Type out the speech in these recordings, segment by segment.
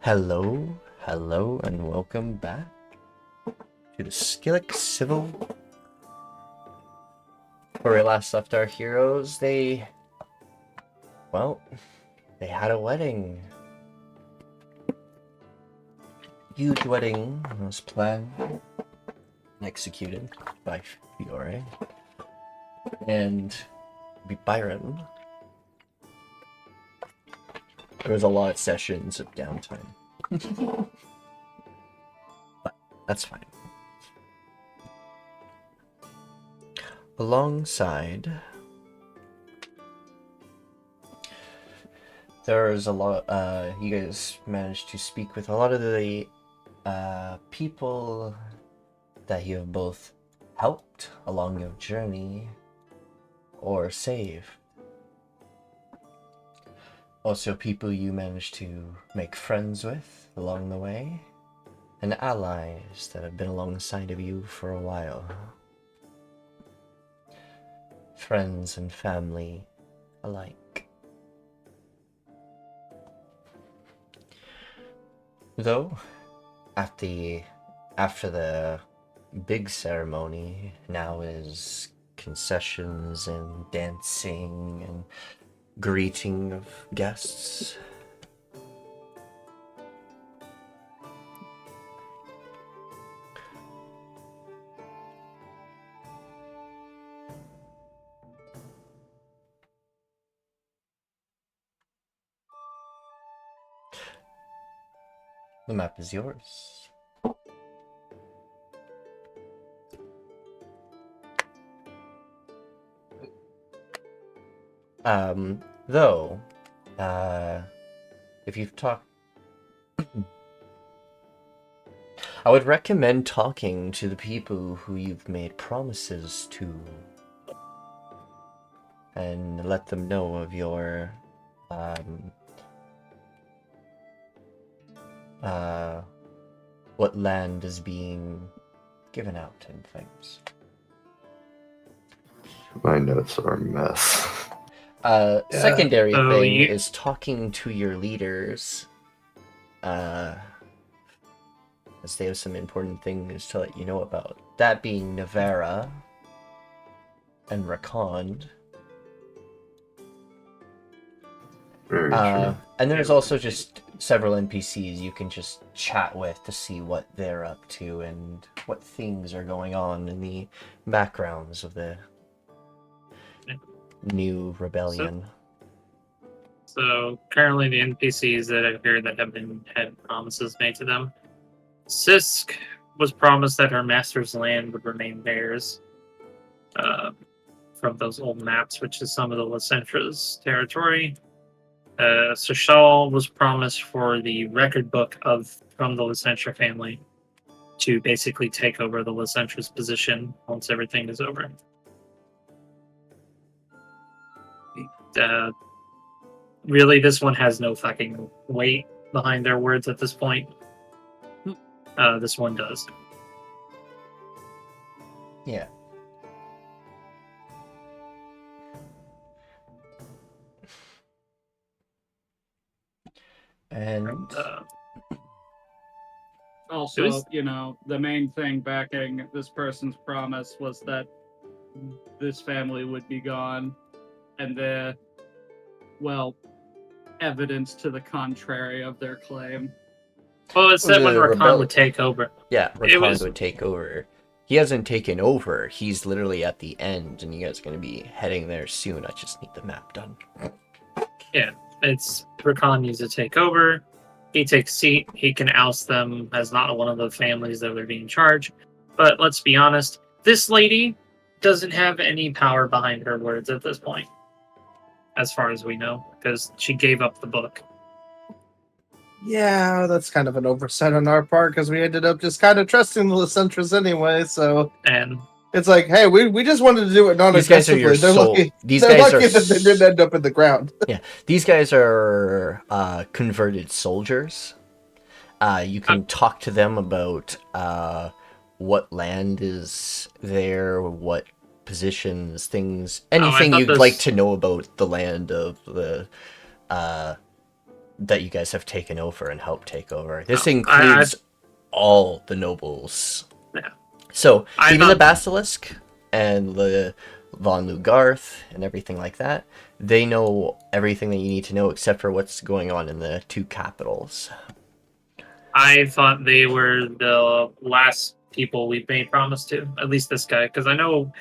Hello, and welcome back to the Scalect Civil. Where we last left our heroes, they had a wedding. Huge wedding was planned and executed by Fiore and Biran. There was a lot of sessions of downtime. But that's fine. Alongside, there's a lot, you guys managed to speak with a lot of the people that you have both helped along your journey or saved. Also people you managed to make friends with along the way, and allies that have been alongside of you for a while. Friends and family alike. Though, after the big ceremony, now is concessions and dancing and greeting of guests. The map is yours. Though, if you've talked, I would recommend talking to the people who you've made promises to, and let them know of your, what land is being given out and things. My notes are a mess. Secondary thing is talking to your leaders, as they have some important things to let you know about. That being Navara and Rakond. Very true. And there's also just several NPCs you can just chat with to see what they're up to and what things are going on in the backgrounds of the new rebellion. So currently the NPCs that I've heard that have had promises made to them. Sisk was promised that her master's land would remain theirs from those old maps, which is some of the Licentra's territory. Sashal was promised for the record book from the Licentra family to basically take over the Licentra's position once everything is over. Really, this one has no fucking weight behind their words at this point. This one does. Yeah. And also, the main thing backing this person's promise was that this family would be gone, and evidence to the contrary of their claim. Well, it said when Rakan would take over. Yeah, Rakan would take over. He hasn't taken over. He's literally at the end, and you guys are going to be heading there soon. I just need the map done. Yeah, it's Rakan needs to take over. He takes seat. He can oust them as not one of the families that are being charged. But let's be honest, this lady doesn't have any power behind her words at this point, as far as we know, because she gave up the book. Yeah, that's kind of an oversight on our part because we ended up just kind of trusting the Licentras anyway. So and it's like, hey, we just wanted to do it non-aggressively. They're lucky. They're lucky that they didn't end up in the ground. Yeah, these guys are converted soldiers. You can talk to them about what land is there, what positions, things, anything you'd like to know about the land of the that you guys have taken over and helped take over. This includes all the nobles. Yeah. So even the Basilisk and the Von Lugarth and everything like that, they know everything that you need to know except for what's going on in the 2 capitals. I thought they were the last people we made promise to. At least this guy, because I know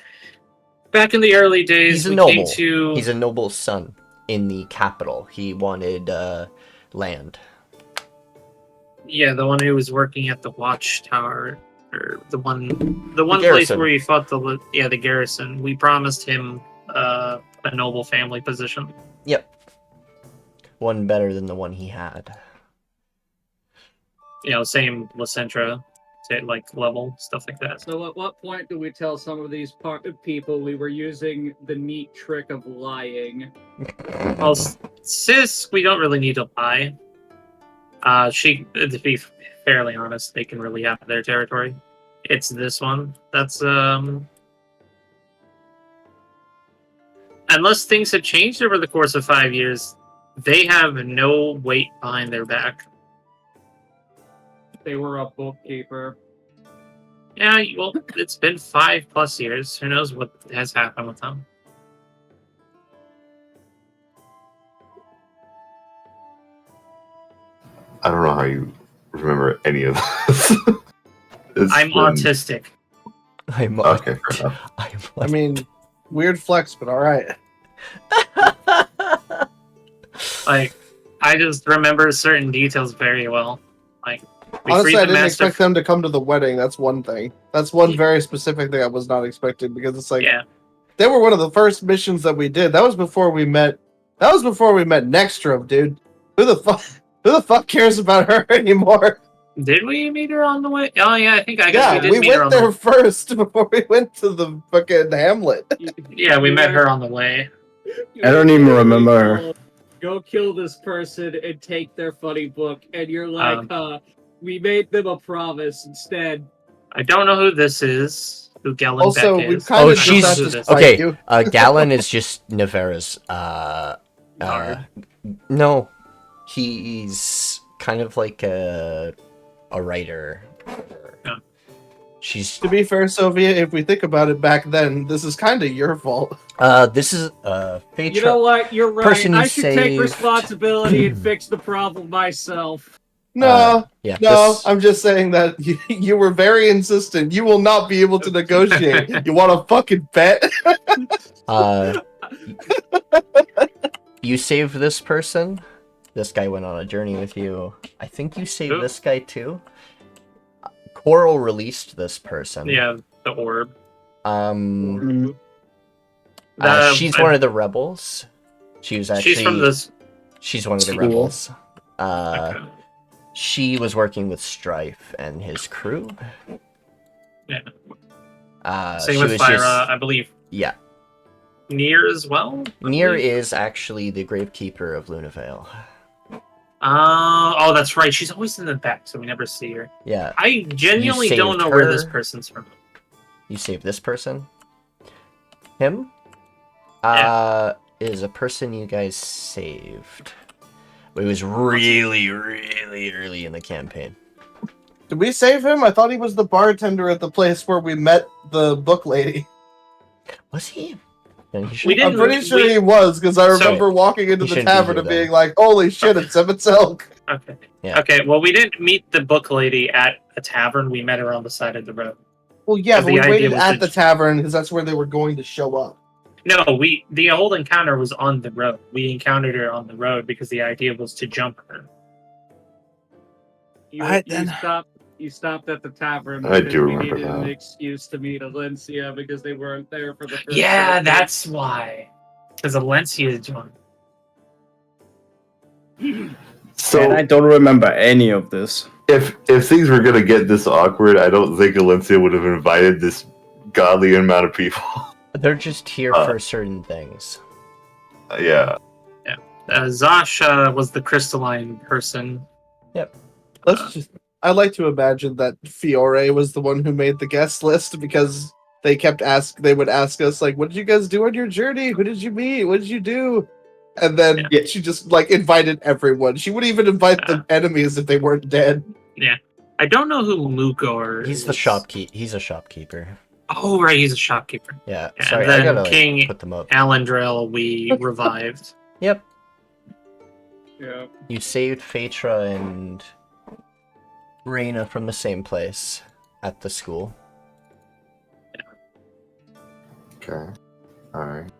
back in the early days He's a we noble. came to... He's a noble's son in the capital. He wanted land. Yeah, the one who was working at the watchtower, or the one place garrison. where he fought the garrison. We promised him a noble family position. Yep. One better than the one he had. Same Lacentra, like level, stuff like that. So at what point do we tell some of these people we were using the neat trick of lying? Well, Sis, we don't really need to lie. To be fairly honest, they can really have their territory. It's this one. That's, unless things have changed over the course of 5 years, they have no weight behind their back. They were a bookkeeper. Yeah, well, it's been 5+ years. Who knows what has happened with them? I don't know how you remember any of this. I'm autistic. I'm okay. Fair enough. I mean, weird flex, but all right. Like, I just remember certain details very well. Like, honestly, I didn't expect them to come to the wedding. That's one thing. That's one very specific thing I was not expecting, because it's like, they were one of the first missions that we did. That was before we met. That was before we met Nextro, dude. Who the fuck cares about her anymore? Did we meet her on the way? Oh yeah, I guess we did meet her on went there first before we went to the fucking hamlet. Yeah, we met her on the way. I don't even remember her. Go kill this person and take their funny book, and you're like, we made them a promise instead. I don't know who this is. Who Galen also, Beck we is. kind of she's okay. Galen is just Navera's. No, he's kind of like a writer. Yeah. She's, to be fair, Soviet, if we think about it back then, this is kind of your fault. This is you know what? You're right. I should take saved. responsibility and fix the problem myself. No, I'm just saying that you were very insistent. You will not be able to negotiate. You want a fucking bet? You saved this person. This guy went on a journey with you. I think you saved this guy too. Koarl released this person. Yeah, the orb. She's one of the rebels. She was actually. She's from this. She's one of the rebels. She was working with Strife and his crew. Yeah. Same with Fyra, I believe. Yeah. Nier as well? Nier is actually the Gravekeeper of Lunavale. Oh, that's right. She's always in the back, so we never see her. Yeah. I genuinely don't know where this person's from. You saved this person? Him? Is a person you guys saved. It was really, really early in the campaign. Did we save him? I thought he was the bartender at the place where we met the book lady. Was he? I'm pretty sure he was, because I remember walking into the tavern and being like, holy shit, it's Emmett Elk. Okay. Yeah. Okay, well, we didn't meet the book lady at a tavern. We met her on the side of the road. Well, yeah, but we waited at the tavern, because that's where they were going to show up. No, the whole encounter was on the road. We encountered her on the road because the idea was to jump her. You stopped at the tavern. I do remember we needed that. an excuse to meet Alencia because they weren't there for the first. Yeah, that's why. Because Alencia joined. So and I don't remember any of this. If things were gonna get this awkward, I don't think Alencia would have invited this godly amount of people. They're just here for certain things. Yeah. Yeah. Zasha was the crystalline person. Yep. I like to imagine that Fiore was the one who made the guest list, because they would ask us, like, what did you guys do on your journey? Who did you meet? What did you do? And then she just like invited everyone. She wouldn't even invite the enemies if they weren't dead. Yeah. I don't know who Mugor He's is. the shopkeeper. He's a shopkeeper. Oh, right, he's a shopkeeper. Yeah, And sorry, then I gotta King put them up. Alendril we revived. Yep. Yeah. You saved Phaetra and Reyna from the same place at the school. Okay. Alright.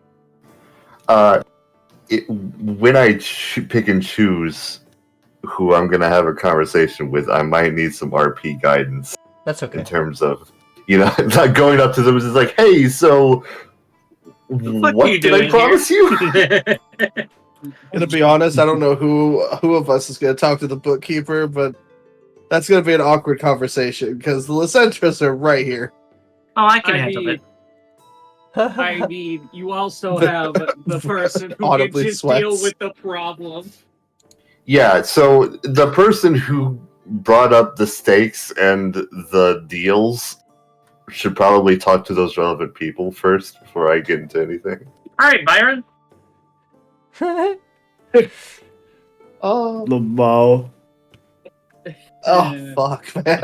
When I pick and choose who I'm gonna have a conversation with, I might need some RP guidance. That's okay. In terms of, not going up to them and just like, hey, so what did I promise you? To be honest, I don't know who of us is going to talk to the bookkeeper, but that's going to be an awkward conversation because the Lysentras are right here. Oh, I can handle it. I mean, you also have the person who can just deal with the problem. Yeah, so the person who brought up the stakes and the deals should probably talk to those relevant people first before I get into anything. All right, Biran. Oh, Wow. oh, fuck, man.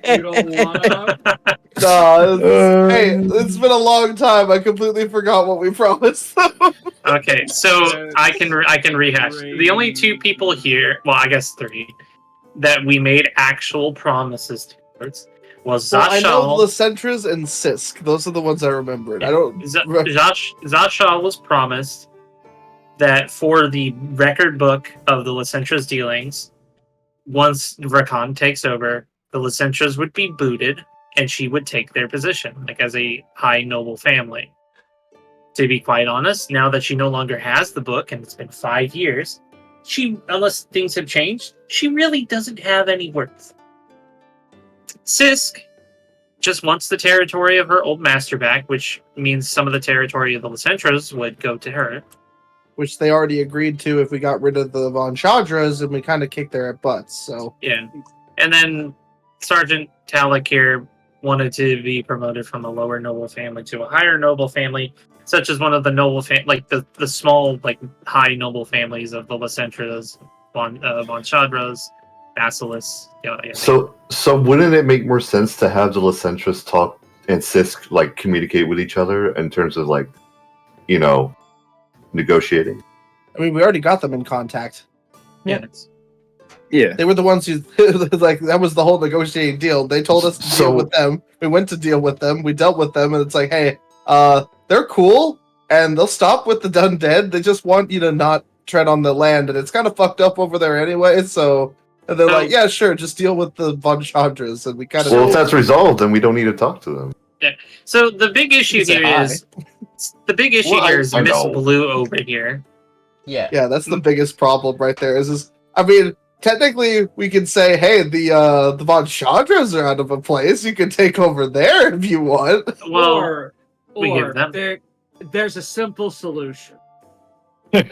You don't want to? No, hey, it's been a long time. I completely forgot what we promised them. Okay, so I can rehash. The only two people here, well, I guess three, that we made actual promises towards was Zashal. Well, I know Lysentras and Sisk. Those are the ones I remembered. I don't. Zashal was promised that for the record book of the Lysentras dealings, once Rakan takes over, the Lysentras would be booted, and she would take their position, like as a high noble family. To be quite honest, now that she no longer has the book, and it's been 5 years, she, unless things have changed, she really doesn't have any worth. Sisk just wants the territory of her old master back, which means some of the territory of the Lysentras would go to her. Which they already agreed to if we got rid of the Von Chadras, and we kind of kicked their butts, so... Yeah. And then Sergeant Talak here wanted to be promoted from a lower noble family to a higher noble family, such as one of the noble like the small, like, high noble families of the Lysentras, Von Chadras, Basilisk. So wouldn't it make more sense to have the Lysentras talk and Sisk like communicate with each other in terms of like, negotiating? I mean, we already got them in contact. Yeah. They were the ones who, like, that was the whole negotiating deal. They told us to deal with them. We went to deal with them. We dealt with them, and it's like, hey, they're cool, and they'll stop with the undead. They just want you to not tread on the land, and it's kind of fucked up over there anyway, so... And they're like, yeah, sure, just deal with the Von Chadras, and we kind of... Well, if that's resolved, then we don't need to talk to them. Yeah. So the big issue here is... The big issue here is Miss Blue over here. Yeah. Yeah, that's the biggest problem right there. I mean, technically, we can say, hey, the Von Chadras are out of a place. You can take over there if you want. Or there's a simple solution.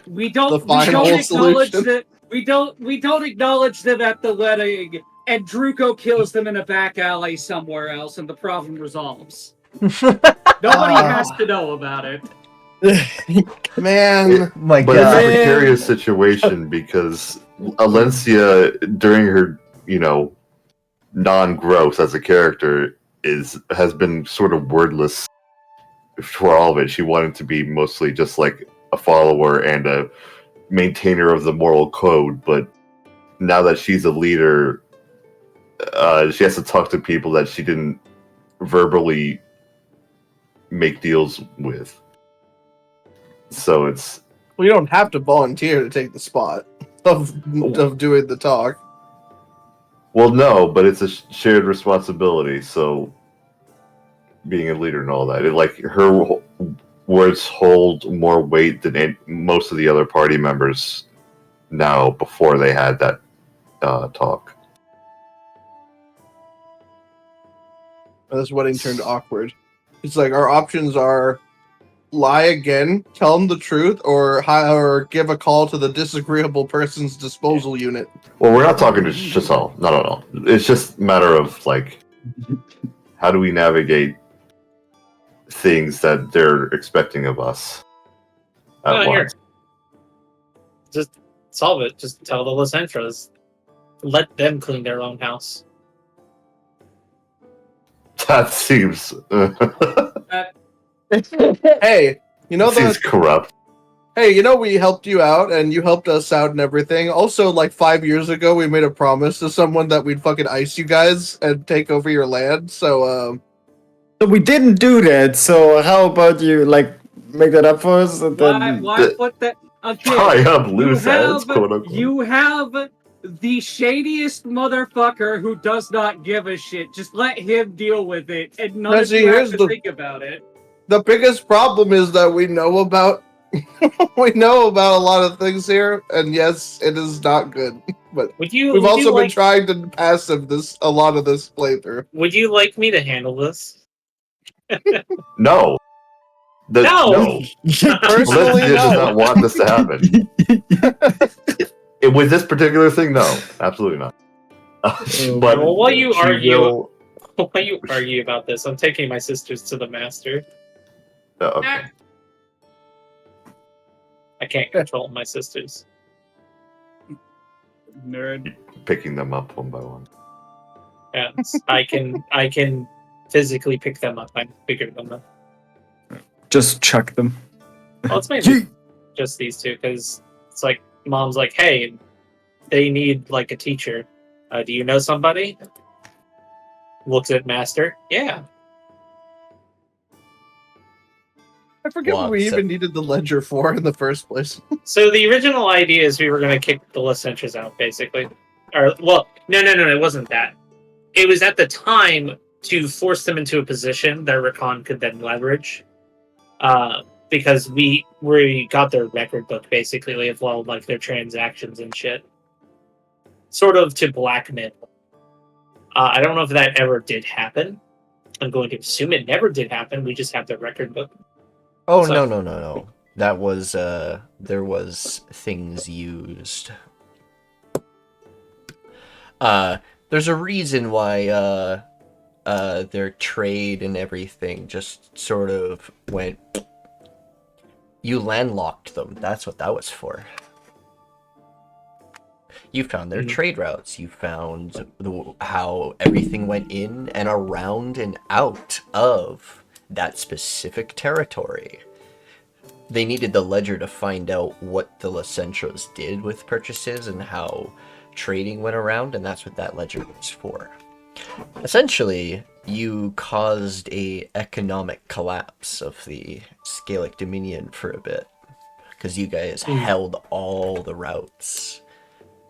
We don't acknowledge that. We don't acknowledge them at the wedding, and Druko kills them in a back alley somewhere else, and the problem resolves. Nobody has to know about it. Man, my God. But it's a precarious situation because Alencia, during her, non-growth as a character, has been sort of wordless for all of it. She wanted to be mostly just like a follower and a maintainer of the moral code, but now that she's a leader, she has to talk to people that she didn't verbally make deals with. So it's... Well, you don't have to volunteer to take the spot of doing the talk. Well, no, but it's a shared responsibility, so being a leader and all that, her words hold more weight than most of the other party members now before they had that talk. This wedding turned awkward. It's like our options are lie again, tell them the truth, or give a call to the disagreeable person's disposal unit. Well, we're not talking to Chazal. Not at all. It's just a matter of, like, how do we navigate things that they're expecting of us at once. Just solve it. Just tell the Licentras. Let them clean their own house. That seems... Hey, you know seems corrupt. Hey, you know we helped you out, and you helped us out and everything. Also, like 5 years ago, we made a promise to someone that we'd fucking ice you guys and take over your land. So we didn't do that. So how about you like make that up for us? And why put that? Okay, tie up loose ends, quote unquote. You have the shadiest motherfucker who does not give a shit. Just let him deal with it, and none of you have to think about it. The biggest problem is that we know about we know about a lot of things here, and yes, it is not good. But we've also been trying to passive this a lot of this playthrough. Would you like me to handle this? No. No. Personally, Alencia does not want this to happen. With this particular thing, no, absolutely not. But while you argue about this, I'm taking my sisters to the master. Okay. I can't control my sisters. Nerd. Picking them up one by one. Yeah, I can physically pick them up. I'm bigger than them. Just chuck them. Well, it's mainly just these two, because it's like mom's like, hey, they need like a teacher. Do you know somebody? Looks at master. Yeah. I forget what we even needed the ledger for in the first place. So the original idea is we were going to kick the Licentras out, basically. Or, well, no, it wasn't that. It was at the time to force them into a position that Rakan could then leverage. Because we got their record book, basically, of, well, like, their transactions and shit. Sort of to blackmail. I don't know if that ever did happen. I'm going to assume it never did happen. We just have their record book. Oh, so, no. That was, there was things used. There's a reason why, their trade and everything just sort of went... You landlocked them. That's what that was for. You found their trade routes. You found how everything went in and around and out of that specific territory. They needed the ledger to find out what the Licentras did with purchases and how trading went around, and that's what that ledger was for. Essentially, you caused a economic collapse of the Scalect Dominion for a bit, because you guys held all the routes,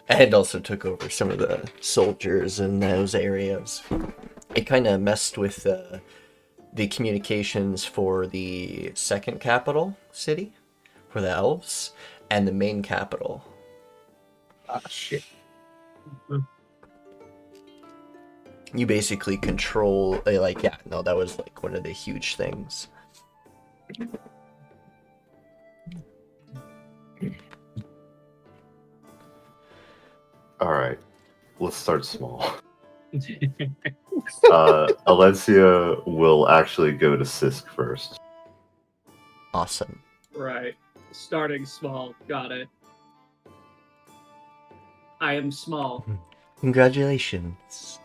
and also took over some of the soldiers in those areas. It kind of messed with the communications for the second capital city, for the elves, and the main capital. Ah, shit. You basically control, like, yeah, no, that was like one of the huge things. Alright, let's start small. Alencia will actually go to Sisk first. Awesome. Right. Starting small. Got it. I am small. Congratulations.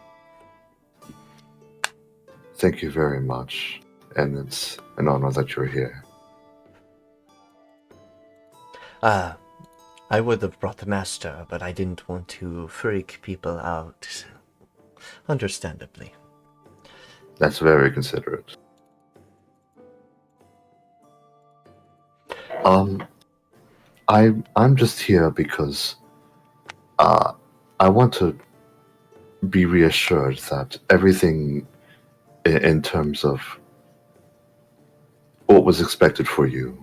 Thank you very much, and it's an honor that you're here. I would have brought the master, but I didn't want to freak people out. Understandably. That's very considerate. I'm just here because I want to be reassured that everything in terms of what was expected for you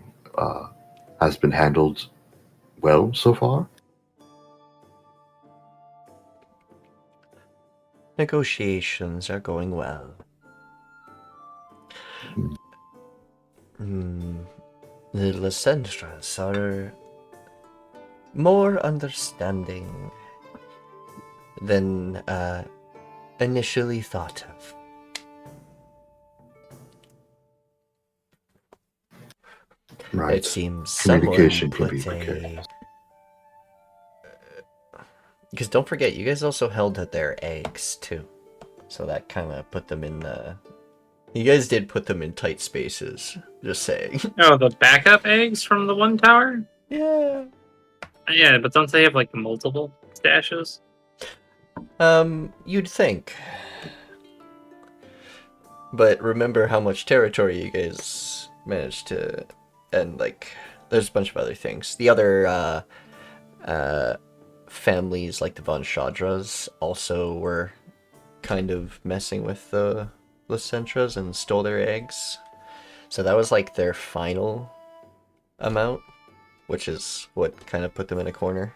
has been handled well so far. Negotiations are going well. The Licentras are more understanding than initially thought of. Right. It seems someone Communication can put be a... precarious. Because don't forget, you guys also held their eggs, too. So that kind of put them in the... You guys did put them in tight spaces, just saying. Oh, the backup eggs from the one tower? Yeah. Yeah, but don't they have, like, multiple stashes? You'd think. But remember how much territory you guys managed to... And, like, there's a bunch of other things. The other, families, like the Von Shadras, also were kind of messing with the Lysentras and stole their eggs. So that was, like, their final amount, which is what kind of put them in a corner.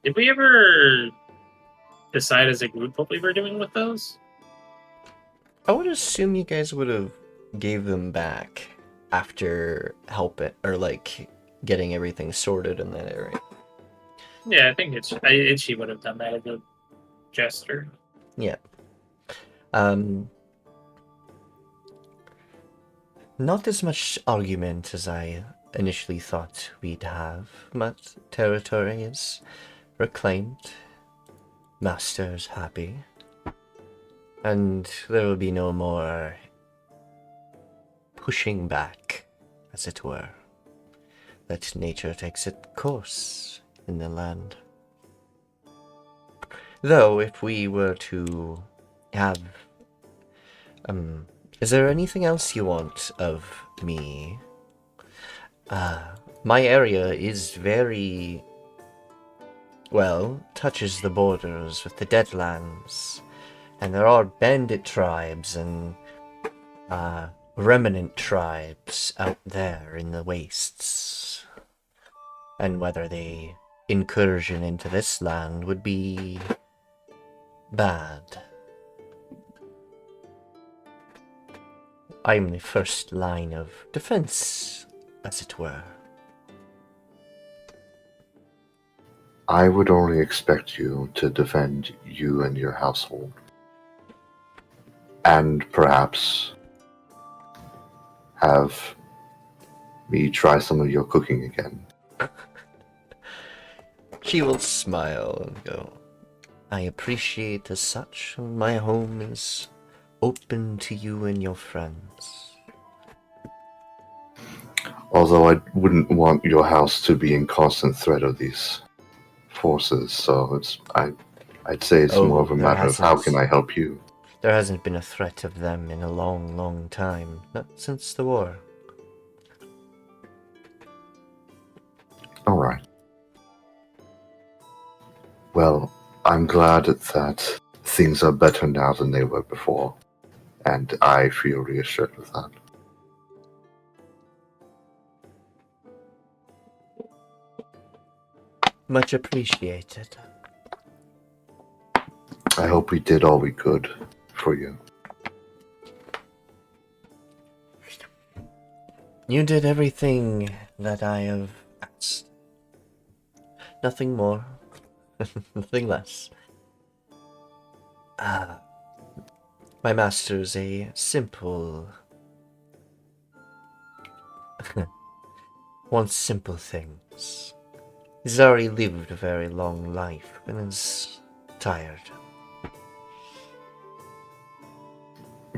Did we ever decide as a group what we were doing with those? I would assume you guys would have gave them back after helping, or like getting everything sorted in that area. Yeah, I think Itchi would have done that as a gesture. Yeah. Not as much argument as I initially thought we'd have, but territory is reclaimed. Master's happy. And there will be no more pushing back, as it were. Let nature takes its course in the land. Though, if we were to have... is there anything else you want of me? My area is very... well, touches the borders with the Deadlands. And there are bandit tribes and remnant tribes out there in the wastes. And whether the incursion into this land would be bad. I'm the first line of defense, as it were. I would only expect you to defend you and your household. And perhaps have me try some of your cooking again. She will smile and go, I appreciate as such. My home is open to you and your friends. Although I wouldn't want your house to be in constant threat of these forces, so I'd say it's more of a matter of how can I help you. There hasn't been a threat of them in a long, long time. Not since the war. Alright. Well, I'm glad that things are better now than they were before. And I feel reassured with that. Much appreciated. I hope we did all we could for you. You did everything that I have asked. Nothing more. Nothing less. My master's a simple... wants simple things. He's already lived a very long life and is tired.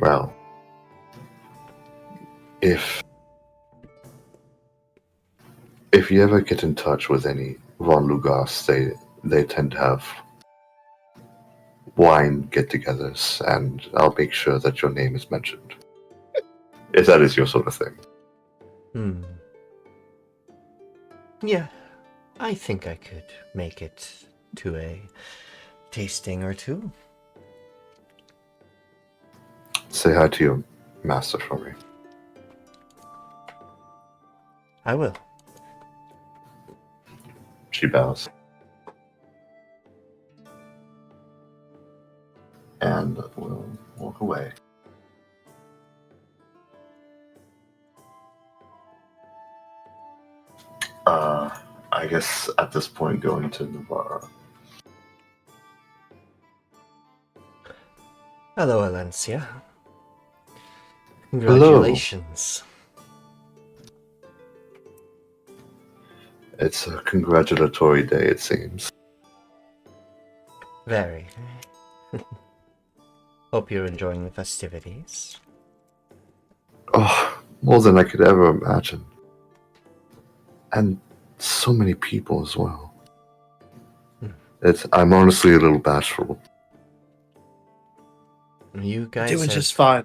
Well, if you ever get in touch with any Von Lugas, they tend to have wine get-togethers, and I'll make sure that your name is mentioned. If that is your sort of thing. Yeah, I think I could make it to a tasting or two. Say hi to your master for me. I will. She bows. And will walk away. I guess at this point going to Navarra. Hello, Alencia. Congratulations. It's a congratulatory day, it seems. Very. Hope you're enjoying the festivities. Oh, more than I could ever imagine. And so many people as well. I'm honestly a little bashful. You guys doing just fine.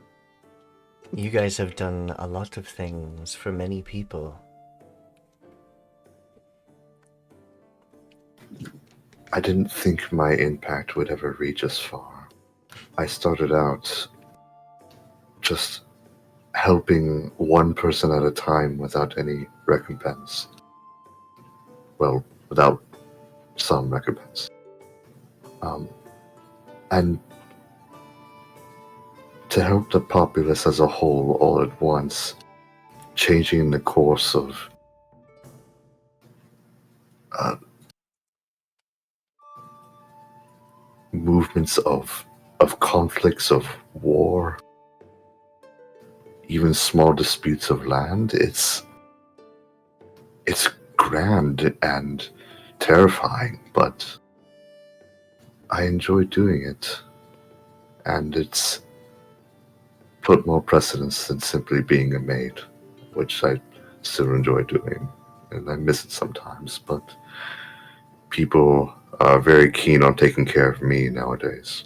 You guys have done a lot of things for many people. I didn't think my impact would ever reach as far. I started out just helping one person at a time without any recompense. Well, without some recompense. And to help the populace as a whole all at once, changing the course of movements of conflicts, of war, even small disputes of land. It's grand and terrifying, but I enjoy doing it. And it's put more precedence than simply being a maid, which I still enjoy doing. And I miss it sometimes, but people are very keen on taking care of me nowadays.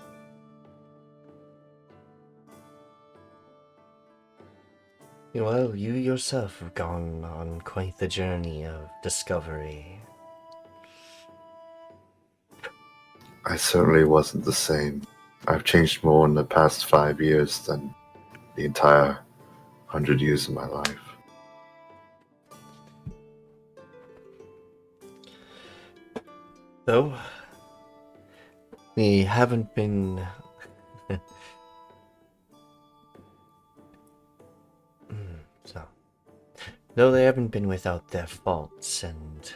Well, you yourself have gone on quite the journey of discovery. I certainly wasn't the same. I've changed more in the past 5 years than the entire 100 years of my life. Though, we haven't been... Though they haven't been without their faults and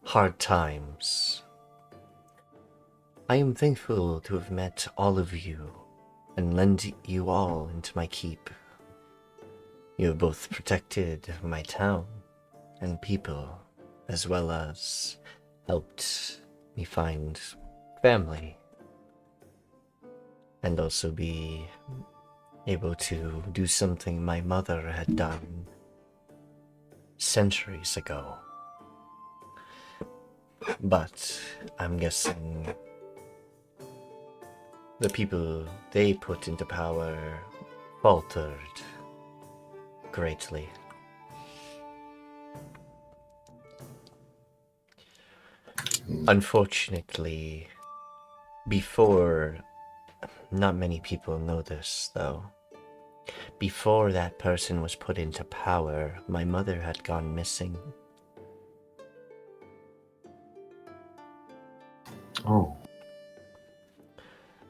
hard times, I am thankful to have met all of you and lend you all into my keep. You have both protected my town and people, as well as helped me find family, and also be able to do something my mother had done centuries ago. But I'm guessing the people they put into power faltered greatly. Unfortunately, not many people know this though, before that person was put into power, my mother had gone missing. Oh.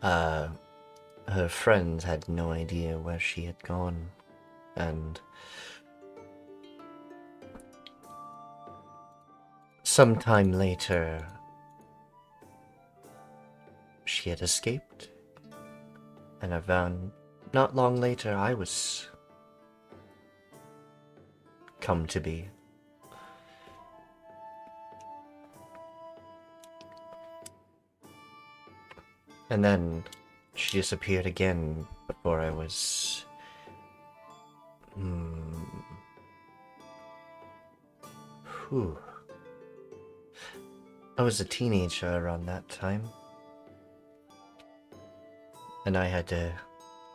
Her friends had no idea where she had gone, and sometime later, she had escaped, and I found not long later I was come to be. And then she disappeared again before I was... I was a teenager around that time. And I had to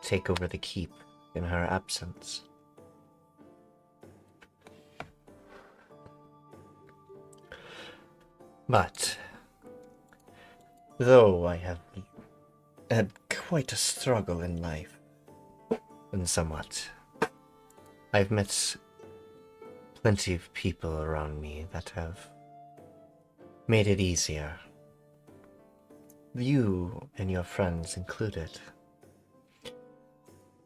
take over the keep in her absence. But though I have had quite a struggle in life, and somewhat, I've met plenty of people around me that have made it easier. You and your friends included.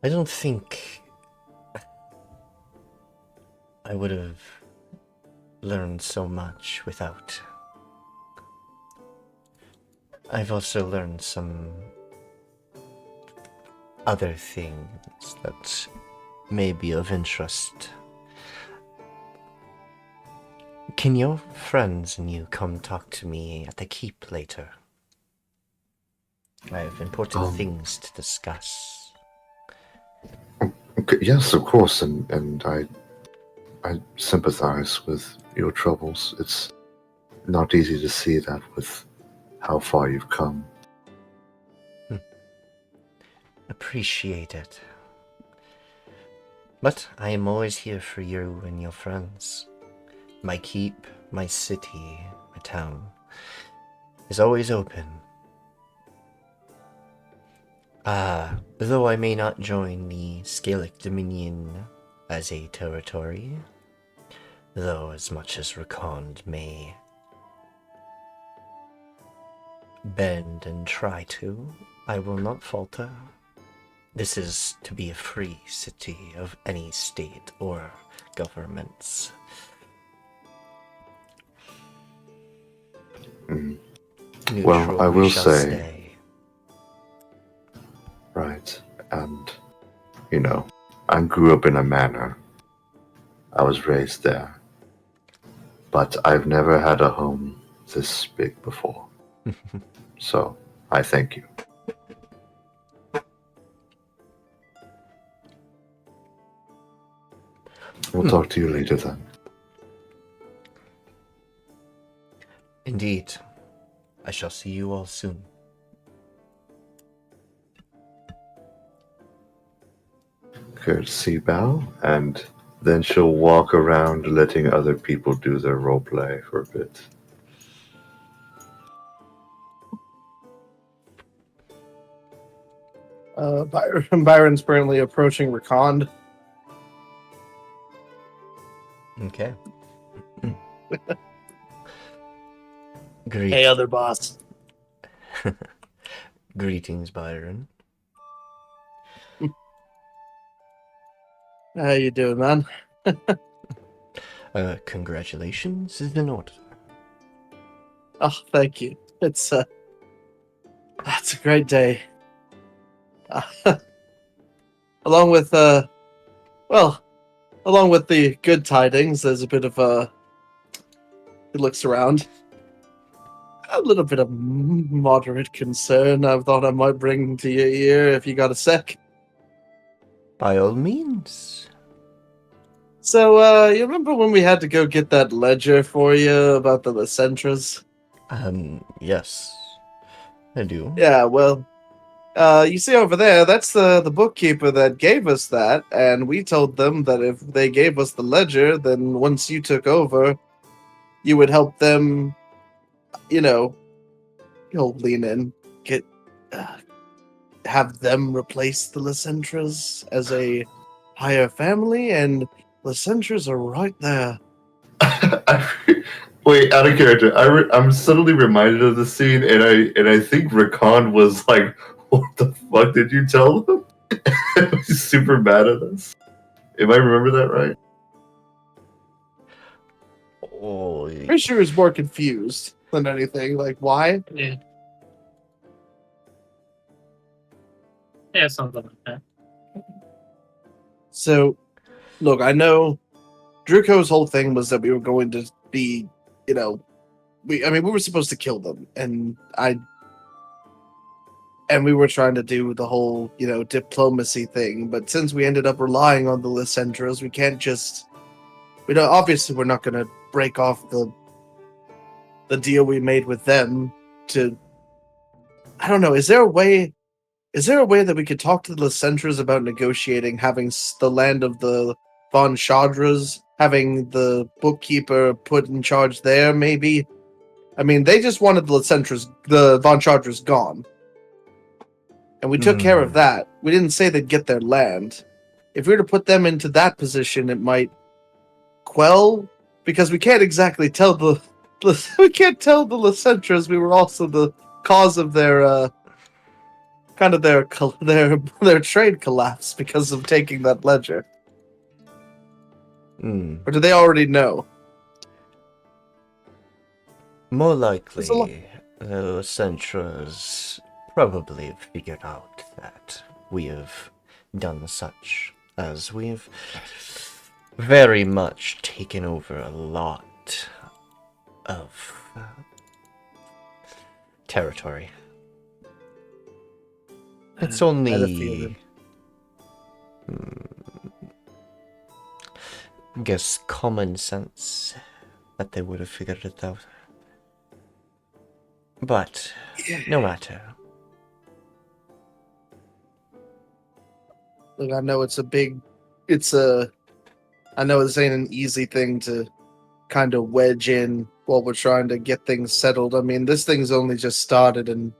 I don't think I would have learned so much without. I've also learned some other things that may be of interest Can your friends and you come talk to me at the keep later? I have important things to discuss. Okay, yes, of course, and I sympathize with your troubles. It's not easy to see that with how far you've come. Appreciate it. But I am always here for you and your friends. My keep, my city, my town is always open. Though I may not join the Scalect Dominion as a territory, though as much as Rakond may bend and try to, I will not falter. This is to be a free city of any state or governments. Well, I will say, stay. Right, and, I grew up in a manor. I was raised there. But I've never had a home this big before. So, I thank you. We'll talk to you later then. Indeed. I shall see you all soon. Courtesy bow, and then she'll walk around letting other people do their roleplay for a bit. Byron's currently approaching Rakond. Okay. Hey, other boss. Greetings, Byron. How you doing, man? Congratulations is in order. Oh, thank you. It's a great day. Along with the good tidings, there's a bit of he looks around. A little bit of moderate concern I thought I might bring to your ear if you got a sec. By all means. So, you remember when we had to go get that ledger for you about the Lecentras? Yes. I do. Yeah, well, you see over there, that's the bookkeeper that gave us that, and we told them that if they gave us the ledger, then once you took over, you would help them, you'll lean in, have them replace the Lecentras as a higher family, and Lecentras are right there. Wait, out of character. I'm suddenly reminded of the scene, and I think Rakond was like, "What the fuck did you tell them?" He's super mad at us. If I remember that right. Oh, Pretty sure he's more confused than anything. Like, why? Yeah, something like that. So, look, I know Druko's whole thing was that we were going to be, we were supposed to kill them, and we were trying to do the whole, diplomacy thing, but since we ended up relying on the Lecentras, we can't just, obviously we're not going to break off the deal we made with them to, I don't know, is there a way that we could talk to the Lecentras about negotiating having the land of the Von Chadras, having the bookkeeper put in charge there, maybe? I mean, they just wanted the Von Chadras gone. And we took care of that. We didn't say they'd get their land. If we were to put them into that position, it might quell, because we can't exactly tell the Lecentras we were also the cause of their kind of their trade collapse because of taking that ledger. Or do they already know? More likely, the Lecentras probably have figured out that we have done such, as we've very much taken over a lot of territory. It's only... guess common sense that they would have figured it out. But, no matter. Look, I know I know this ain't an easy thing to kind of wedge in while we're trying to get things settled. I mean, this thing's only just started, and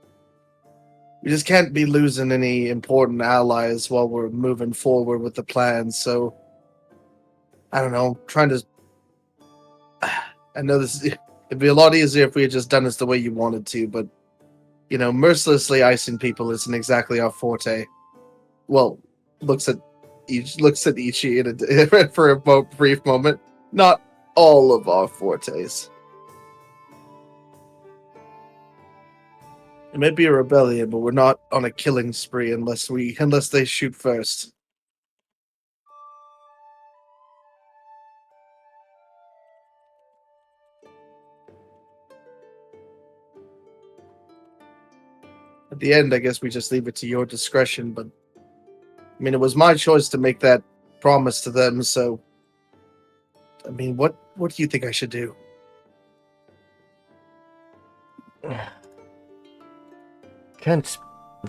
we just can't be losing any important allies while we're moving forward with the plan. So, I don't know, I know it'd be a lot easier if we had just done this the way you wanted to, but, mercilessly icing people isn't exactly our forte. Well, looks at Itchi for a brief moment. Not all of our fortes. It may be a rebellion, but we're not on a killing spree unless they shoot first. At the end, I guess we just leave it to your discretion, but I mean, it was my choice to make that promise to them, so I mean, what do you think I should do? Can't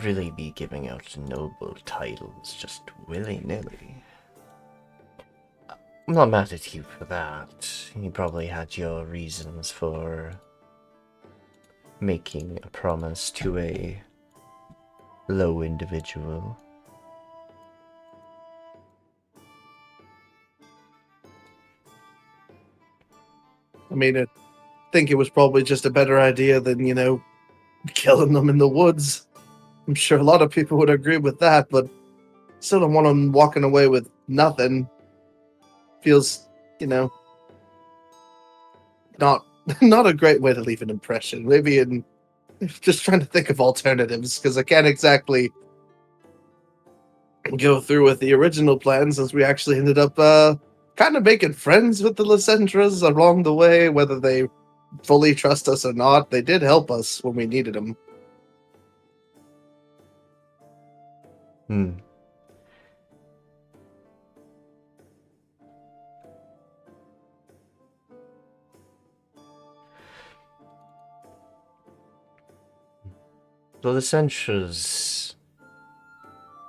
really be giving out noble titles just willy-nilly. I'm not mad at you for that. You probably had your reasons for making a promise to a low individual. I mean, I think it was probably just a better idea than, killing them in the woods. I'm sure a lot of people would agree with that, but still don't want them walking away with nothing. Feels, not a great way to leave an impression. Maybe just trying to think of alternatives, because I can't exactly go through with the original plan, since we actually ended up kind of making friends with the Lacentras along the way, whether they fully trust us or not. They did help us when we needed them. The Lacentras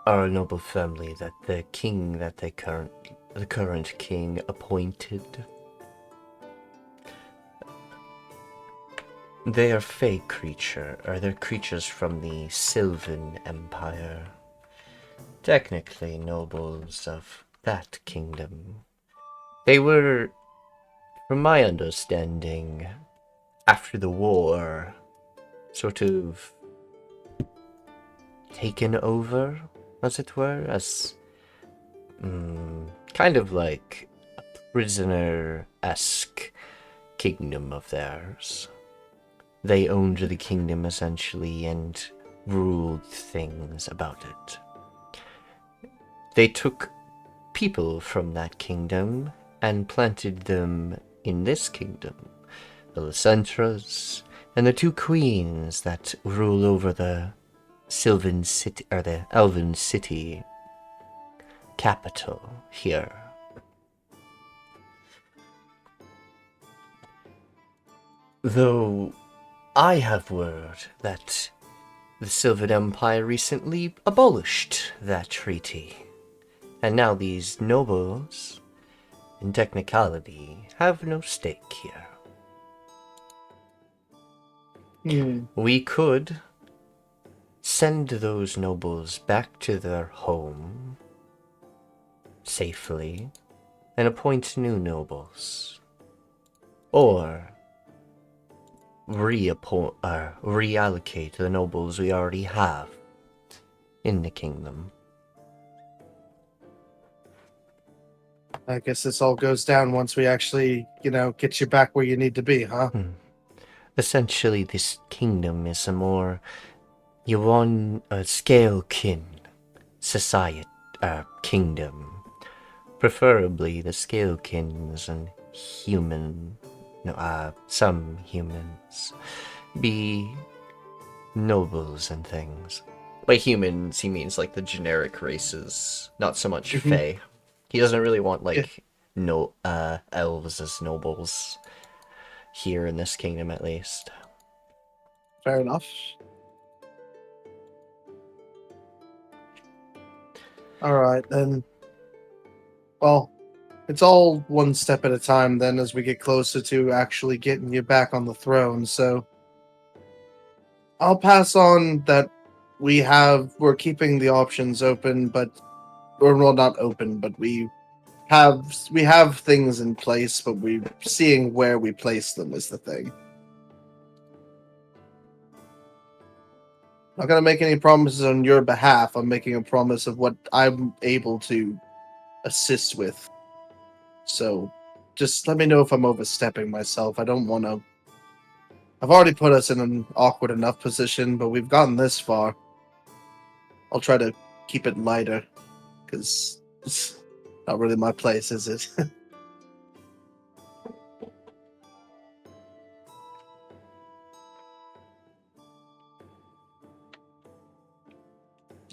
are a noble family that the current king appointed. They are they're creatures from the Sylvan Empire. Technically nobles of that kingdom. They were, from my understanding, after the war, sort of taken over, as it were, as kind of like a prisoner-esque kingdom of theirs. They owned the kingdom essentially and ruled things about it. They took people from that kingdom and planted them in this kingdom. The Lacentras and the two queens that rule over the Sylvan City, or the Elven City capital here. Though I have word that the Sylvan Empire recently abolished that treaty, and now these nobles, in technicality, have no stake here. We could send those nobles back to their home safely and appoint new nobles, or reallocate the nobles we already have in the kingdom. I guess this all goes down once we actually, get you back where you need to be, huh? Essentially, this kingdom is a more scale-kin society, kingdom. Preferably, the scale-kins and human some humans be nobles and things. By humans, he means like the generic races, not so much Fae. He doesn't really want like elves as nobles here in this kingdom, at least. Fair enough. All right then. Well, it's all one step at a time then as we get closer to actually getting you back on the throne. So I'll pass on that we're keeping the options open, but or well, not open, but we have things in place, but we seeing where we place them is the thing. I'm not gonna make any promises on your behalf. I'm making a promise of what I'm able to assist with. So just let me know if I'm overstepping myself. I don't want to. I've already put us in an awkward enough position, but we've gotten this far. I'll try to keep it lighter, because it's not really my place, is it?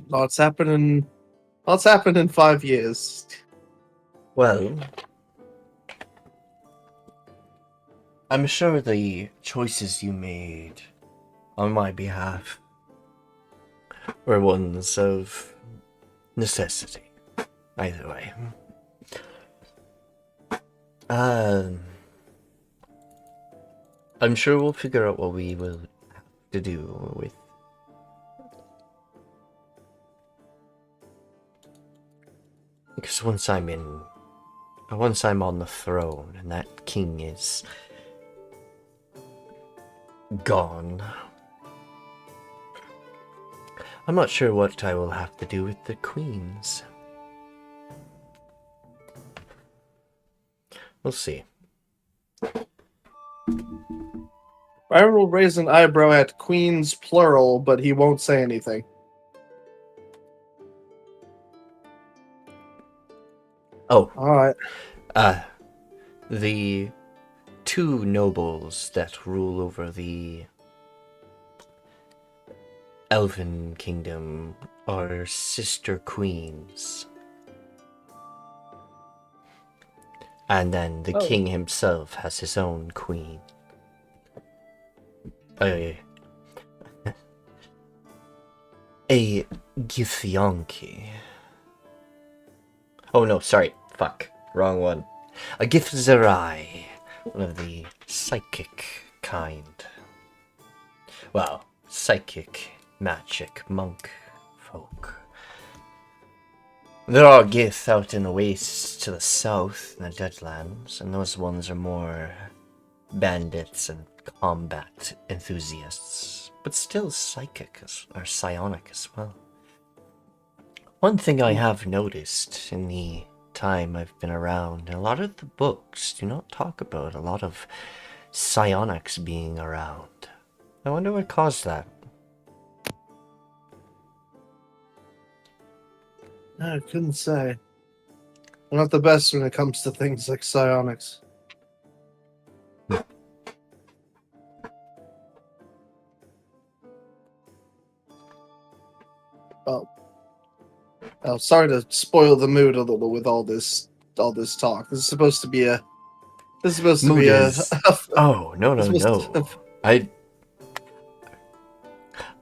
Lots happened in 5 years. Well, I'm sure the choices you made on my behalf were ones of necessity. Either way. I'm sure we'll figure out what we will have to do with. Because once I'm on the throne and that king is gone, I'm not sure what I will have to do with the queens. We'll see. Byron will raise an eyebrow at queens plural, but he won't say anything. Oh. Alright. The two nobles that rule over the Elven Kingdom are sister queens. And then the king himself has his own queen. A Githyanki. Oh no, sorry. Fuck. Wrong one. A Githzerai. One of the psychic kind. Well, psychic, magic, monk folk. There are Gith out in the wastes to the south, in the Deadlands, and those ones are more bandits and combat enthusiasts, but still psychic or psionic as well. One thing I have noticed in the time I've been around, a lot of the books do not talk about a lot of psionics being around. I wonder what caused that. I couldn't say. I'm not the best when it comes to things like psionics. Oh, sorry to spoil the mood a little with all this talk. This is supposed to be a. Oh no! I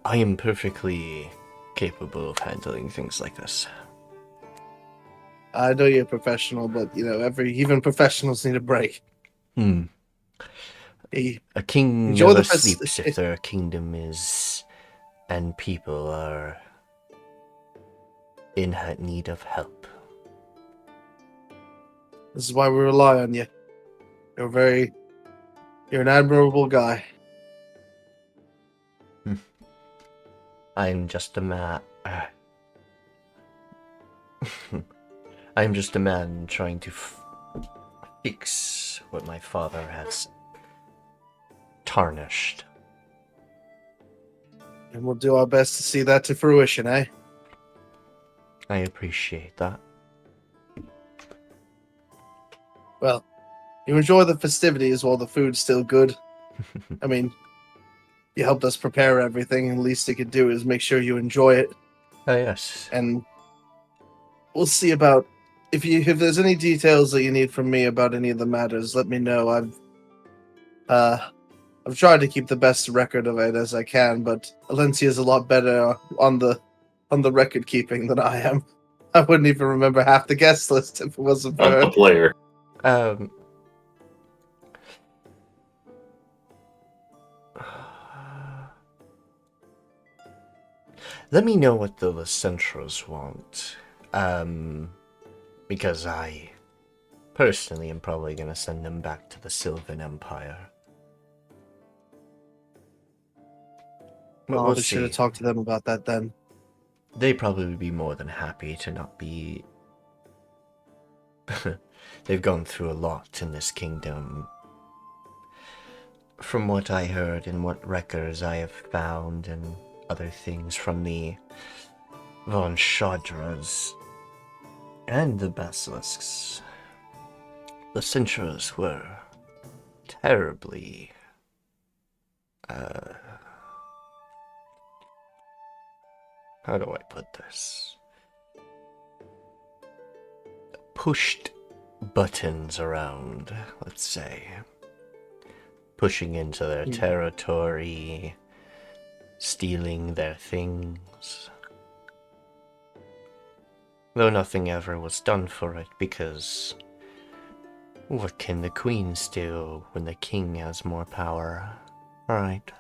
am perfectly capable of handling things like this. I know you're a professional, but even professionals need a break. A king never sleeps if their kingdom is and people are in need of help. This is why we rely on you. You're an admirable guy. I'm just a man. I'm just a man trying to fix what my father has tarnished. And we'll do our best to see that to fruition, eh? I appreciate that. Well, You enjoy the festivities while the food's still good. I mean, you helped us prepare everything, and the least you could do is make sure you enjoy it. Oh, yes. And we'll see about if there's any details that you need from me about any of the matters, let me know. I've tried to keep the best record of it as I can, but Alencia is a lot better on the record keeping than I am. I wouldn't even remember half the guest list if it wasn't for I'm her. a player. Let me know what the Lacentros want. Because I personally am probably going to send them back to the Sylvan Empire. But I'll we'll be sure to see. talk to them about that then. They probably would be more than happy to not be... They've gone through a lot in this kingdom. From what I heard and what records I have found and other things from the Von Shadras and the Basilisks, the Cintras were terribly... how do I put this? Pushed buttons around, let's say. Pushing into their territory, stealing their things. Though nothing ever was done for it, because what can the queens do when the king has more power? Right?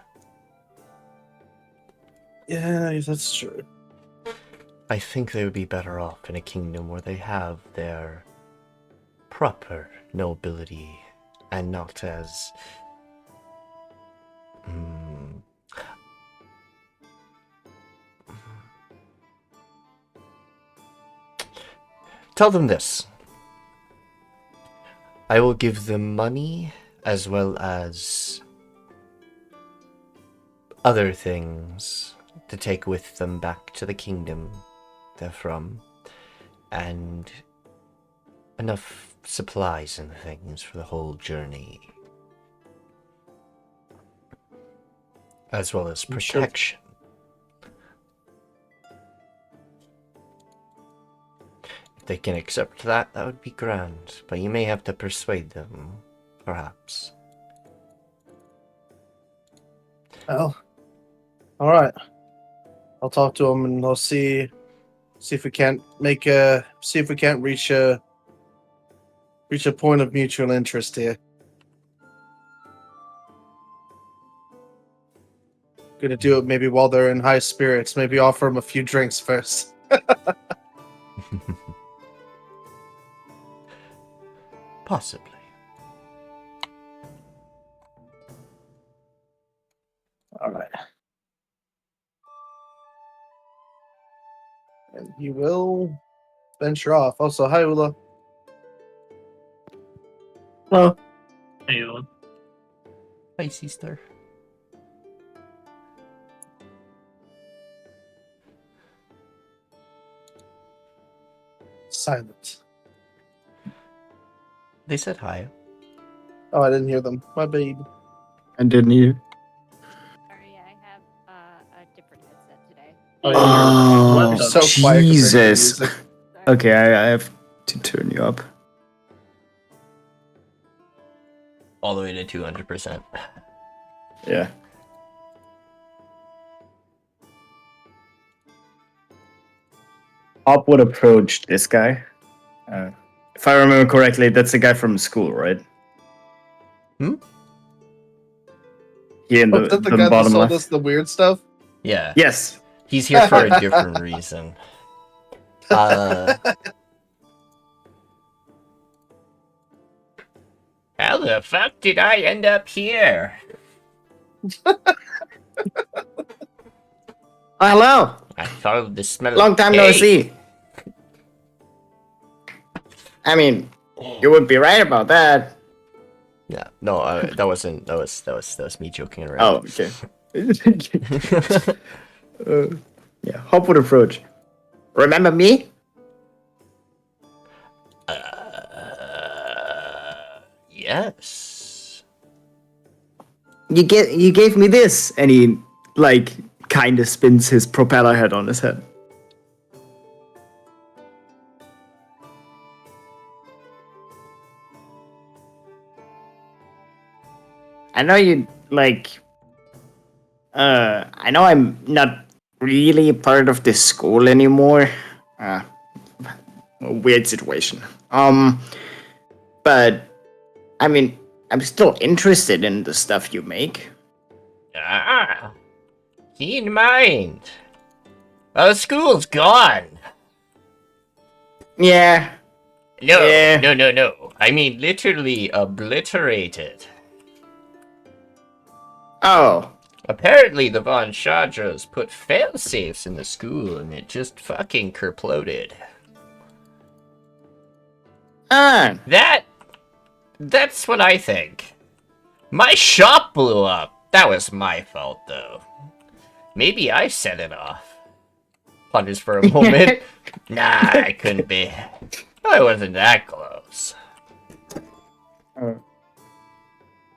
Yeah, that's true. I think they would be better off in a kingdom where they have their proper nobility and not as... Tell them this. I will give them money as well as other things to take with them back to the kingdom they're from, and enough supplies and things for the whole journey, as well as protection. If they can accept that, that would be grand, but you may have to persuade them, perhaps. Well, all right. I'll talk to them and I'll see if we can't reach a point of mutual interest here. Gonna do it maybe while they're in high spirits. Maybe offer them a few drinks first. Possibly. All right. And he will venture off. Also, hi, Ulla. Hello. Hey, Ulla. Hi, sister. Silent. They said hi. Oh, I didn't hear them. My babe. I didn't either. Sorry, I have a different headset today. Oh, You're so quiet compared to the Jesus. music. Okay, I have to turn you up. All the way to 200%. Yeah. Hop would approach this guy. If I remember correctly, that's the guy from school, right? Hmm? He in Was that the guy that bottom sold left. us the weird stuff? Yeah. Yes. He's here for a different reason. How the fuck did I end up here? Oh, hello. I followed the smell. Long time no see. I mean, you would be right about that. Yeah, no, that wasn't. That was me joking around. Oh, okay. Yeah, Hop would approach. Remember me? Yes. You gave me this, and he like kind of spins his propeller head on his head. I know you like. I know I'm not really part of this school anymore. Weird situation. But I mean, I'm still interested in the stuff you make. Ah, keep in mind. Well, the school's gone. Yeah. No. I mean, literally obliterated. Oh. Apparently, the Von Shadras put failsafes in the school, and it just fucking kerploded. That's what I think. My shop blew up. That was my fault, though. Maybe I set it off. Ponders for a moment. Nah, I couldn't be. I wasn't that close.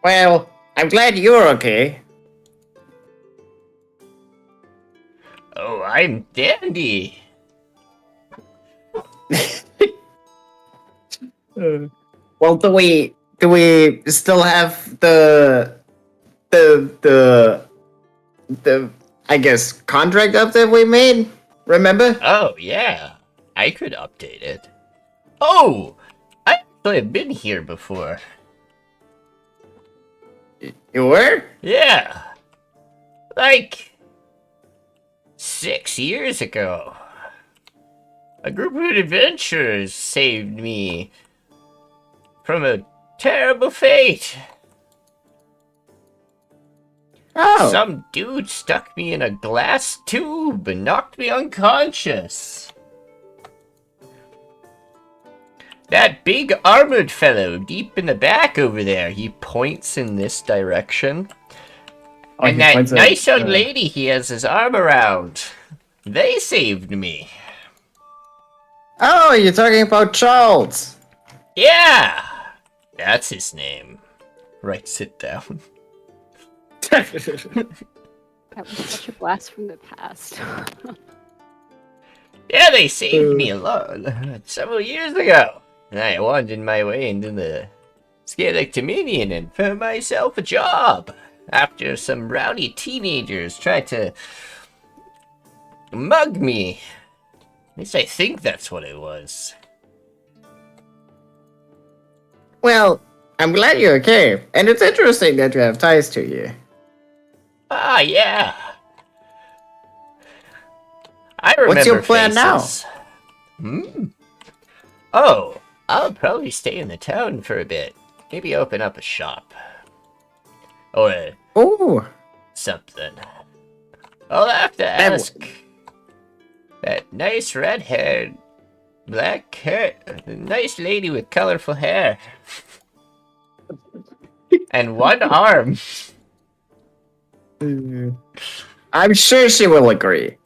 Well, I'm glad you're okay. Oh, I'm dandy. Well, do we still have the I guess contract up that we made? Remember? Oh yeah, I could update it. Oh, I actually have been here before. You were? Yeah, like 6 years ago. A group of adventurers saved me from a terrible fate. Oh. Some dude stuck me in a glass tube and knocked me unconscious. That big armored fellow deep in the back over there, he points in this direction. And that nice young lady he has his arm around, they saved me. Oh, you're talking about Charles. Yeah, that's his name. Writes it down. That was such a blast from the past. Yeah, they saved me several years ago. And I wandered my way into the Scalect Dominion and found myself a job after some rowdy teenagers tried to mug me. At least I think that's what it was. Well, I'm glad you're okay, and it's interesting that you have ties to you. Ah, yeah. I remember What's your plan faces. Oh, I'll probably stay in the town for a bit. Maybe open up a shop. Or something. I'll have to ask that nice red-haired, black hair, nice lady with colorful hair. And one arm. I'm sure she will agree.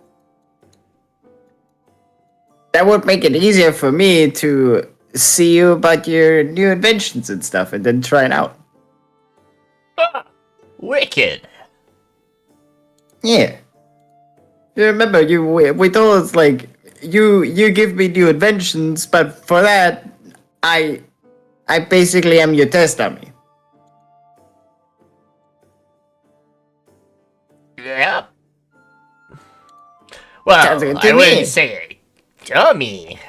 That would make it easier for me to see you about your new inventions and stuff and then try it out. Wicked. Yeah. You remember, we told us, like, you give me new inventions, but for that, I basically am your test dummy. Yep. Well, I wouldn't say dummy.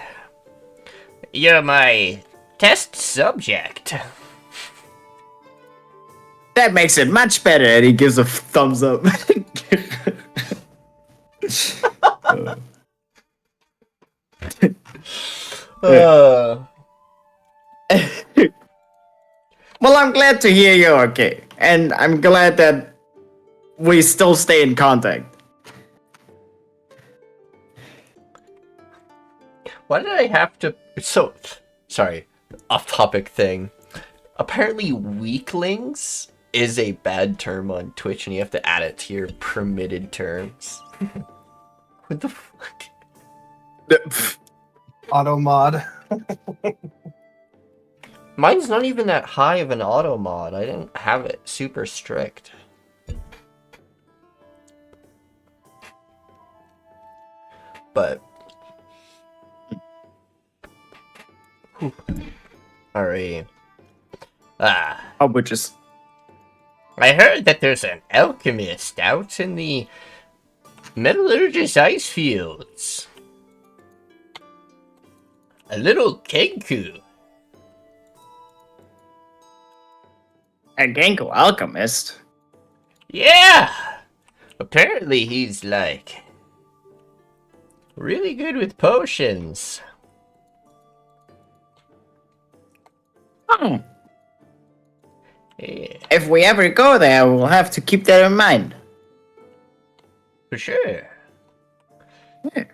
You're my test subject. That makes it much better, and he gives a thumbs up. Well, I'm glad to hear you're okay, and I'm glad that we still stay in contact. Why did I have to... So, sorry, off-topic thing. Apparently weaklings is a bad term on Twitch, and you have to add it to your permitted terms. What the fuck? Auto mod. Mine's not even that high of an auto mod. I didn't have it super strict. But alright. Oh, but just I heard that there's an alchemist out in the metallurgist ice fields. A little Kenku. a Genko alchemist. Yeah! Apparently he's like really good with potions. Oh. Yeah, If we ever go there, we'll have to keep that in mind. for sure. Yeah.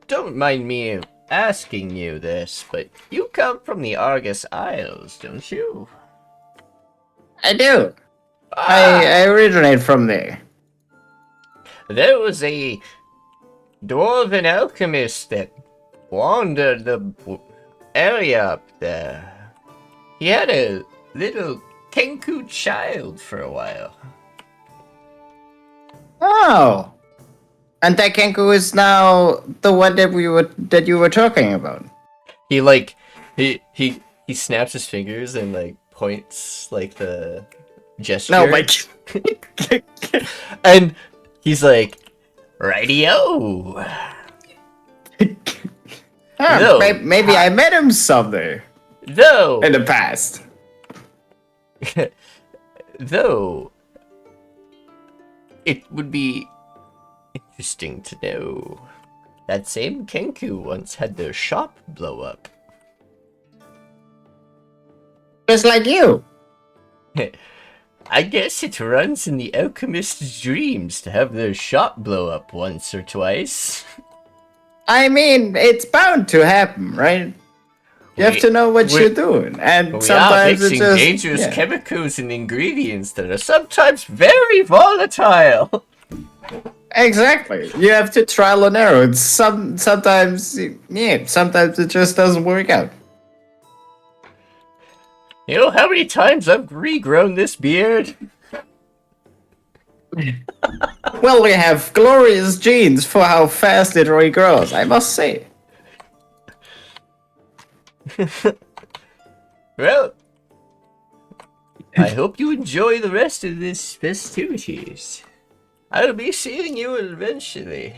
Don't mind me asking you this, but you come from the Argus Isles, don't you? I do. I originate from there. There was a dwarven alchemist that wandered the area up there. He had a little Kenku child for a while. Oh. And that Genko is now the one that you were talking about. He like he snaps his fingers and like points like the gesture. No, like and he's like, "Radio." No. Maybe I met him somewhere Though in the past. Though it would be interesting to know that same Kenku once had their shop blow up. Just like you. I guess it runs in the alchemist's dreams to have their shop blow up once or twice. I mean, it's bound to happen, right? You have to know what you're doing, and We sometimes are it's mixing just dangerous chemicals and ingredients that are sometimes very volatile. Exactly. You have to trial and error. Sometimes it just doesn't work out. You know how many times I've regrown this beard? Well, we have glorious genes for how fast it regrows, I must say. Well, I hope you enjoy the rest of this festivities. I'll be seeing you eventually.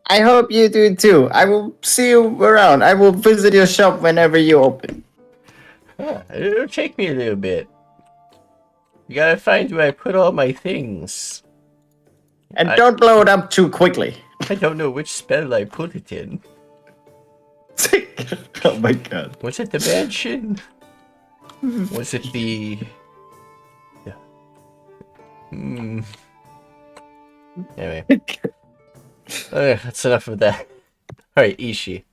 I hope you do too. I will see you around. I will visit your shop whenever you open. It'll take me a little bit. You gotta find where I put all my things. And don't blow it up too quickly. I don't know which spell I put it in. Oh my god. Was it the mansion? Was it the... Anyway. That's enough of that. Alright, Itshi.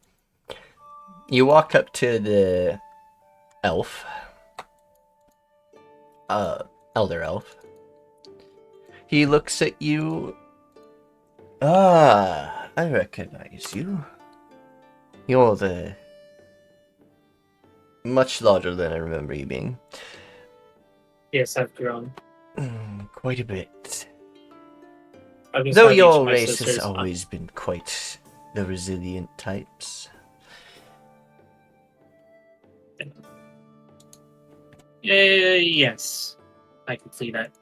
You walk up to the elf. Elder elf. He looks at you. Ah, I recognize you. You're the... much larger than I remember you being. Yes, I've grown. Quite a bit. I've Though your race has always been quite the resilient types. Yes, I can see that.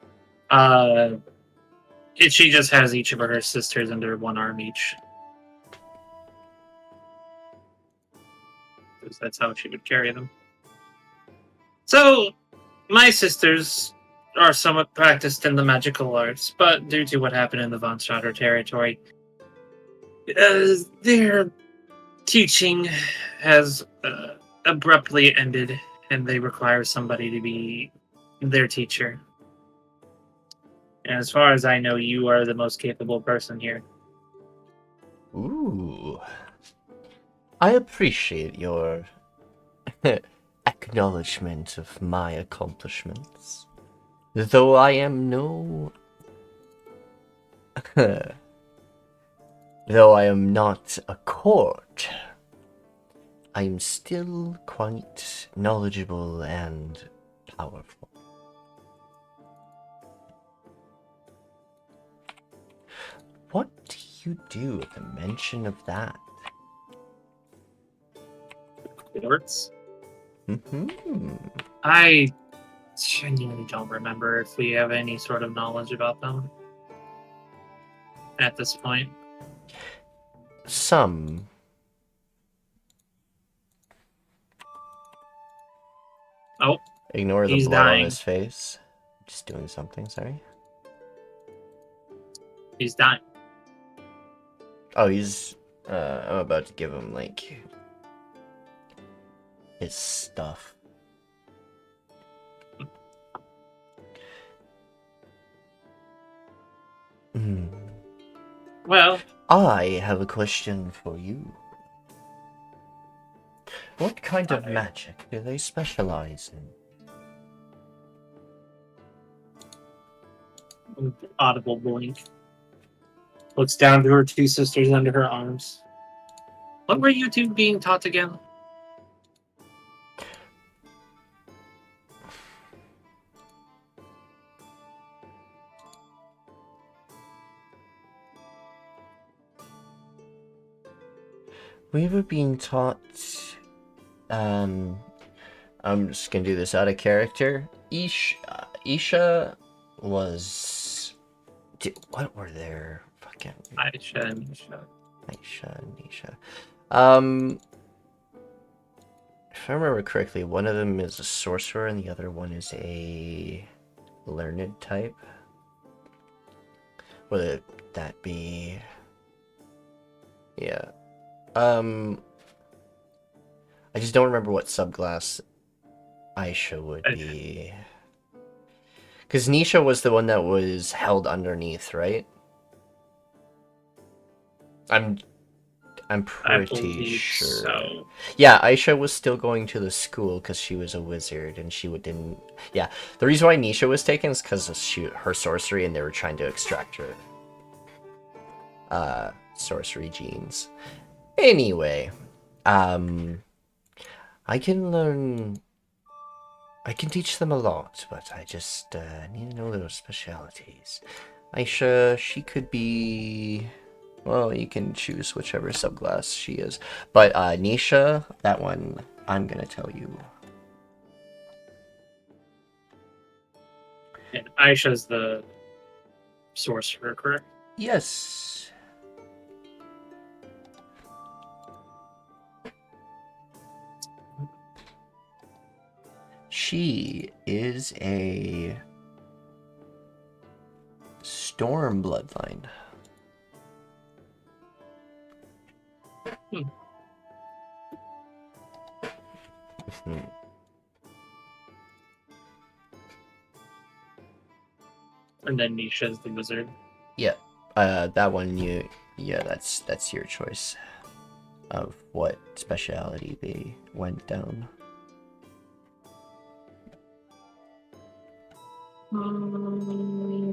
She just has each of her sisters under one arm each. Because that's how she would carry them. So, my sisters are somewhat practiced in the magical arts, but due to what happened in the Von Schroeder territory, their teaching has abruptly ended, and they require somebody to be their teacher. And as far as I know, you are the most capable person here. Ooh. I appreciate your acknowledgement of my accomplishments. Though I am no... Though I am not a court, I'm still quite knowledgeable and powerful. What do you do at the mention of that? Quartz? Mm-hmm. I genuinely don't remember if we have any sort of knowledge about them at this point. Some. Oh, Ignore the he's blood dying. on his face. Just doing something, sorry. He's dying. Oh, he's... I'm about to give him, like... his stuff. Well, I have a question for you. What kind of magic do they specialize in? Audible blink. Looks down to her two sisters under her arms. What were you two being taught again? We were being taught... I'm just gonna do this out of character. Isha was... what were their fucking... Aisha and Nisha. Aisha and Nisha. If I remember correctly, one of them is a sorcerer and the other one is a learned type. Would that be... yeah. I just don't remember what subclass Aisha would be. Because Nisha was the one that was held underneath, right? I'm pretty sure. So. Yeah, Aisha was still going to the school because she was a wizard and she didn't... yeah, the reason why Nisha was taken is because of her sorcery and they were trying to extract her sorcery genes. Anyway, I can teach them a lot, but I just need to know their specialities. Aisha, she could be... well, you can choose whichever subclass she is. But Nisha, that one, I'm gonna tell you. And Aisha's the sorcerer, correct? Yes. She is a storm bloodline. And then Nisha's the wizard. Yeah. That one yeah, that's your choice of what speciality they went down.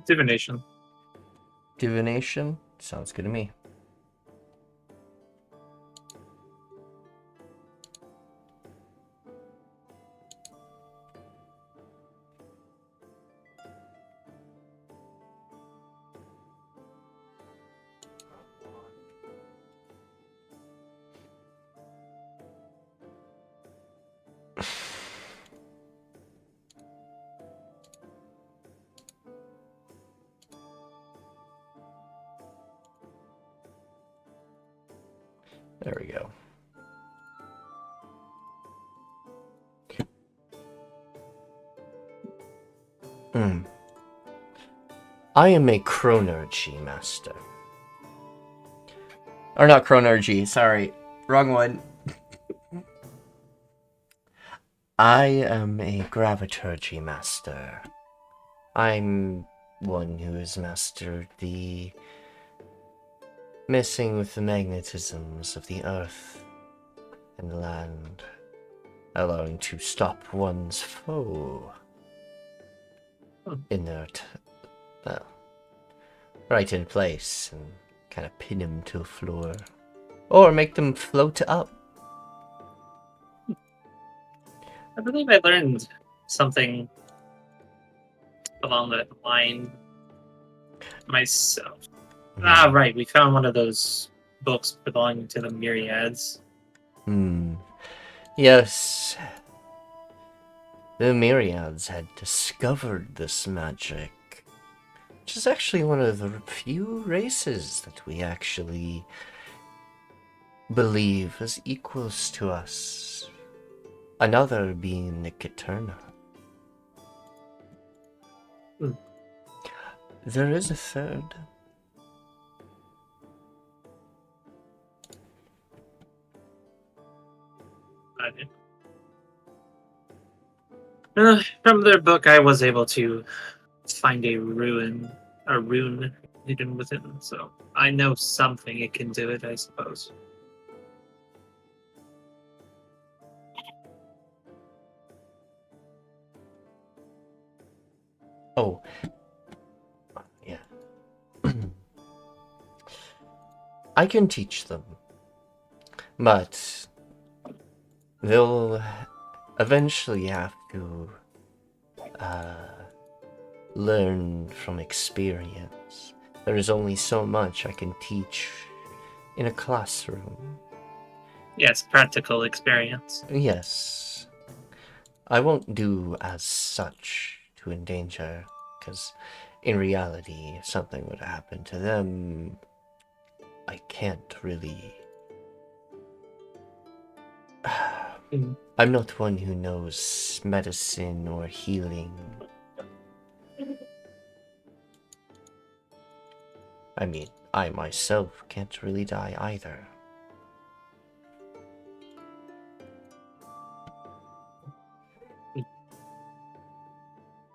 Divination. Divination? Sounds good to me. There we go. I am a chronergy master. Or not chronergy, sorry. Wrong one. I am a graviturgy master. I'm one who has mastered the messing with the magnetisms of the earth and land, allowing to stop one's foe in their right in place and kind of pin him to the floor, or make them float up. I believe I learned something along that line myself. Right. We found one of those books belonging to the Myriads. Yes. The Myriads had discovered this magic, which is actually one of the few races that we actually believe as equals to us. Another being the Katerna. There is a third. From their book, I was able to find a rune hidden within, so I know something it can do it, I suppose. Oh. Yeah. I can teach them, but they'll eventually have to learn from experience. There is only so much I can teach in a classroom. Yes, practical experience. Yes. I won't do as such to endanger, because in reality, if something would happen to them, I can't really... I'm not one who knows medicine or healing. I mean, I myself can't really die either.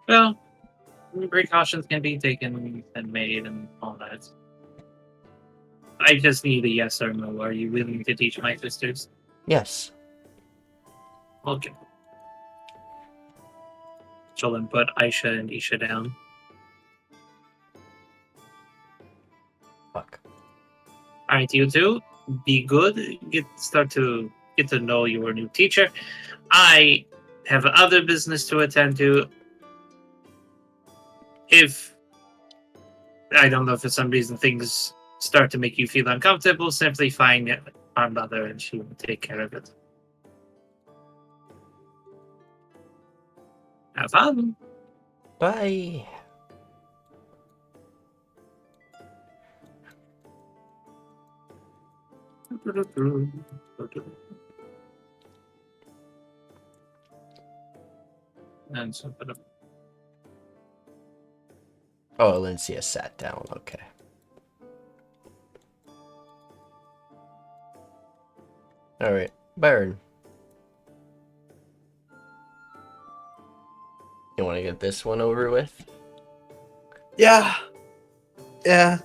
Well, precautions can be taken and made and all that. I just need a yes or no. Are you willing to teach my sisters? Yes. Okay. She'll then put Aisha and Isha down. Fuck. Alright, you two, be good. Start to get to know your new teacher. I have other business to attend to. If I don't know, for some reason things start to make you feel uncomfortable, simply find our mother and she will take care of it. Have fun. Bye. And so, Oh, Alencia sat down, okay. Alright, Biran. You want to get this one over with? Yeah. Yeah.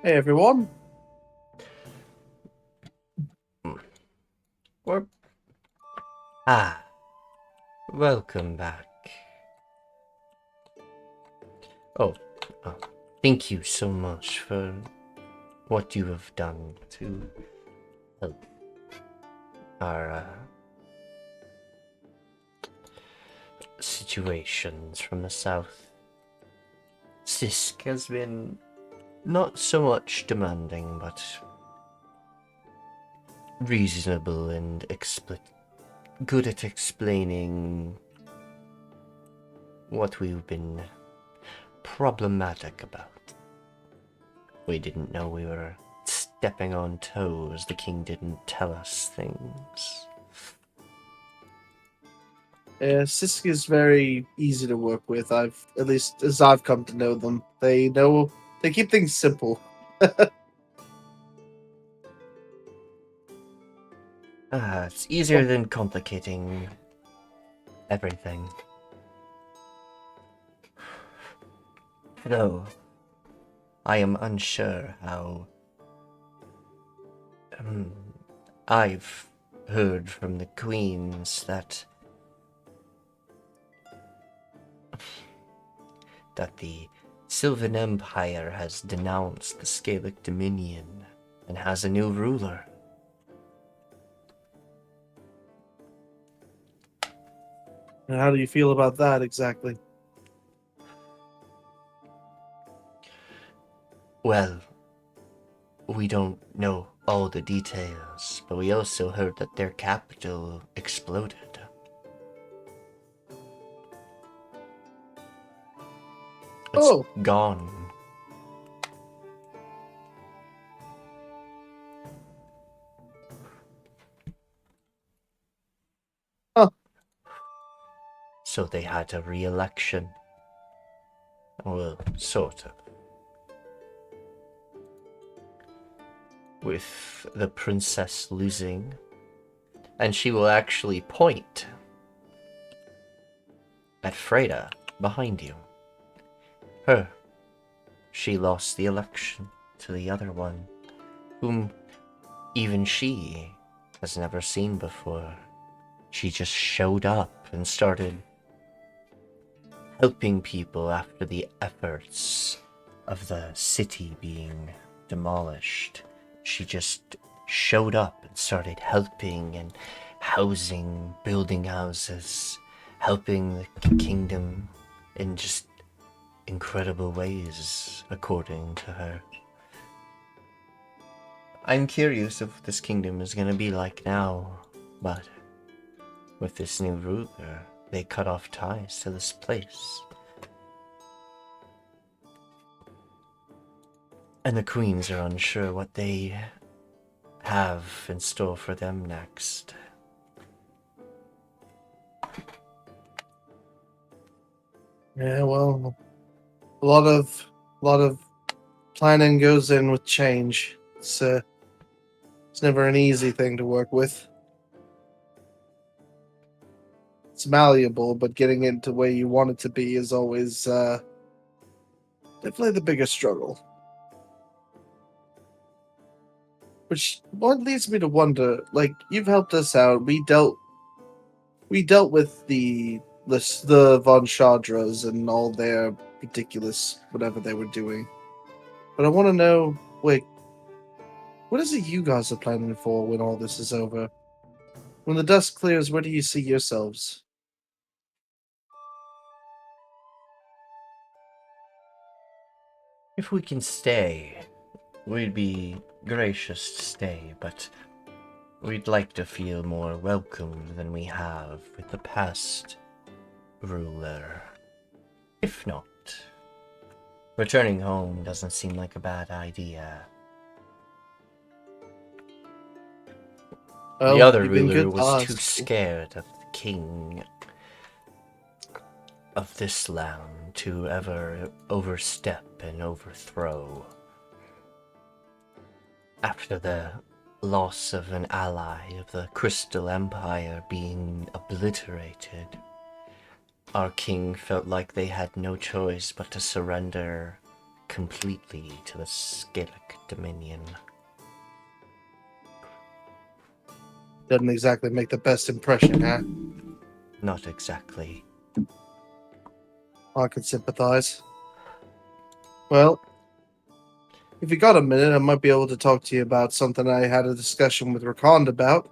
Hey, everyone. Welcome back. Oh, thank you so much for what you have done to help our situations from the south. Sisk has been not so much demanding, but reasonable and good at explaining what we've been problematic about. We didn't know we were stepping on toes. The king didn't tell us things. Sisk is very easy to work with. At least as I've come to know them. They keep things simple. It's easier than complicating everything. Though, I am unsure how... I've heard from the queens that the Sylvan Empire has denounced the Scalect Dominion and has a new ruler. And how do you feel about that exactly? Well, we don't know all the details, but we also heard that their capital exploded. It's gone. Huh. So they had a re-election. Well, sort of. With the princess losing. And she will actually point at Freda behind you. Her. She lost the election to the other one, whom even she has never seen before. She just showed up and started helping people after the efforts of the city being demolished. She just showed up and started helping and housing, building houses, helping the kingdom in just incredible ways, according to her. I'm curious if this kingdom is gonna be like now, but with this new ruler, they cut off ties to this place. And the queens are unsure what they have in store for them next. Yeah, well, a lot of planning goes in with change. It's never an easy thing to work with. It's malleable, but getting it to where you want it to be is always definitely the biggest struggle. Which what leads me to wonder, like, you've helped us out. We dealt with the Von Shadras and all their ridiculous whatever they were doing. But I want to know, wait, what is it you guys are planning for when all this is over? When the dust clears, where do you see yourselves? If we can stay, we'd be gracious to stay, but we'd like to feel more welcomed than we have with the past ruler. If not, returning home doesn't seem like a bad idea. Well, the other you've been ruler good to was too us. scared of the king of this land to ever overstep and overthrow. After the loss of an ally of the Crystal Empire being obliterated, our king felt like they had no choice but to surrender completely to the Scalect Dominion. Doesn't exactly make the best impression, huh? Not exactly. I can sympathize. Well, if you got a minute, I might be able to talk to you about something I had a discussion with Rakond about.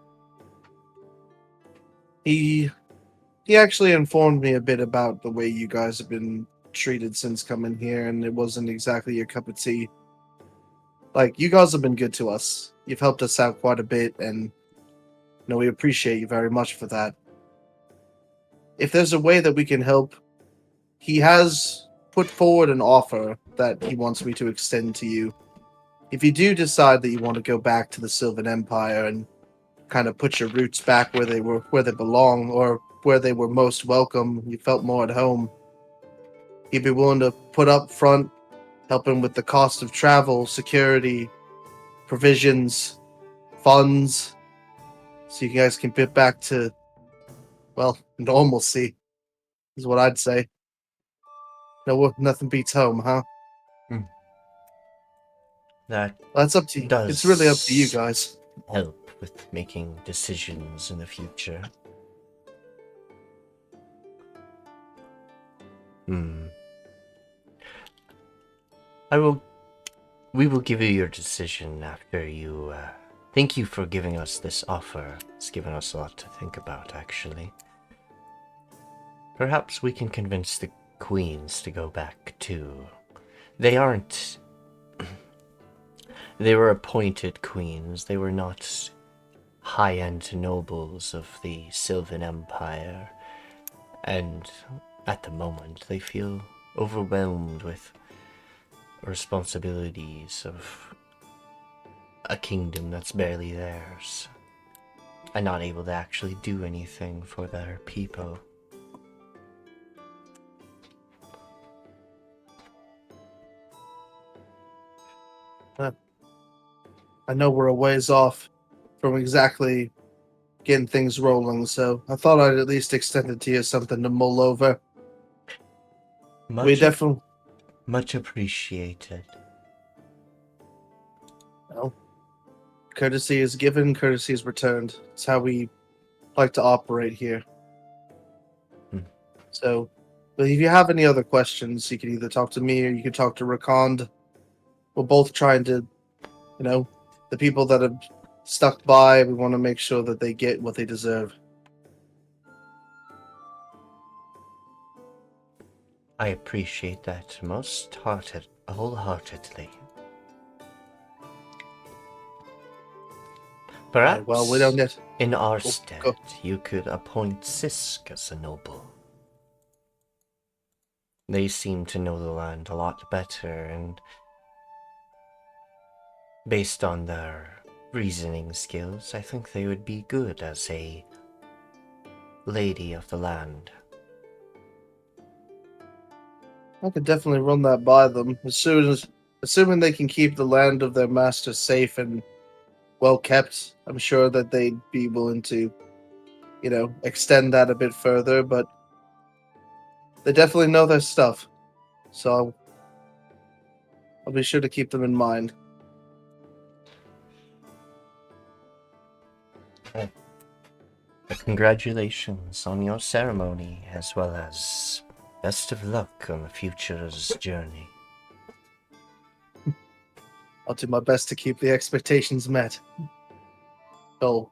He actually informed me a bit about the way you guys have been treated since coming here, and it wasn't exactly your cup of tea. Like, you guys have been good to us. You've helped us out quite a bit, and we appreciate you very much for that. If there's a way that we can help, he has put forward an offer that he wants me to extend to you. If you do decide that you want to go back to the Sylvan Empire and kind of put your roots back where they belong, or where they were most welcome, you felt more at home, he'd be willing to put up front, helping with the cost of travel, security, provisions, funds, so you guys can get back to, well, normalcy, is what I'd say. No, nothing beats home, huh? That's up to you. It's really up to you guys. Help with making decisions in the future. We will give you your decision after you. Thank you for giving us this offer. It's given us a lot to think about, actually. Perhaps we can convince the queens to go back too. They aren't. They were appointed queens. They were not high-end nobles of the Sylvan Empire. And at the moment, they feel overwhelmed with responsibilities of a kingdom that's barely theirs, and not able to actually do anything for their people. I know we're a ways off from exactly getting things rolling, so I thought I'd at least extend it to you something to mull over. Much appreciated. Well, courtesy is given, courtesy is returned. It's how we like to operate here. So, but if you have any other questions, you can either talk to me or you can talk to Rakond. We're both trying to, the people that have stuck by, we want to make sure that they get what they deserve. I appreciate that wholeheartedly. Perhaps well, we don't get... in our stead, you could appoint Sisk as a noble. They seem to know the land a lot better, and based on their reasoning skills, I think they would be good as a lady of the land. I could definitely run that by them, assuming they can keep the land of their master safe and well kept. I'm sure that they'd be willing to, extend that a bit further, but they definitely know their stuff. So I'll be sure to keep them in mind. Congratulations on your ceremony, as well as best of luck on the future's journey. I'll do my best to keep the expectations met. He'll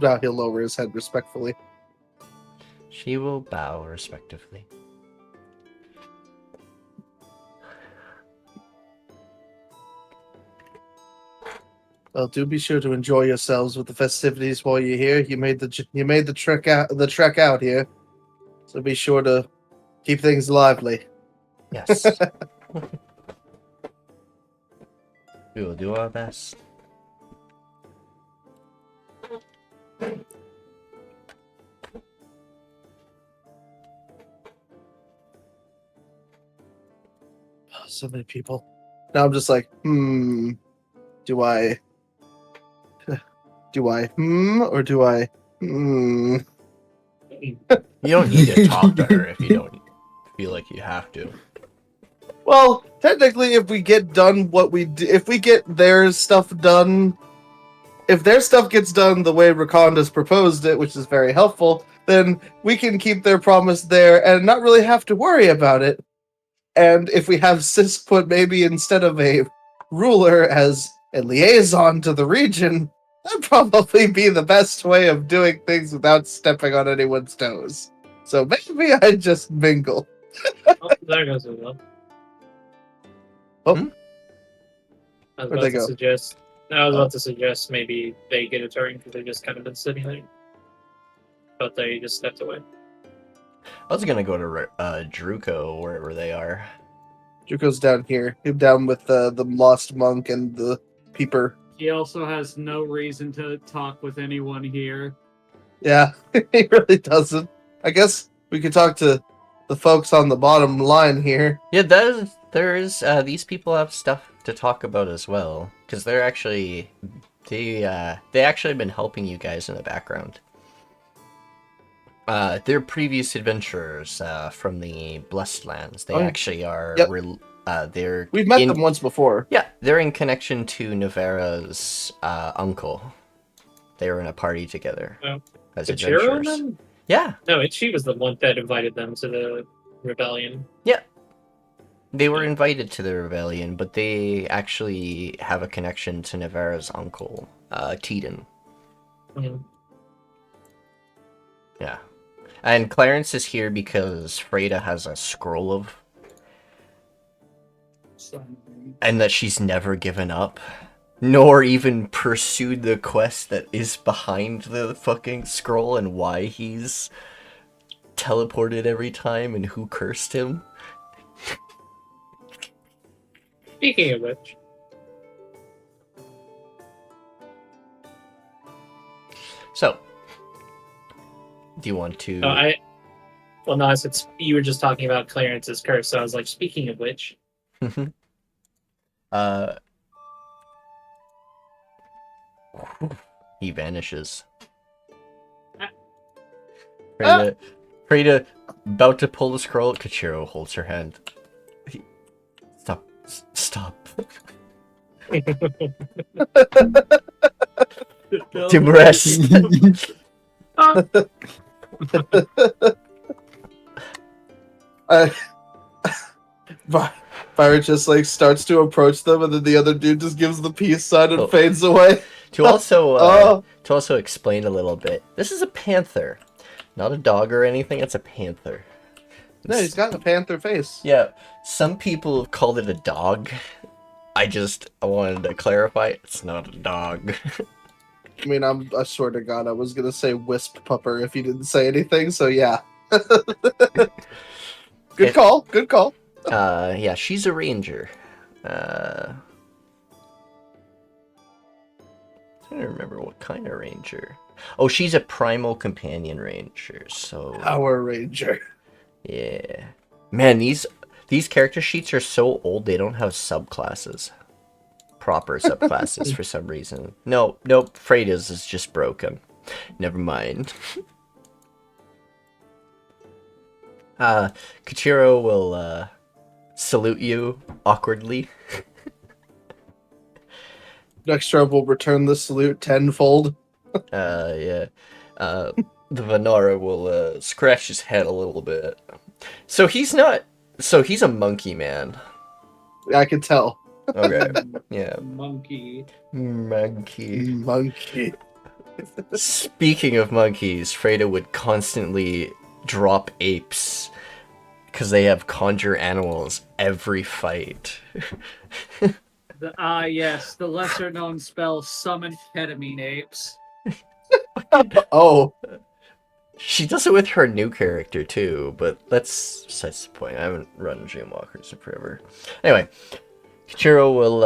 lower his head respectfully. She will bow respectively. Well, do be sure to enjoy yourselves with the festivities while you're here. You made the trek out here, so be sure to keep things lively. Yes. We will do our best. So many people. Now I'm just like, do I, or do I, You don't need to talk to her if you don't feel like you have to. Well, technically, if we get done if we get their stuff done, if their stuff gets done the way Rakonda's proposed it, which is very helpful, then we can keep their promise there and not really have to worry about it. And if we have Sisk put maybe instead of a ruler as a liaison to the region, that'd probably be the best way of doing things without stepping on anyone's toes. So maybe I just mingle. Oh, there goes Ulla. Oh. I was Where'd they about to go? suggest. I was about to suggest maybe they get a turn because they've just kind of been sitting there, but they just stepped away. I was gonna go to Druko, wherever they are. Druko's down here. He's down with the lost monk and the peeper. He also has no reason to talk with anyone here. Yeah, he really doesn't. I guess we could talk to the folks on the bottom line here. Yeah, there's these people have stuff to talk about as well, because they're actually they actually have been helping you guys in the background. They're previous adventurers from the Blessed Lands. They actually are. Yep. We've met them once before. Yeah, they're in connection to Navera's uncle. They were in a party together as adventurers. Yeah. No, Itshi was the one that invited them to the rebellion. Yeah. They were invited to the rebellion, but they actually have a connection to Navarra's uncle, Teden. Mm. Yeah. And Clarence is here because Freda has a scroll of... And that she's never given up. Nor even pursued the quest that is behind the fucking scroll and why he's teleported every time and who cursed him. Speaking of which... So, do you want to... Well, no, I said you were just talking about Clarence's curse, so I was like, speaking of which... He vanishes. Freda, about to pull the scroll, Kachiro holds her hand. Stop. Timrest. Byron just like starts to approach them, and then the other dude just gives the peace sign and fades away. To also explain a little bit, this is a panther, not a dog or anything. It's a panther. No, he's got a panther face. Yeah, some people have called it a dog. I wanted to clarify, it's not a dog. I mean, I swear to God, I was gonna say wisp pupper if you didn't say anything. So yeah. Good call. Yeah, she's a ranger. I don't remember what kind of ranger. Oh, she's a primal companion ranger. So Power Ranger. Yeah, man, these character sheets are so old they don't have subclasses, proper subclasses for some reason. Nope, Freda's is just broken. Never mind. Kachiro will salute you awkwardly. Next round will return the salute tenfold. Yeah. The Vanara will scratch his head a little bit. So he's a monkey man. I can tell. Okay. Yeah. Monkey. Speaking of monkeys, Freda would constantly drop apes because they have conjure animals every fight. Yes, the lesser known spell summon ketamine apes. Oh. She does it with her new character too, but that's besides the point. I haven't run Dreamwalkers in forever. Anyway, Kichiro will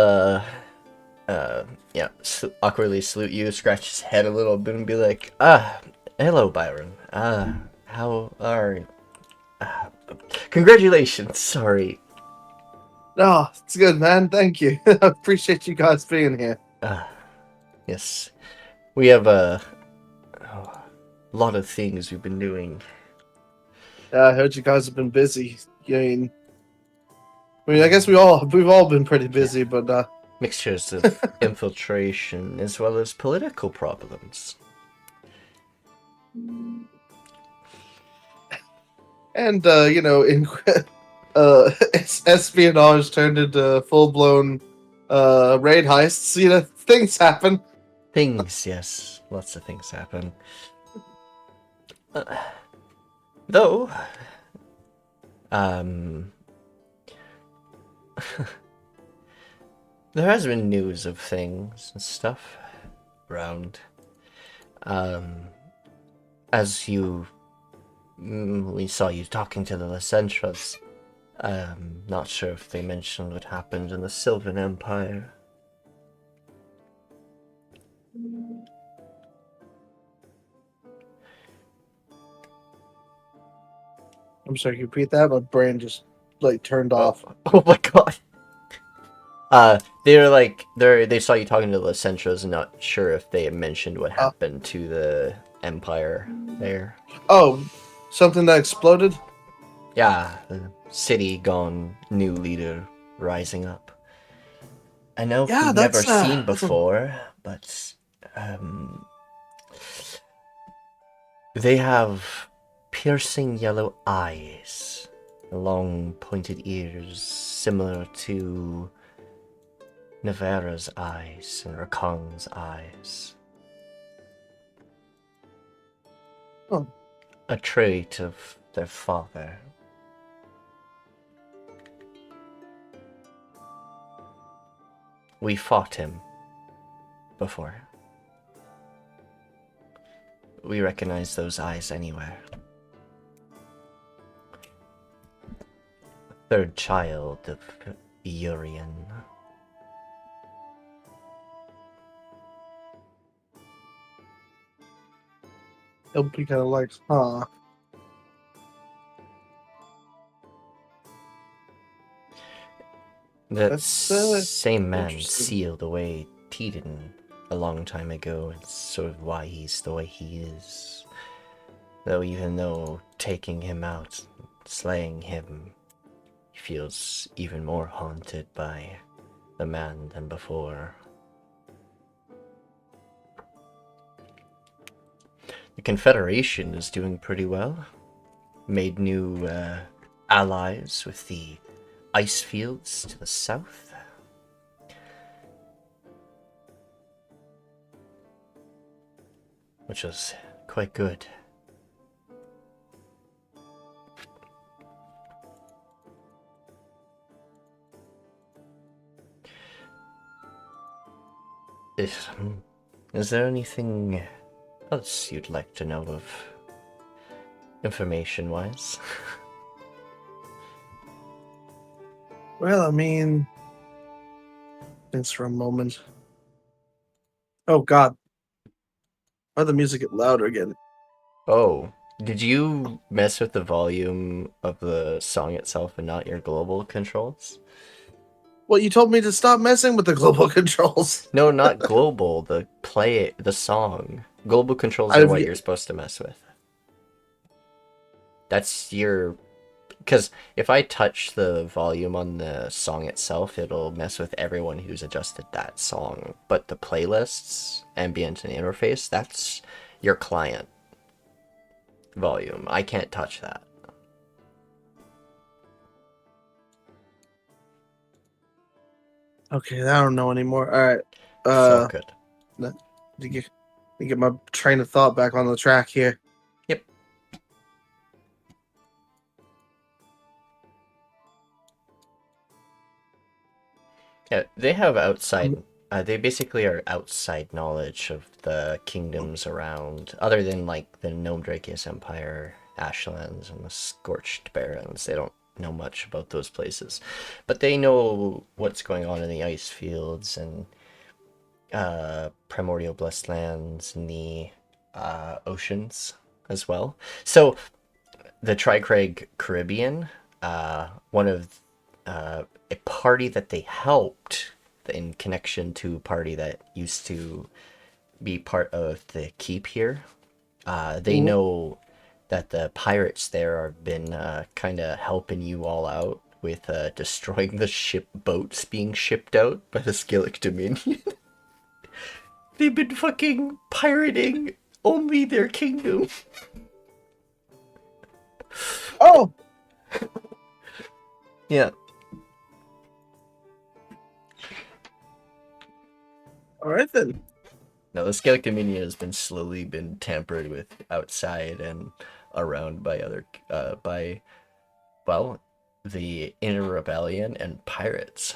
awkwardly salute you, scratch his head a little bit, and be like, hello, Biran. How are you? Congratulations. Sorry. Oh, it's good, man. Thank you. I appreciate you guys being here. Yes, we have a lot of things we've been doing. I heard you guys have been busy. I mean, I guess we've all been pretty busy, but mixtures of infiltration as well as political problems. And espionage turned into full-blown raid heists. Things happen. Yes, lots of things happen. Though, there has been news of things and stuff around. As we saw you talking to the Lecentras. Not sure if they mentioned what happened in the Sylvan Empire. I'm sorry, can you repeat that? My brain just turned off. Oh my god. They saw you talking to the Lecentras and not sure if they had mentioned what happened to the Empire there. Oh, something that exploded? Yeah, the city gone, new leader rising up. I know we've never seen before, but they have piercing yellow eyes long pointed ears similar to Navera's eyes and Rakong's eyes. Oh. A trait of their father. We fought him before. We recognize those eyes anywhere. Third child of Urian. He'll be kind of like, huh. That same man sealed away Tiden a long time ago. It's sort of why he's the way he is. Though even though taking him out, slaying him, he feels even more haunted by the man than before. The Confederation is doing pretty well. Made new allies with the ice fields to the south. Which was quite good. Is there anything else you'd like to know of, information-wise? Well, I mean, thanks for a moment. Oh God, why'd the music get louder again? Oh, did you mess with the volume of the song itself and not your global controls? Well, you told me to stop messing with the global controls. No, not global. The song. Global controls are what you're supposed to mess with. That's your... Because if I touch the volume on the song itself, it'll mess with everyone who's adjusted that song. But the playlists, ambient and interface, that's your client volume. I can't touch that. Okay, I don't know anymore. All right. It's all good. You get my train of thought back on the track here. Yep. Yeah, they have outside... they basically are outside knowledge of the kingdoms around, other than, like, the Gnome Drakius Empire, Ashlands, and the Scorched Barrens. They don't know much about those places. But they know what's going on in the ice fields and primordial blessed lands and the oceans as well. So, the Tricraig Caribbean, one of a party that they helped in connection to a party that used to be part of the keep here. They know that the pirates there have been kind of helping you all out with destroying the boats being shipped out by the Scalect Dominion. They've been fucking pirating only their kingdom. Oh! Yeah. Alright then. No, the Scalect Dominion has been slowly been tampered with outside and around by the Inner Rebellion and pirates.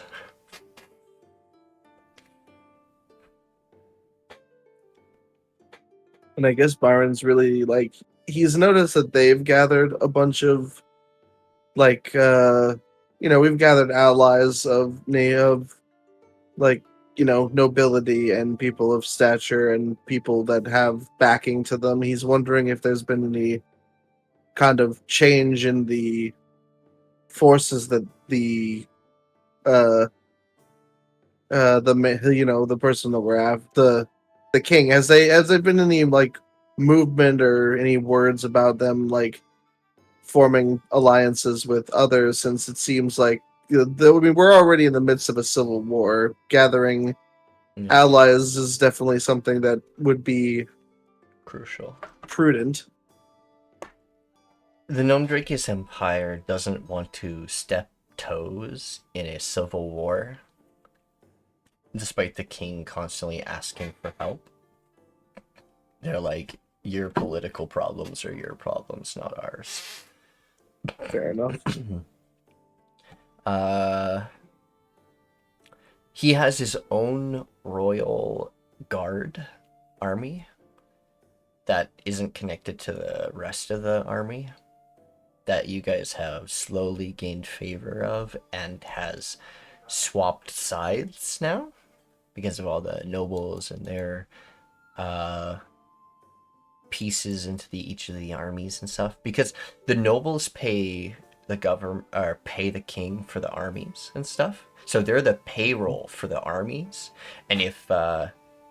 And I guess Byron's really, like, he's noticed that they've gathered a bunch of, like, we've gathered allies of like, nobility and people of stature and people that have backing to them. He's wondering if there's been any kind of change in the forces that the person that we're after, the king, has there been any, like, movement or any words about them, like, forming alliances with others, since it seems like we're already in the midst of a civil war. Gathering allies is definitely something that would be crucial, prudent. The Gnome Drakus Empire doesn't want to step toes in a civil war, despite the king constantly asking for help. They're like, your political problems are your problems, not ours. Fair enough. He has his own royal guard army that isn't connected to the rest of the army, that you guys have slowly gained favor of and has swapped sides now because of all the nobles and their pieces into each of the armies and stuff, because the nobles pay the government or pay the king for the armies and stuff, so they're the payroll for the armies, and if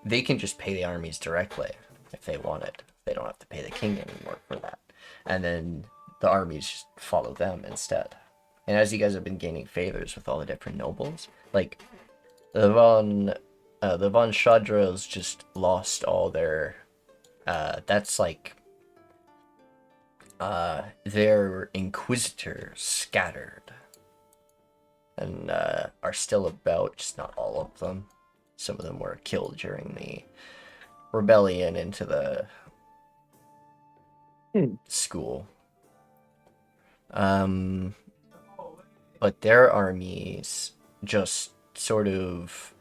they can just pay the armies directly if they want it, they don't have to pay the king anymore for that, and then the armies just follow them instead. And as you guys have been gaining favors with all the different nobles, like the von Shadras just lost all their that's like their inquisitors scattered and are still about, just not all of them. Some of them were killed during the rebellion into the school. But their armies just sort of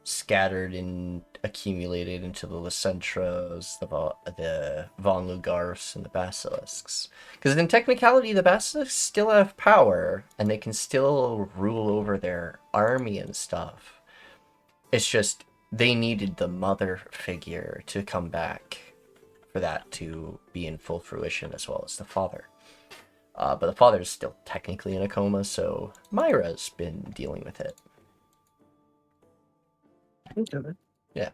scattered and accumulated into the Lysentras, the Von Lugars, and the Basilisks. Because in technicality, the Basilisks still have power, and they can still rule over their army and stuff. It's just, they needed the mother figure to come back for that to be in full fruition, as well as the father. But the father's still technically in a coma, so Myra's been dealing with it. Okay. Yeah.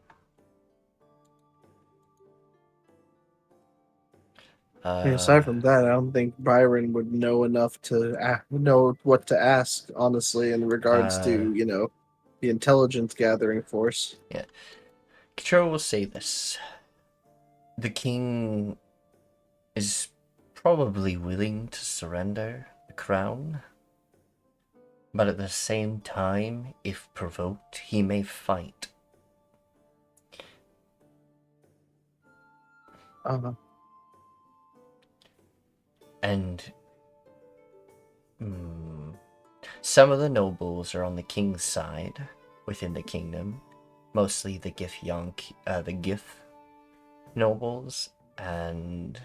Aside from that, I don't think Byron would know enough to know what to ask, honestly, in regards to, the intelligence gathering force. Yeah. Control will say this. The king is probably willing to surrender the crown, but at the same time, if provoked, he may fight. And some of the nobles are on the king's side within the kingdom, mostly the Gith nobles, and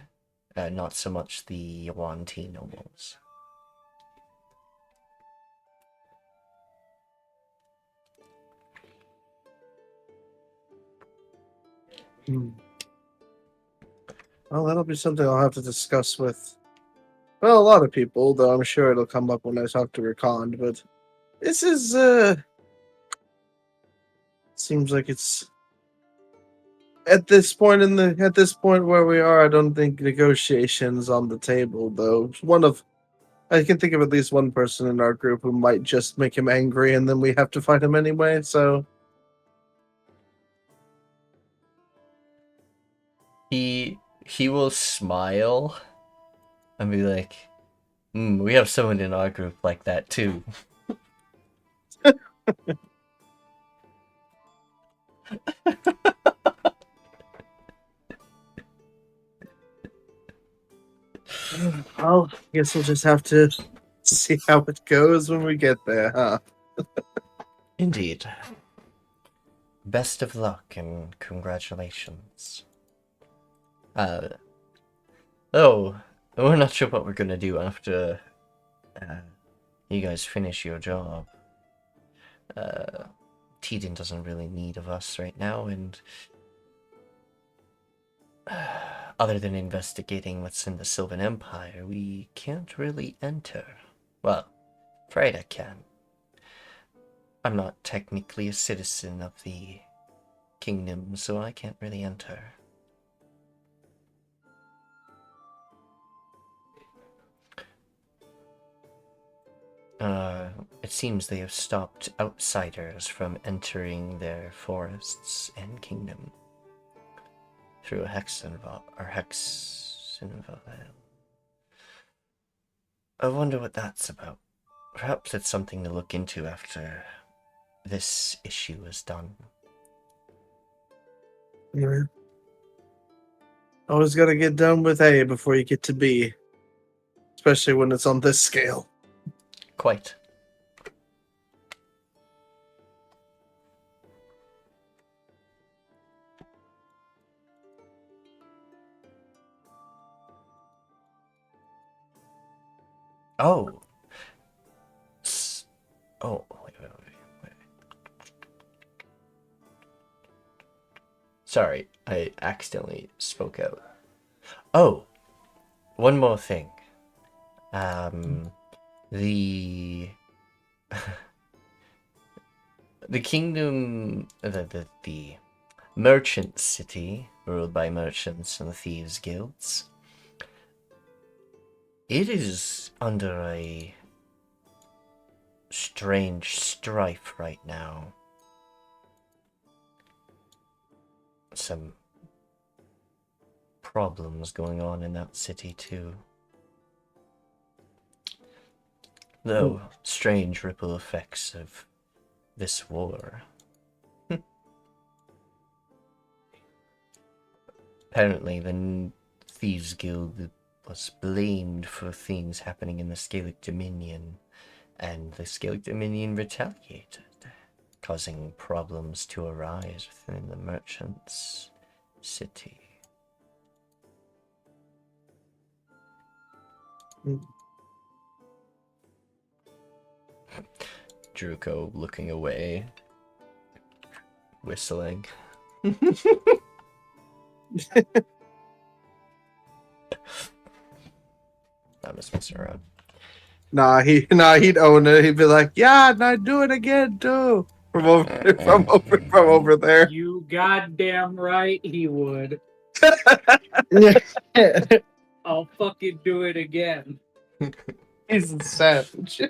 not so much the Yuan-Ti nobles. Well, that'll be something I'll have to discuss with, a lot of people, though I'm sure it'll come up when I talk to Rakond, but this is, seems like it's, at this point where we are, I don't think negotiations on the table, though. I can think of at least one person in our group who might just make him angry, and then we have to fight him anyway, so... He will smile and be like, we have someone in our group like that too. Well, I guess we'll just have to see how it goes when we get there, huh? Indeed. Best of luck and congratulations. Oh, we're not sure what we're gonna do after you guys finish your job. Teden doesn't really need of us right now, and other than investigating what's in the Sylvan Empire, we can't really enter. Well, Freda can. I'm not technically a citizen of the kingdom, so I can't really enter. It seems they have stopped outsiders from entering their forests and kingdom through a hex I wonder what that's about. Perhaps it's something to look into after this issue is done. Yeah. Always gotta get done with A before you get to B. Especially when it's on this scale. Quite. Oh. Oh, wait. Sorry, I accidentally spoke out. Oh, one more thing. The the kingdom, the merchant city ruled by merchants and the thieves guilds. It is under a strange strife right now. Some problems going on in that city too. Though strange ripple effects of this war. Apparently the Thieves Guild was blamed for things happening in the Scalect Dominion, and the Scalect Dominion retaliated, causing problems to arise within the merchants' city. Druko looking away, whistling. I'm just messing around. He'd own it. He'd be like, "Yeah, and I do it again too." From over there. You goddamn right he would. I'll fucking do it again. He's a savage.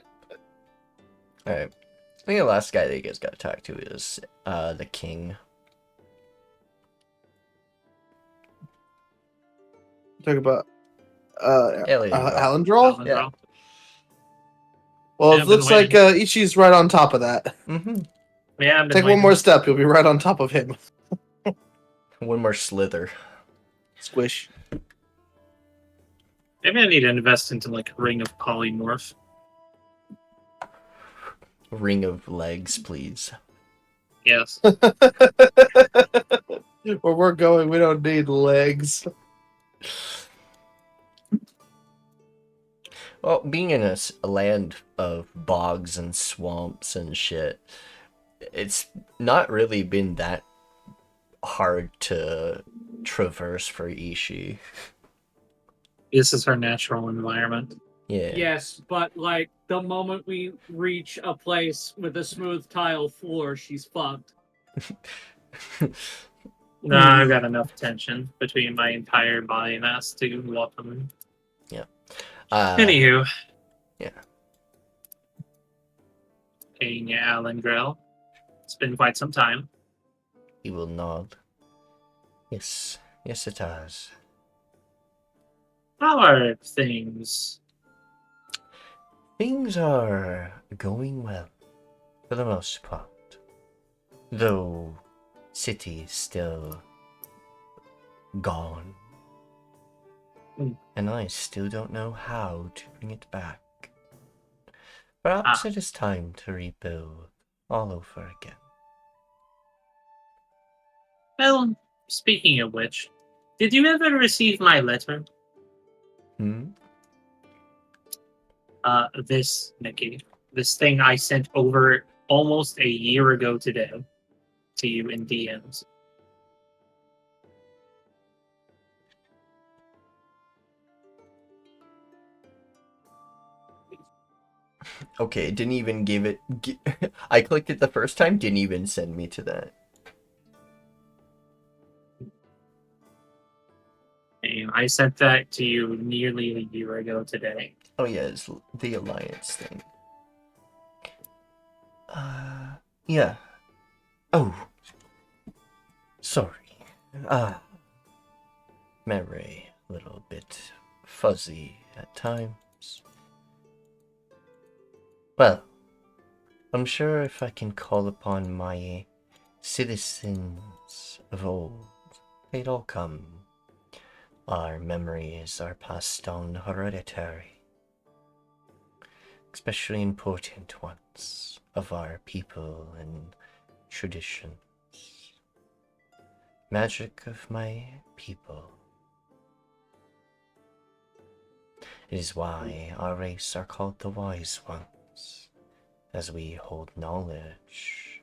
Alright. I think the last guy that you guys got to talk to is the king. Talk about Alendrol? Yeah. Well, it looks like Itchi's right on top of that. Mm-hmm. Yeah, Take one more step, you'll be right on top of him. One more slither. Squish. Maybe I need to invest into like a ring of polymorph. Ring of legs, please. Yes. Where we're going, we don't need legs. Well, being in a land of bogs and swamps and shit, it's not really been that hard to traverse for Itchi. This is her natural environment. Yeah. Yes, but like the moment we reach a place with a smooth tile floor, she's fucked. No, I've got enough tension between my entire body mass to welcome. Yeah. Anywho. Yeah. Hey, Alendrell. It's been quite some time. He will nod. Yes. Yes, it has. How are things? Things are going well, for the most part. Though, city is still gone. And I still don't know how to bring it back. Perhaps it is time to rebuild all over again. Well, speaking of which, did you ever receive my letter? This, Nikki. This thing I sent over almost a year ago today to you in DMs. Okay, didn't even give it... I clicked it the first time, didn't even send me to that. And I sent that to you nearly a year ago today. Oh yeah, it's the Alliance thing. Yeah. Oh. Sorry. Memory, a little bit fuzzy at times. Well, I'm sure if I can call upon my citizens of old, they'd all come. Our memories are passed on hereditary, especially important ones of our people and traditions. Magic of my people. It is why our race are called the Wise Ones, as we hold knowledge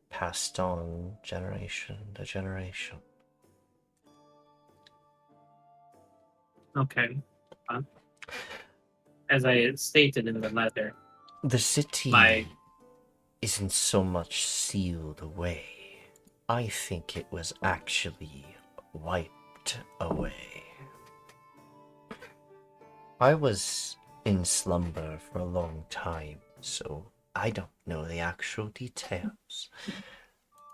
passed on generation to generation. Okay. As I stated in the letter, the city isn't so much sealed away. I think it was actually wiped away. I was in slumber for a long time, so I don't know the actual details.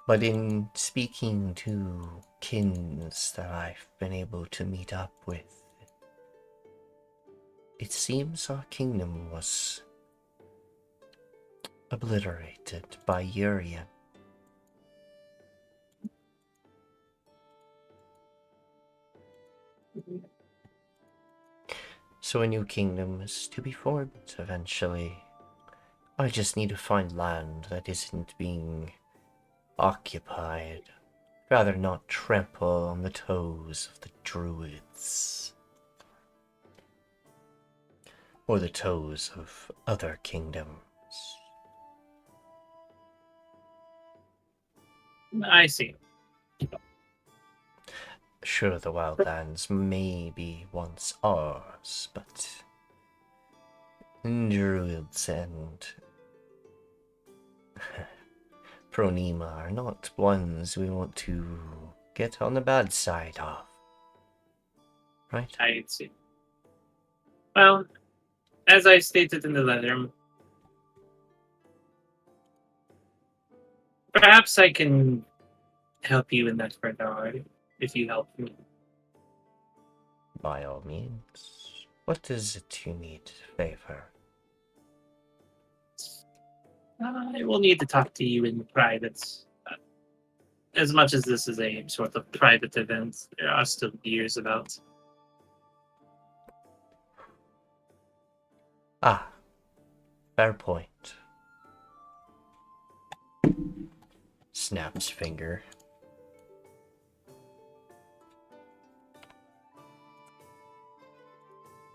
But in speaking to kins that I've been able to meet up with, it seems our kingdom was obliterated by Urian. So a new kingdom is to be formed eventually. I just need to find land that isn't being occupied. Rather not trample on the toes of the druids. Or the toes of other kingdoms. I see. Sure, the wildlands may be once ours, but druids and Pronema are not ones we want to get on the bad side of. Right? I see. Well, as I stated in the letter, perhaps I can help you in that regard, if you help me. By all means. What is it you need, favor? I will need to talk to you in private. As much as this is a sort of private event, there are still years about. Ah, fair point. Snaps finger.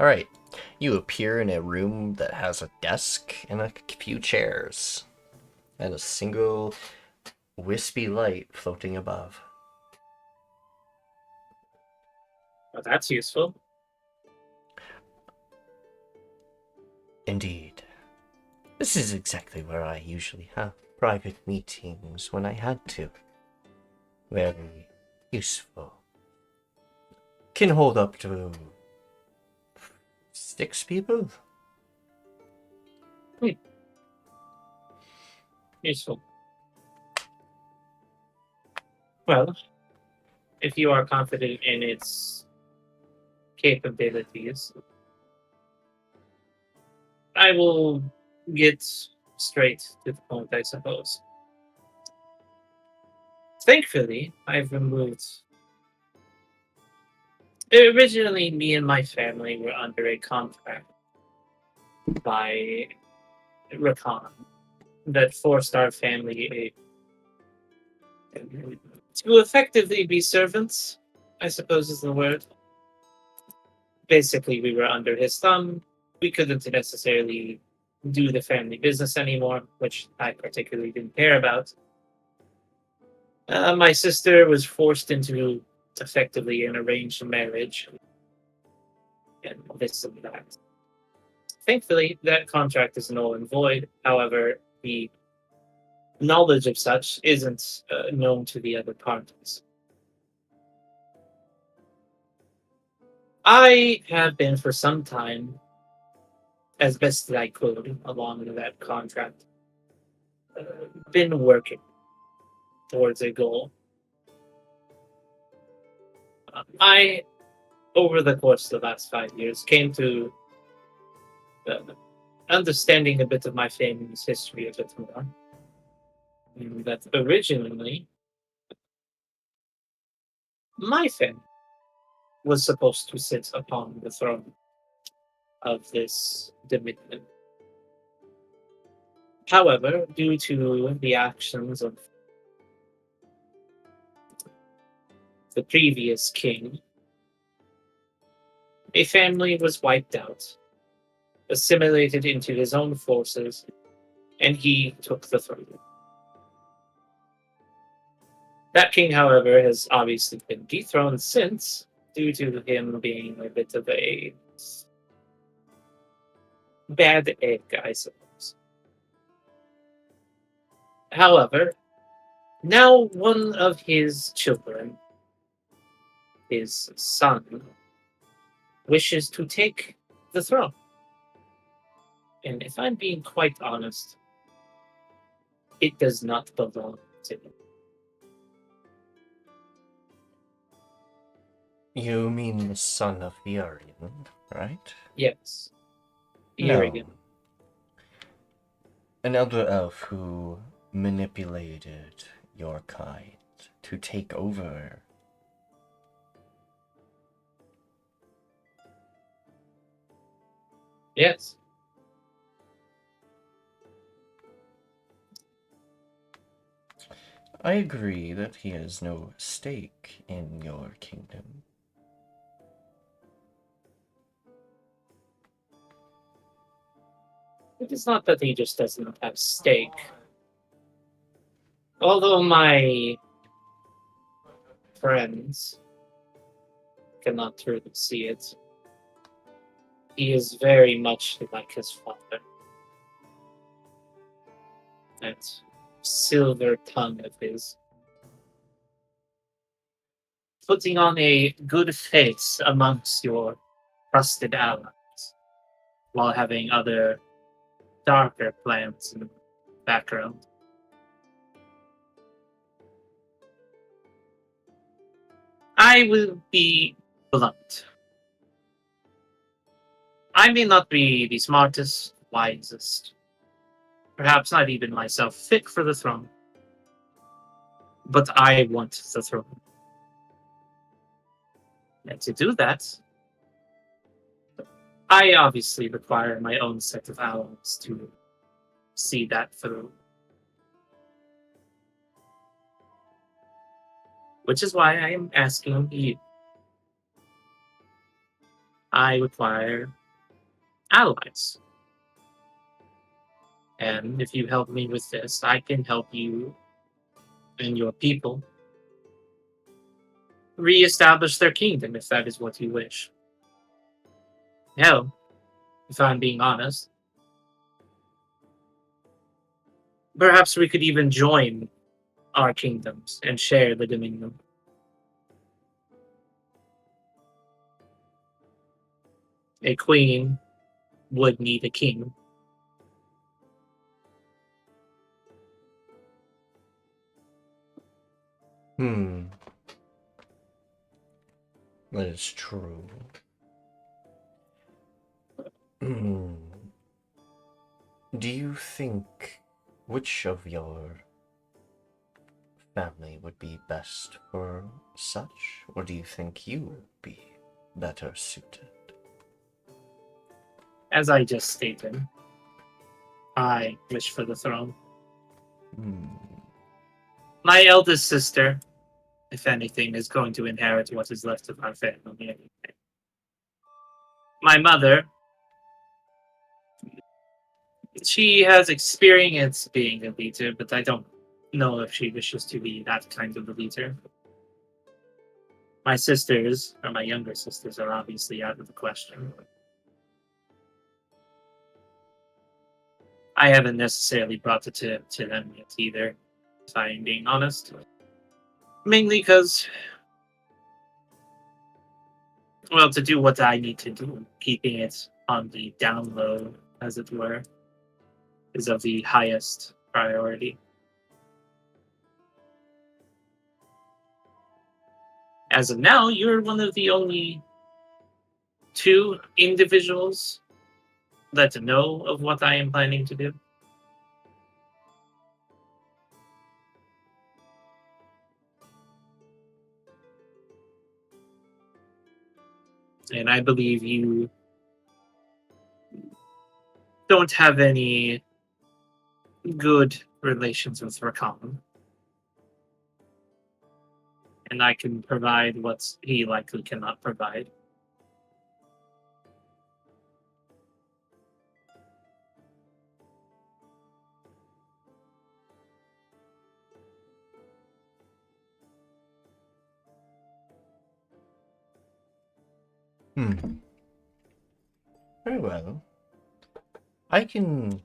Alright, you appear in a room that has a desk and a few chairs, and a single wispy light floating above. Well, that's useful. Indeed. This is exactly where I usually have private meetings when I had to. Very useful. Can hold up to 6 people? Useful. Well, if you are confident in its capabilities, I will get straight to the point, I suppose. Thankfully, I've removed. Originally, me and my family were under a contract by Rakan that forced our family to effectively be servants, I suppose is the word. Basically, we were under his thumb. We couldn't necessarily do the family business anymore, which I particularly didn't care about. My sister was forced into effectively an arranged marriage and this and that. Thankfully, that contract is null and void. However, the knowledge of such isn't known to the other parties. I have been for some time, as best as I could, along with that contract, been working towards a goal. I, over the course of the last 5 years, came to understanding a bit of my family's history a bit more, that originally my family was supposed to sit upon the throne of this dominion. However, due to the actions of the previous king, a family was wiped out, assimilated into his own forces, and he took the throne. That king, however, has obviously been dethroned since, due to him being a bit of a bad egg, I suppose. However, now one of his children, his son, wishes to take the throne. And if I'm being quite honest, it does not belong to me. You mean the son of Biran, right? Yes. No. Again. An elder elf who manipulated your kind to take over. Yes. I agree that he has no stake in your kingdom. It is not that he just doesn't have stake. Although my friends cannot truly see it, he is very much like his father. That silver tongue of his. Putting on a good face amongst your trusted allies, while having other darker plans in the background. I will be blunt. I may not be the smartest, wisest, perhaps not even myself fit for the throne, but I want the throne. And to do that, I obviously require my own set of allies to see that through. Which is why I am asking you. I require allies. And if you help me with this, I can help you and your people re-establish their kingdom if that is what you wish. Hell, if I'm being honest, perhaps we could even join our kingdoms and share the dominion. A queen would need a king. That is true. Do you think which of your family would be best for such, or do you think you would be better suited? As I just stated, I wish for the throne. My eldest sister, if anything, is going to inherit what is left of our family. My mother, she has experience being a leader, but I don't know if she wishes to be that kind of a leader. My sisters, or my younger sisters, are obviously out of the question. I haven't necessarily brought it to them yet either, if I'm being honest. Mainly because, well, to do what I need to do, keeping it on the down low, as it were, is of the highest priority. As of now, you're one of the only two individuals let know of what I am planning to do. And I believe you don't have any good relations with Rakan. And I can provide what he likely cannot provide. Very well. I can...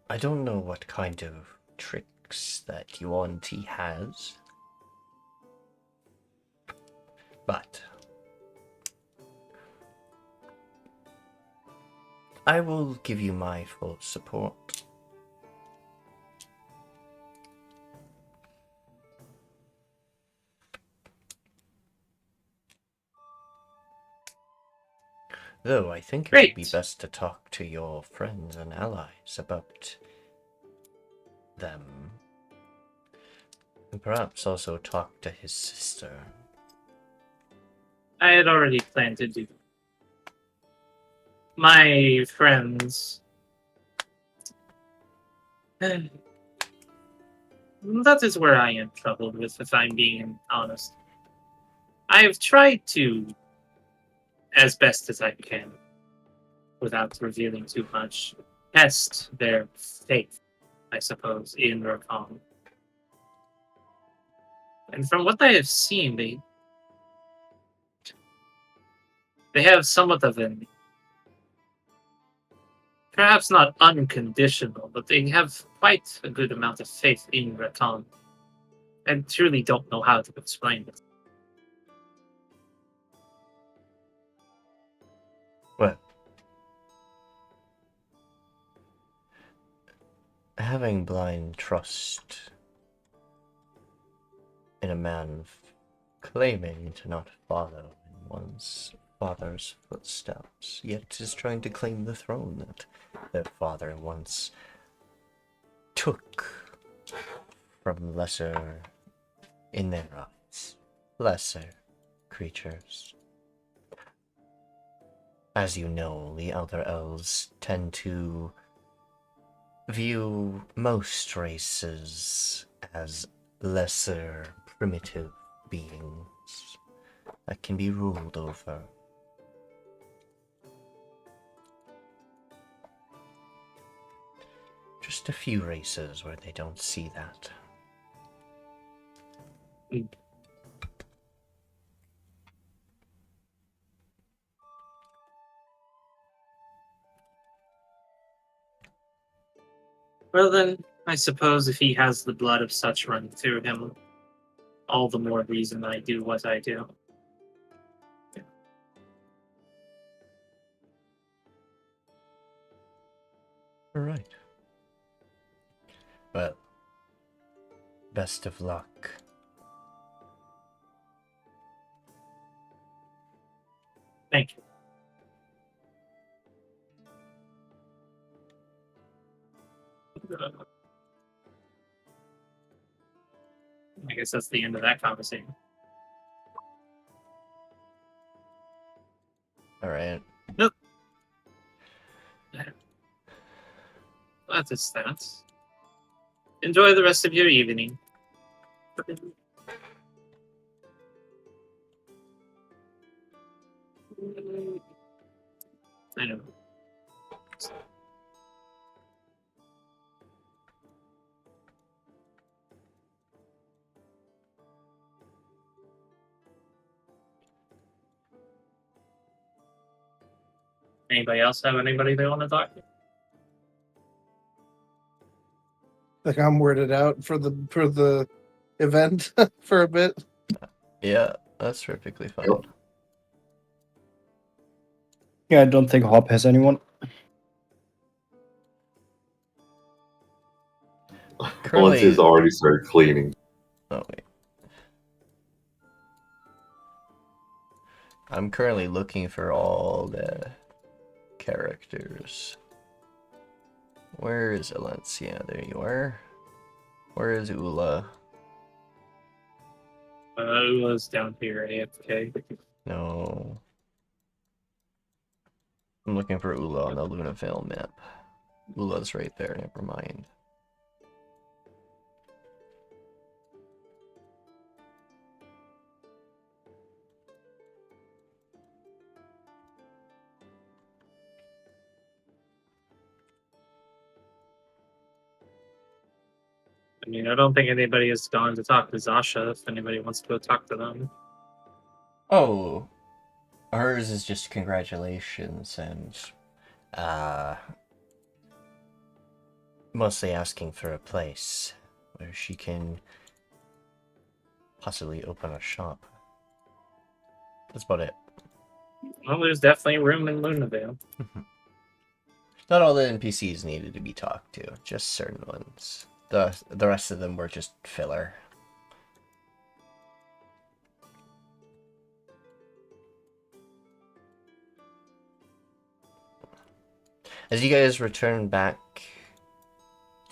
I don't know what kind of tricks that Yuan-Ti has, but I will give you my full support. Though I think it would be best to talk to your friends and allies about them. And perhaps also talk to his sister. I had already planned to do. My friends. That is where I am troubled with, if I'm being honest. I have tried to, as best as I can, without revealing too much, test their faith, I suppose, in Rakan. And from what I have seen, they have somewhat of an, perhaps not unconditional, but they have quite a good amount of faith in Rakan. And truly don't know how to explain it. Well, having blind trust in a man claiming to not follow in one's father's footsteps, yet is trying to claim the throne that their father once took from lesser, in their eyes, lesser creatures. As you know, the Elder Elves tend to view most races as lesser, primitive beings that can be ruled over. Just a few races where they don't see that. Well then, I suppose if he has the blood of such running through him, all the more reason I do what I do. Alright. Well, best of luck. Thank you. I guess that's the end of that conversation. Alright. Nope. That is that. Enjoy the rest of your evening. I know. Anybody else have anybody they want to talk to? Like I'm worded out for the event for a bit. Yeah, that's perfectly fine. Yep. Yeah, I don't think Hop has anyone. Alencia's already started cleaning. Oh, wait. I'm currently looking for all the characters. Where is Alencia? There you are. Where is Ulla? Ulla's down here, AFK. No. I'm looking for Ulla on the Lunavale map. Ulla's right there, never mind. I mean, I don't think anybody has gone to talk to Zasha if anybody wants to go talk to them. Oh, hers is just congratulations and mostly asking for a place where she can possibly open a shop. That's about it. Well, there's definitely room in Lunavale. Not all the NPCs needed to be talked to, just certain ones. The rest of them were just filler. As you guys return back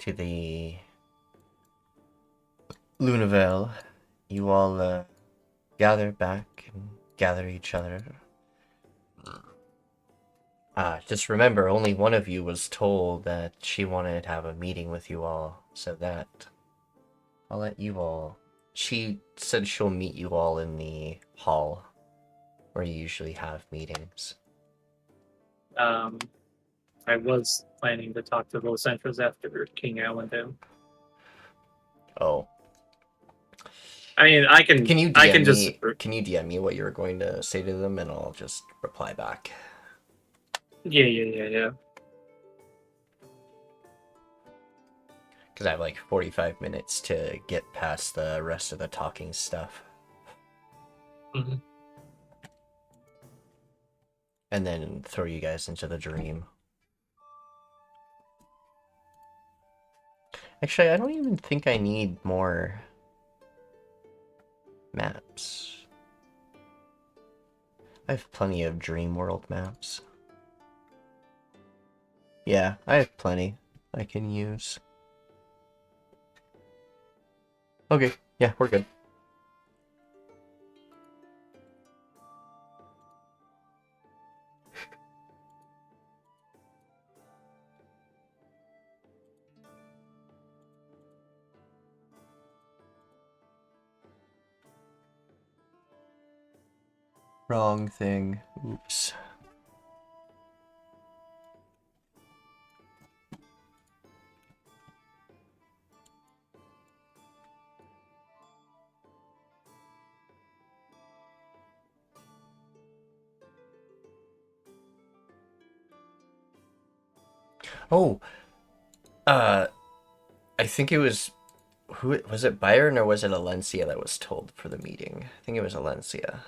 to the Lunavale, you all gather back and gather each other. Just remember, only one of you was told that she wanted to have a meeting with you all, so that I'll let you all... She said she'll meet you all in the hall, where you usually have meetings. I was planning to talk to Los Centros after King Al went down. Oh. I mean, I can Can you DM me what you were going to say to them, and I'll just reply back. Yeah. Because I have like 45 minutes to get past the rest of the talking stuff. Mm-hmm. And then throw you guys into the dream. Actually, I don't even think I need more maps. I have plenty of Dream World maps. Yeah, I have plenty I can use. Okay, yeah, we're good. Wrong thing. Oops. Oh, I think it was, who was it, Biran or was it Alencia that was told for the meeting? I think it was Alencia.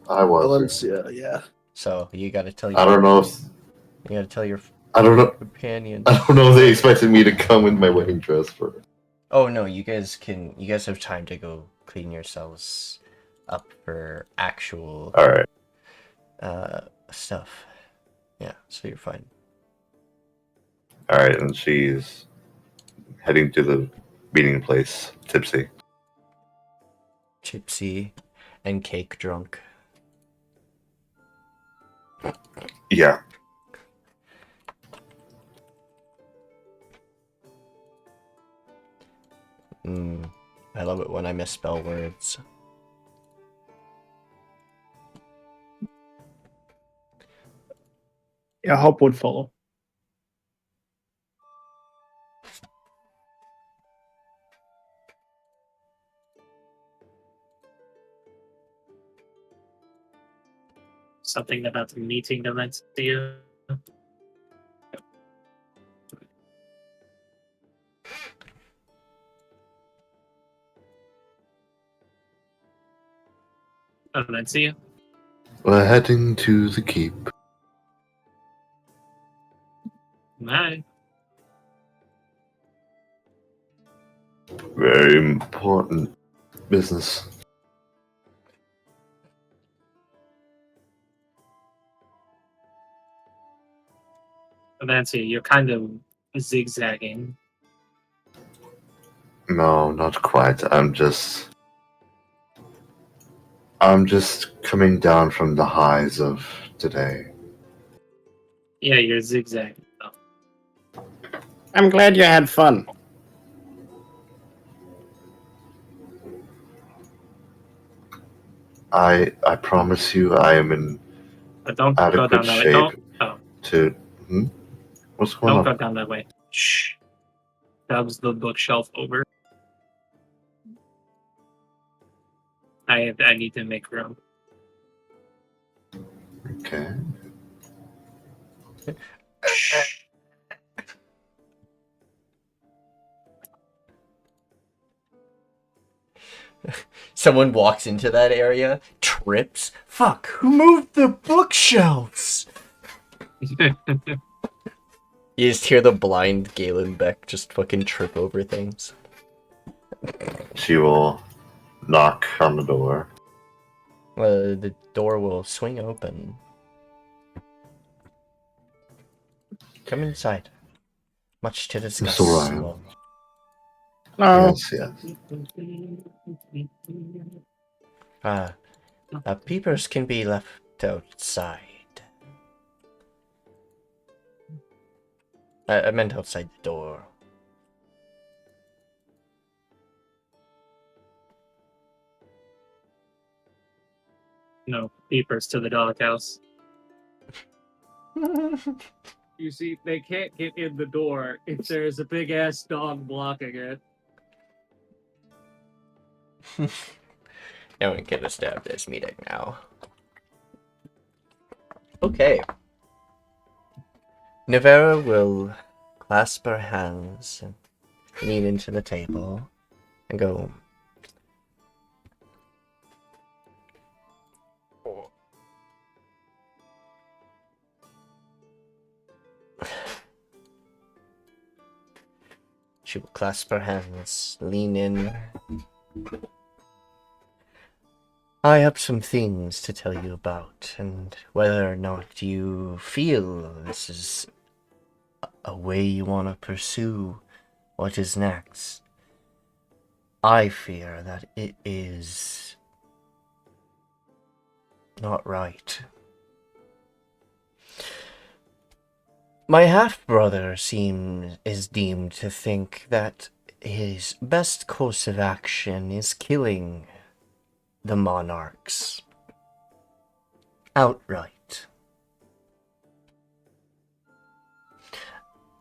I was. Alencia, yeah. So you got to tell your. I don't know if. You got to tell your. I don't know. Companion. I don't know if they expected me to come in my wedding dress first. Oh no, you guys can. You guys have time to go clean yourselves up for actual. All right. Stuff. Yeah, so you're fine. All right, and she's heading to the meeting place, tipsy. Tipsy and cake drunk. Yeah. I love it when I misspell words. Yeah, Hop would follow. Something about the meeting Alencia. Alencia? We're heading to the keep. Hi. Very important business. Alencia, you're kind of zigzagging. No, not quite. I'm just coming down from the highs of today. Yeah, you're zigzagging. I'm glad you had fun. I promise you, I am in But don't go adequate down that way. shape Don't. to. What's going Don't on? go down that way. Shh. Shoves the bookshelf over. I need to make room. Okay. Shh. Someone walks into that area, trips. Fuck, who moved the bookshelves? You just hear the blind Galen Beck just fucking trip over things. She will knock on the door. The door will swing open. Come inside. Much to discuss. Mr. No. Yes. Peepers can be left outside. I meant outside the door. No, peepers to the doghouse. You see, they can't get in the door if there's a big ass dog blocking it. No one can disturb this meeting now. Okay. Nivera will clasp her hands and lean into the table and go. She will clasp her hands, lean in. I have some things to tell you about, and whether or not you feel this is a way you want to pursue what is next, I fear that it is not right. My half-brother is deemed to think that his best course of action is killing the monarchs outright.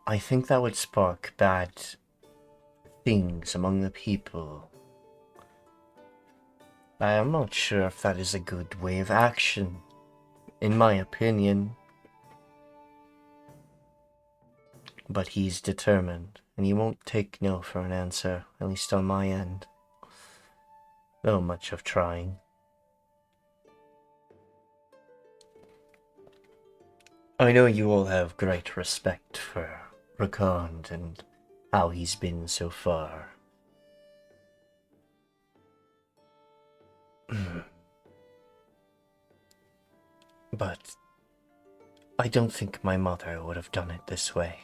I think that would spark bad things among the people. I am not sure if that is a good way of action, in my opinion. But he's determined, and he won't take no for an answer, at least on my end. No much of trying. I know you all have great respect for Rakond and how he's been so far. But I don't think my mother would have done it this way.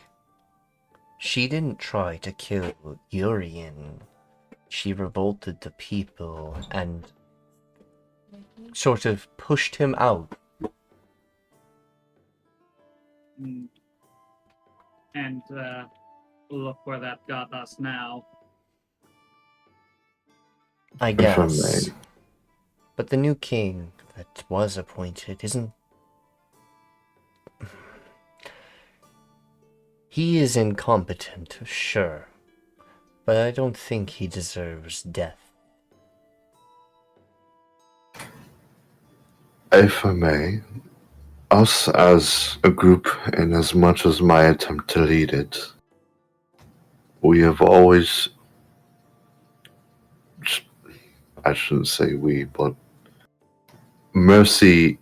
She didn't try to kill Urian. She revolted the people and sort of pushed him out. And look where that got us now. I guess. But the new king that was appointed isn't... He is incompetent, sure. But I don't think he deserves death. If I may, us as a group, in as much as my attempt to lead it, we have always, I shouldn't say we, but mercy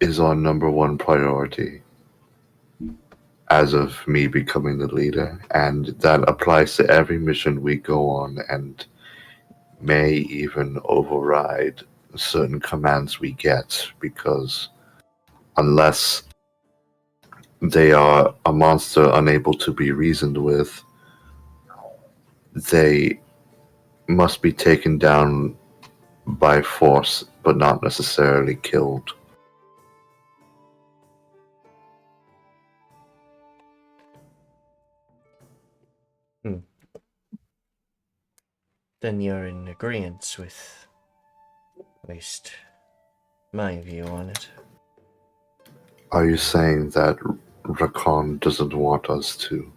is our number one priority as of me becoming the leader, and that applies to every mission we go on and may even override certain commands we get, because unless They are a monster unable to be reasoned with. They must be taken down by force, but not necessarily killed. Then you're in agreement with at least my view on it. Are you saying that Rakon doesn't want us to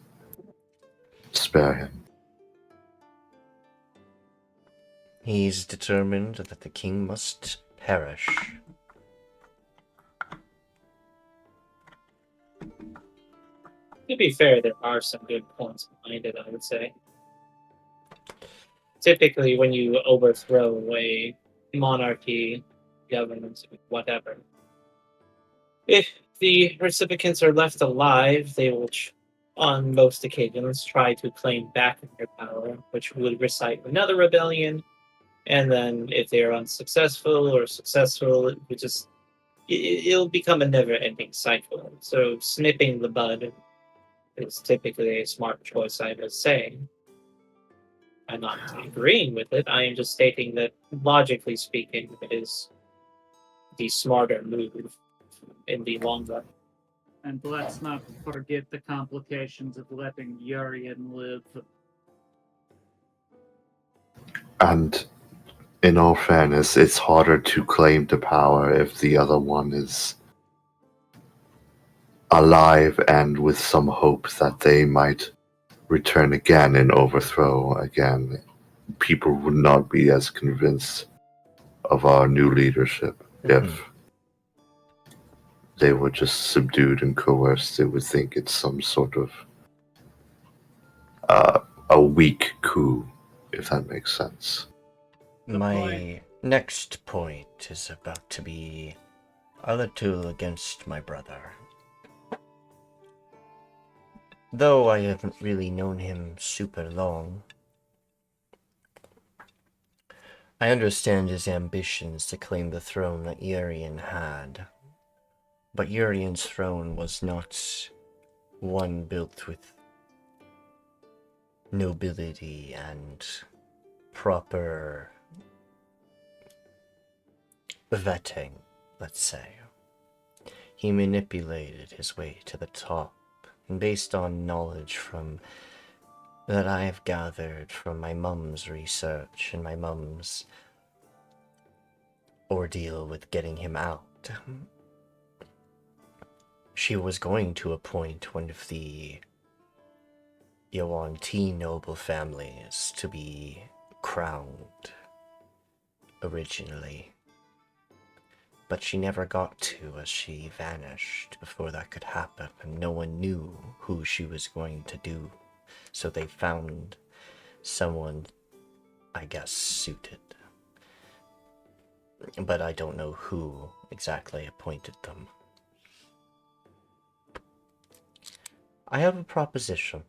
spare him? He's determined that the king must perish. To be fair, there are some good points behind it, I would say. Typically, when you overthrow a monarchy, government, whatever, if the recipients are left alive, they will, on most occasions, try to claim back their power, which would recite another rebellion. And then, if they are unsuccessful or successful, it'll become a never-ending cycle. So, snipping the bud is typically a smart choice, I must say. I'm not agreeing with it. I am just stating that, logically speaking, it is the smarter move in the long run. And let's not forget the complications of letting Urian live. And in all fairness, it's harder to claim the power if the other one is alive and with some hope that they might return again and overthrow again. People would not be as convinced of our new leadership if they were just subdued and coerced. They would think it's some sort of a weak coup, if that makes sense. My next point is about to be a little against my brother. Though I haven't really known him super long, I understand his ambitions to claim the throne that Urian had. But Urian's throne was not one built with nobility and proper vetting, let's say. He manipulated his way to the top, and based on knowledge that I have gathered from my mum's research and my mum's ordeal with getting him out, she was going to appoint one of the Yuan-Ti noble families to be crowned originally. But she never got to, as she vanished before that could happen, and no one knew who she was going to do. So they found someone, I guess, suited. But I don't know who exactly appointed them. I have a proposition.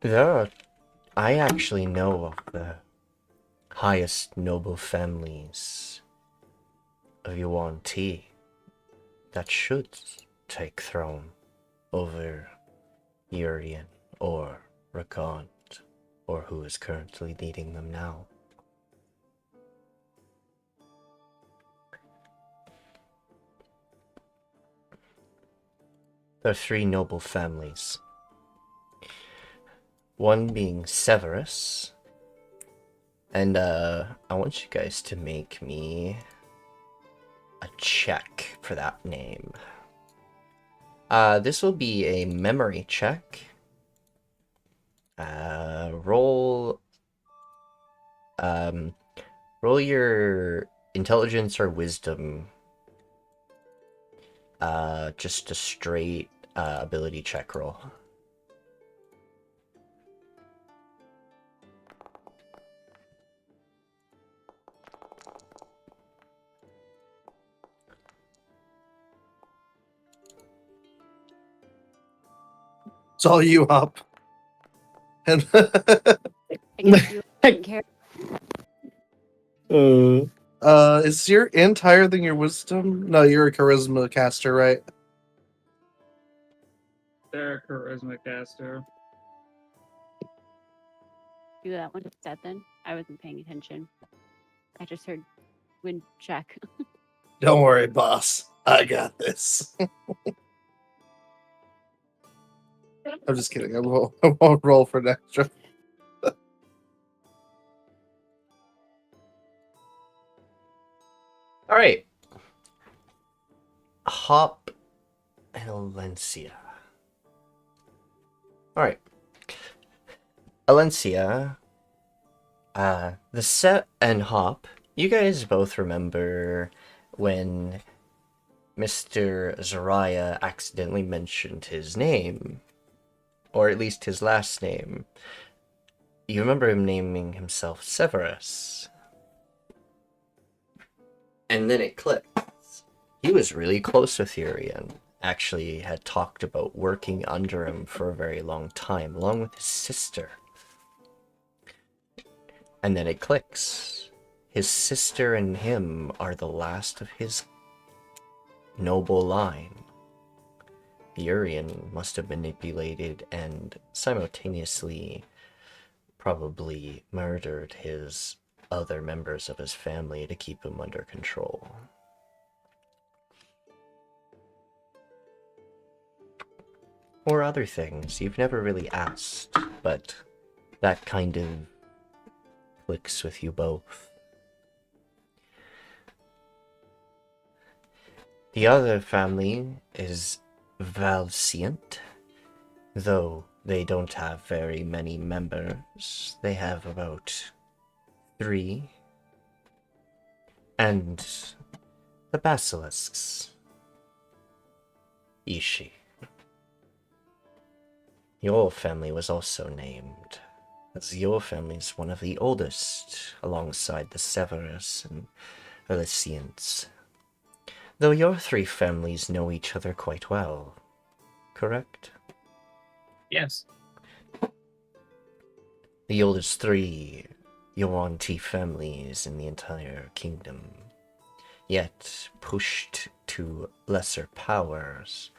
I actually know of the highest noble families of Yuan-Ti that should take throne over Urian or Rakon, or who is currently leading them now. There are three noble families. One being Seviroth. And I want you guys to make me a check for that name. This will be a memory check. Roll your intelligence or wisdom. Just a straight ability check roll. It's all you up. And I guess you don't care. Is your int higher than your wisdom? No, you're a charisma caster, right? They're a charisma caster. Do that one instead then. I wasn't paying attention. I just heard wind check. Don't worry, boss. I got this. I'm just kidding. I won't roll for an extra. All right. Hop and Alencia. All right. Alencia, the Set and Hop, you guys both remember when Mr. Zariah accidentally mentioned his name, or at least his last name. You remember him naming himself Severus. And then it clicked. He was really close with Urian. Actually had talked about working under him for a very long time, along with his sister. And then it clicks. His sister and him are the last of his noble line. Urian must have manipulated and simultaneously probably murdered his other members of his family to keep him under control. Or other things you've never really asked, but that kind of clicks with you both. The other family is Valcient, though they don't have very many members. They have about 3. And the Basilisks. Itshi. Your family was also named, as your family is one of the oldest, alongside the Severus and Alencians. Though your 3 families know each other quite well, correct? Yes. The oldest 3 Yuan-Ti families in the entire kingdom, yet pushed to lesser powers,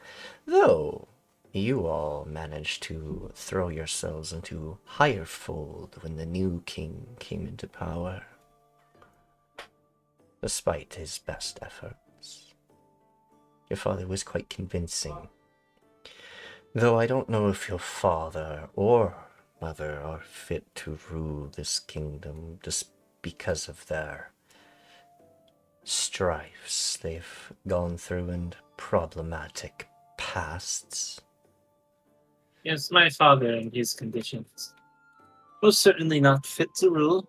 though you all managed to throw yourselves into higher fold when the new king came into power, despite his best efforts. Your father was quite convincing, though I don't know if your father or mother are fit to rule this kingdom just because of their strifes they've gone through and problematic pasts. Yes, my father and his conditions was certainly not fit to rule.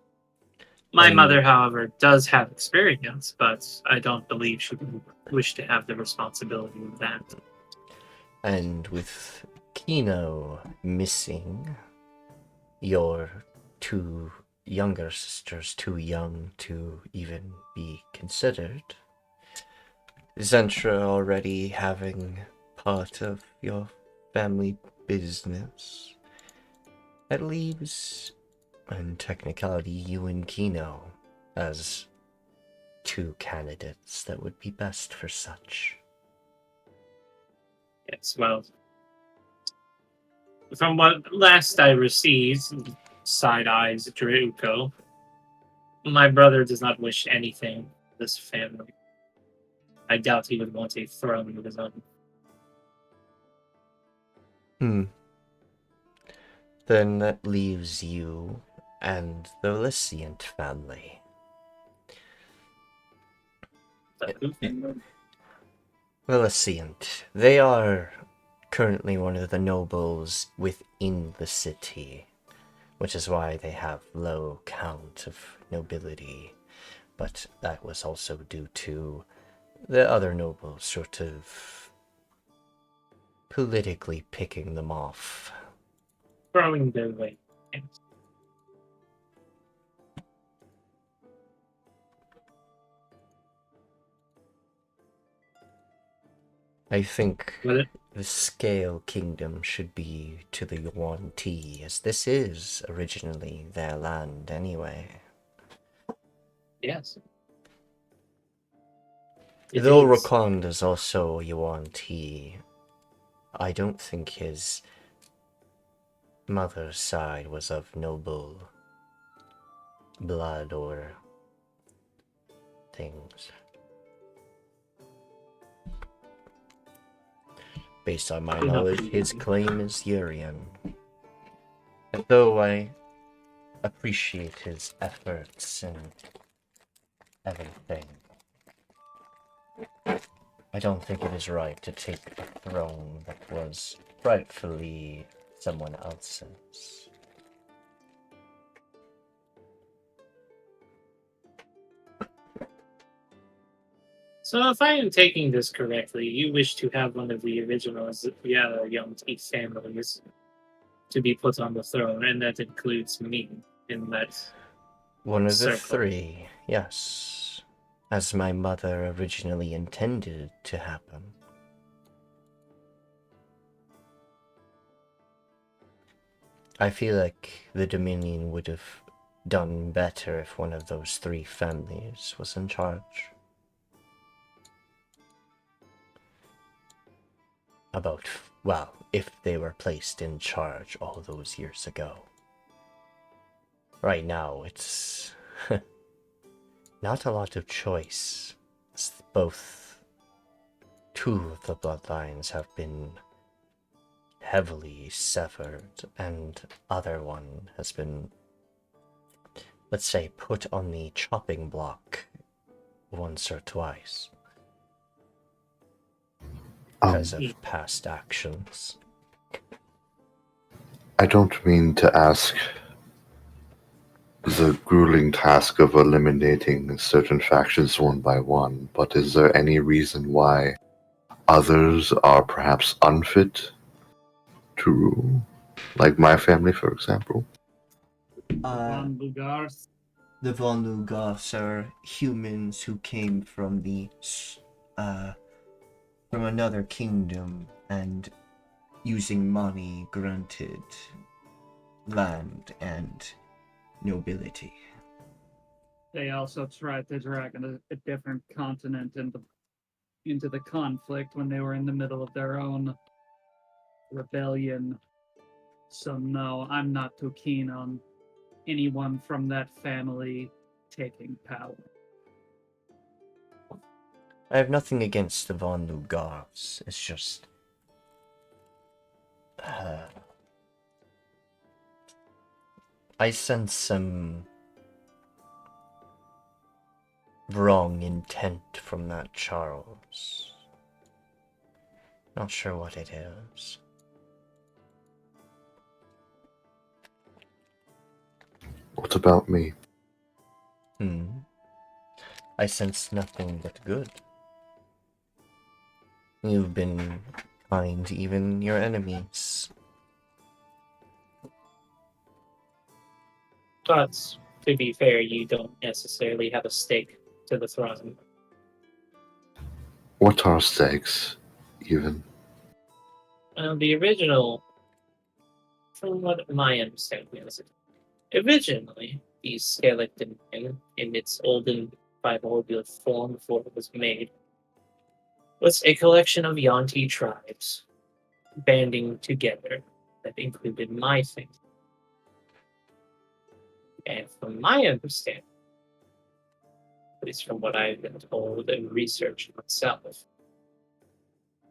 My mother, however, does have experience, but I don't believe she would wish to have the responsibility of that. And with Kino missing, your 2 younger sisters too young to even be considered, Zentra already having part of your family business, that leaves, in technicality, you and Kino as 2 candidates that would be best for such. Yes, well, from what last I received, side eyes Druko, my brother does not wish anything for this family. I doubt he would want a throne of his own. Then that leaves you and the Licient family. The Licient. They are currently one of the nobles within the city, which is why they have low count of nobility. But that was also due to the other nobles sort of politically picking them off. Throwing their weight. I think the Scale Kingdom should be to the Yuan-Ti, as this is originally their land anyway. Yes. Though Rakond is also a Yuan-Ti, I don't think his mother's side was of noble blood or things. Based on my knowledge, his claim is Urian. And though I appreciate his efforts and everything, I don't think it is right to take a throne that was rightfully someone else's. So if I am taking this correctly, you wish to have one of the original young Teeth families to be put on the throne, and that includes me in that one of circle. The three, yes, as my mother originally intended to happen. I feel like the Dominion would have done better if one of those three families was in charge. Well, if they were placed in charge all those years ago. Right now, it's not a lot of choice. Both two of the bloodlines have been heavily severed, and other one has been, let's say, put on the chopping block once or twice. Because of past actions. I don't mean to ask the grueling task of eliminating certain factions one by one, but is there any reason why others are perhaps unfit to rule? Like my family, for example? Von Lugars. The Von Lugars are humans who came from from another kingdom and using money granted land and nobility. They also tried to drag a different continent into the conflict when they were in the middle of their own rebellion. So no, I'm not too keen on anyone from that family taking power. I have nothing against the Von Lugars. It's just I sense some wrong intent from that Charles. Not sure what it is. What about me? I sense nothing but good. You've been kind to even your enemies. But, to be fair, you don't necessarily have a stake to the throne. What are stakes, even? The original, from what my understanding is, originally, the Scalect Dominion, in its olden primordial form before it was made, was a collection of Yuan-Ti tribes banding together that included my family. And from my understanding, at least from what I've been told and researched myself,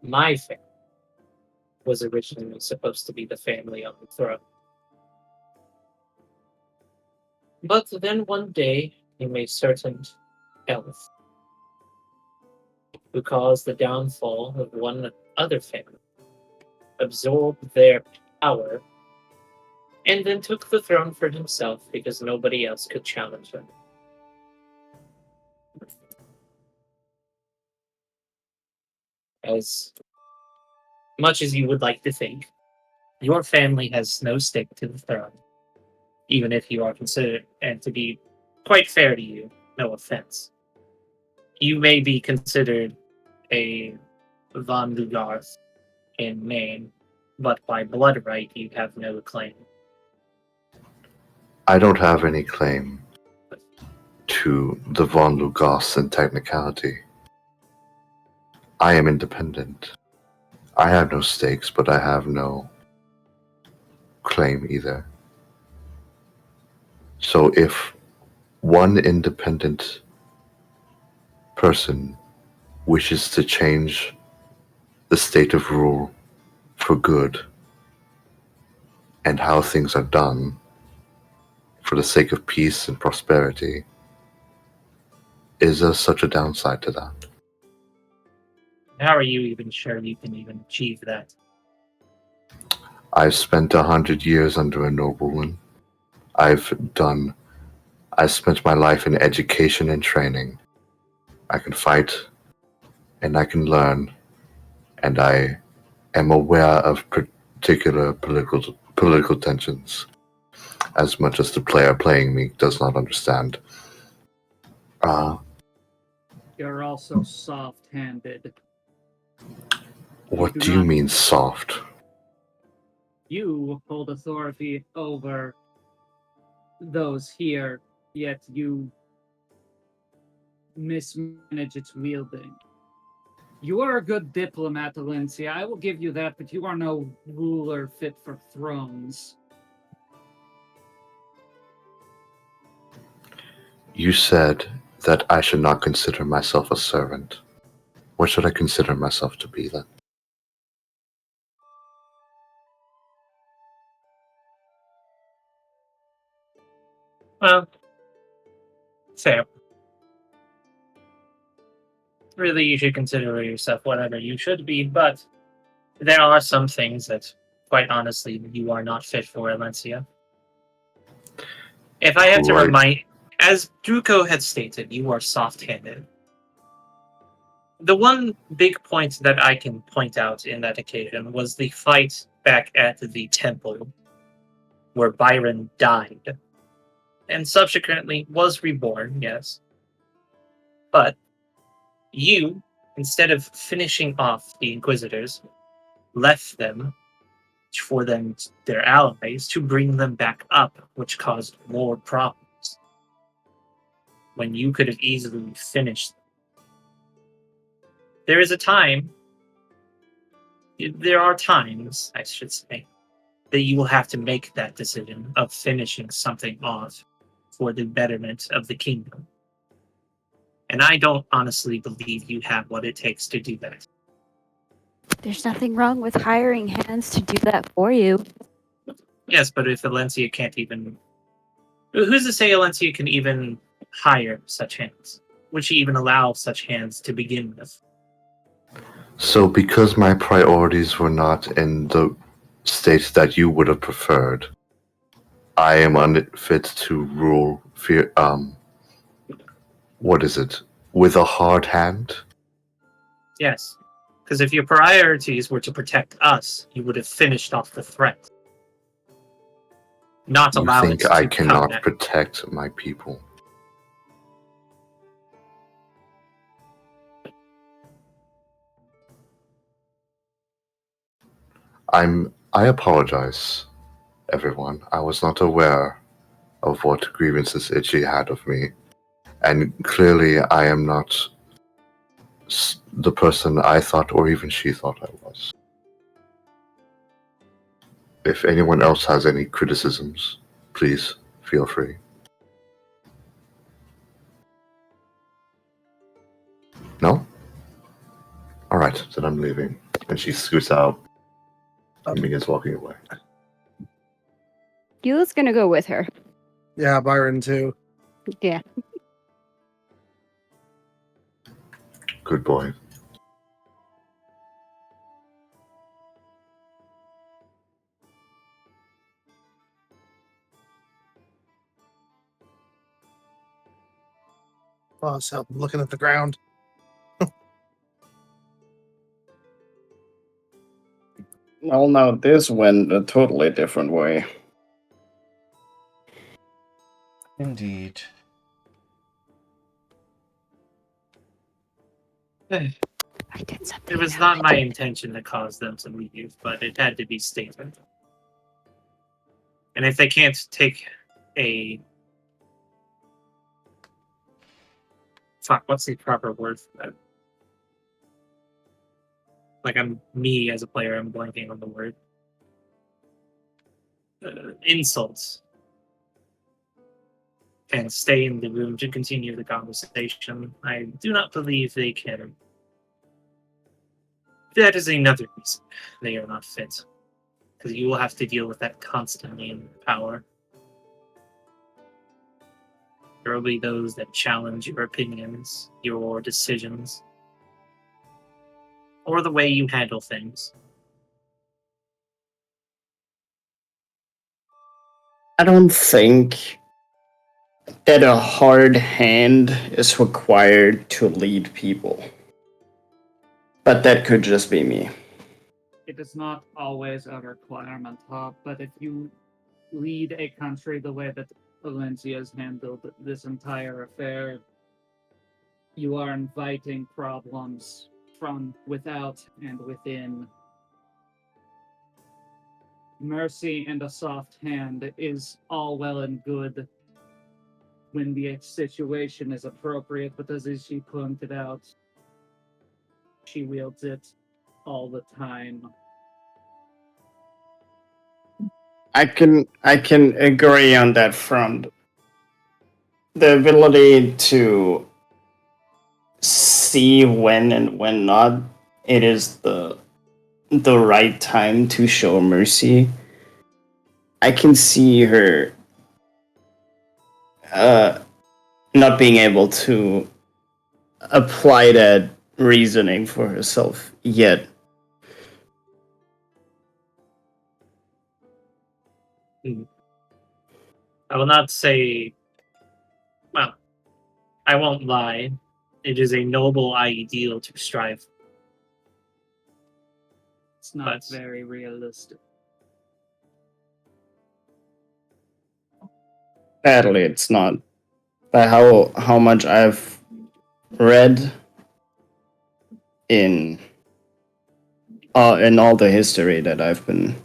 my family was originally supposed to be the family on the throne. But then one day, a certain elf, who caused the downfall of one other family, absorbed their power, and then took the throne for himself because nobody else could challenge him. As much as you would like to think, your family has no stake to the throne, even if you are considered, and to be quite fair to you, no offense, you may be considered a Von Lugarth in name, but by blood right you have no claim. I don't have any claim to the Von Lugos in technicality. I am independent. I have no stakes, but I have no claim either. So if one independent person wishes to change the state of rule for good and how things are done for the sake of peace and prosperity, is there such a downside to that? How are you even sure you can even achieve that? I've spent 100 years under a nobleman. I've spent my life in education and training. I can fight, and I can learn, and I am aware of particular political tensions, as much as the player playing me does not understand. You're also soft-handed. What do you mean soft? You hold authority over those here, yet you mismanage its wielding. You are a good diplomat, Alencia. I will give you that, but you are no ruler fit for thrones. You said that I should not consider myself a servant. What should I consider myself to be then? Well, fair. Really, you should consider yourself whatever you should be, but there are some things that, quite honestly, you are not fit for, Alencia. If I have to remind, as Druko had stated, you are soft-handed. The one big point that I can point out in that occasion was the fight back at the temple, where Biran died, and subsequently was reborn, yes. But you, instead of finishing off the Inquisitors, left them for their allies to bring them back up, which caused more problems. When you could have easily finished them. There are times, I should say, that you will have to make that decision of finishing something off for the betterment of the kingdom. And I don't honestly believe you have what it takes to do that. There's nothing wrong with hiring hands to do that for you. Yes, but if Alencia can't even... Who's to say Alencia can even hire such hands? Would she even allow such hands to begin with? So because my priorities were not in the state that you would have preferred, I am unfit to rule what is it? With a hard hand? Yes. Because if your priorities were to protect us, you would have finished off the threat. Not allow it to You think I cannot back. protect my people? I apologize, everyone. I was not aware of what grievances Itchi had of me. And clearly I am not the person I thought or even she thought I was. If anyone else has any criticisms, please feel free. No? Alright, then I'm leaving. And she scoots out and begins walking away. Eula's gonna go with her. Yeah, Biran too. Yeah. Good boy. Oh, so I'm looking at the ground. Well, now this went a totally different way. Indeed. I did something. It was not my intention to cause them to leave, but it had to be stated. And if they can't take a... Fuck, what's the proper word for that? like me as a player, I'm blanking on the word. Insults. Can stay in the room to continue the conversation. I do not believe they can. That is another reason they are not fit. Because you will have to deal with that constantly in power. There will be those that challenge your opinions, your decisions, or the way you handle things. I don't think that a hard hand is required to lead people. But that could just be me. It is not always a requirement, but if you lead a country the way that Alencia has handled this entire affair, you are inviting problems from without and within. Mercy and a soft hand is all well and good when the situation is appropriate, but as Itshi pointed out, she wields it all the time. I can agree on that front. The ability to see when and when not it is the right time to show mercy. I can see her not being able to apply that reasoning for herself yet. I will not say, well, I won't lie. It is a noble ideal to strive for. It's not very realistic. Sadly, it's not. By how much I've read in all the history that I've been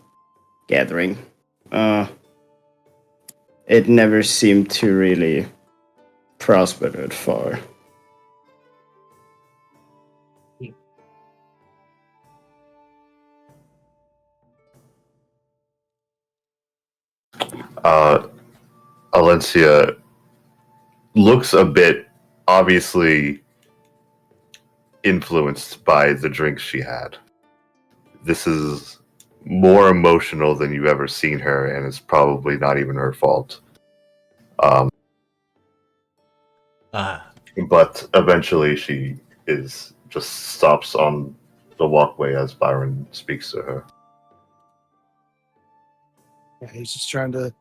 gathering, it never seemed to really prosper that far. Alencia looks a bit obviously influenced by the drinks she had. This is more emotional than you've ever seen her, and it's probably not even her fault. But eventually she just stops on the walkway as Biran speaks to her. Yeah, he's just trying to,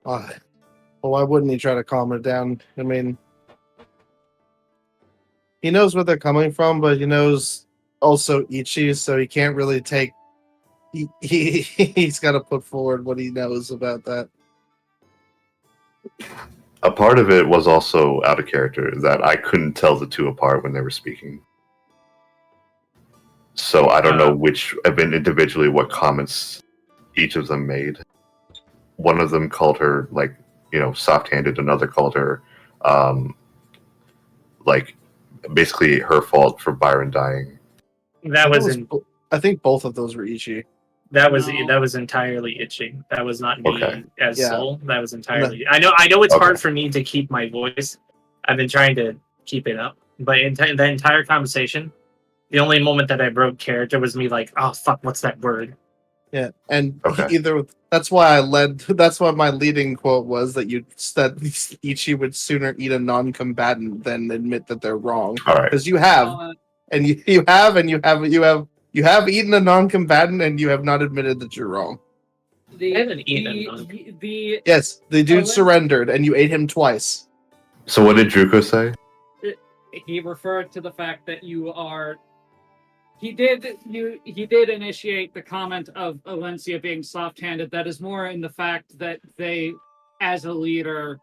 well, why wouldn't he try to calm her down? I mean, he knows where they're coming from, but he knows also Itchi, so he can't really take. He's got to put forward what he knows about that. A part of it was also out of character, that I couldn't tell the two apart when they were speaking. So I don't know which have been individually what comments each of them made. One of them called her soft-handed. Another called her basically her fault for Biran dying. I think both of those were Itchi. That was entirely Itching. That was not me as Soul. That was entirely. I know it's hard for me to keep my voice. I've been trying to keep it up, but in the entire conversation, the only moment that I broke character was me like, "Oh fuck, what's that word?" Yeah, and that's why my leading quote was that Itchi would sooner eat a non-combatant than admit that they're wrong. All right, because you have eaten a non-combatant and you have not admitted that you're wrong. Yes, the dude surrendered and you ate him twice. So what did Druko say? He referred to the fact that you are. He did initiate the comment of Alencia being soft-handed. That is more in the fact that they, as a leader,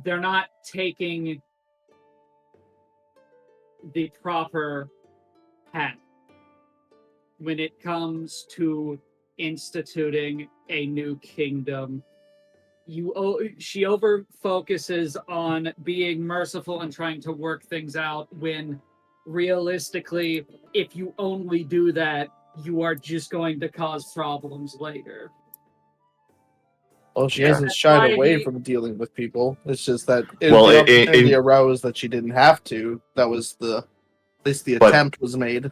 they're not taking the proper path when it comes to instituting a new kingdom. She over focuses on being merciful and trying to work things out when realistically, if you only do that, you are just going to cause problems later. Well, she Okay. hasn't shied Why away he- from dealing with people. It's just that if Well, the opportunity arose that she didn't have to, that was at least the But- attempt was made.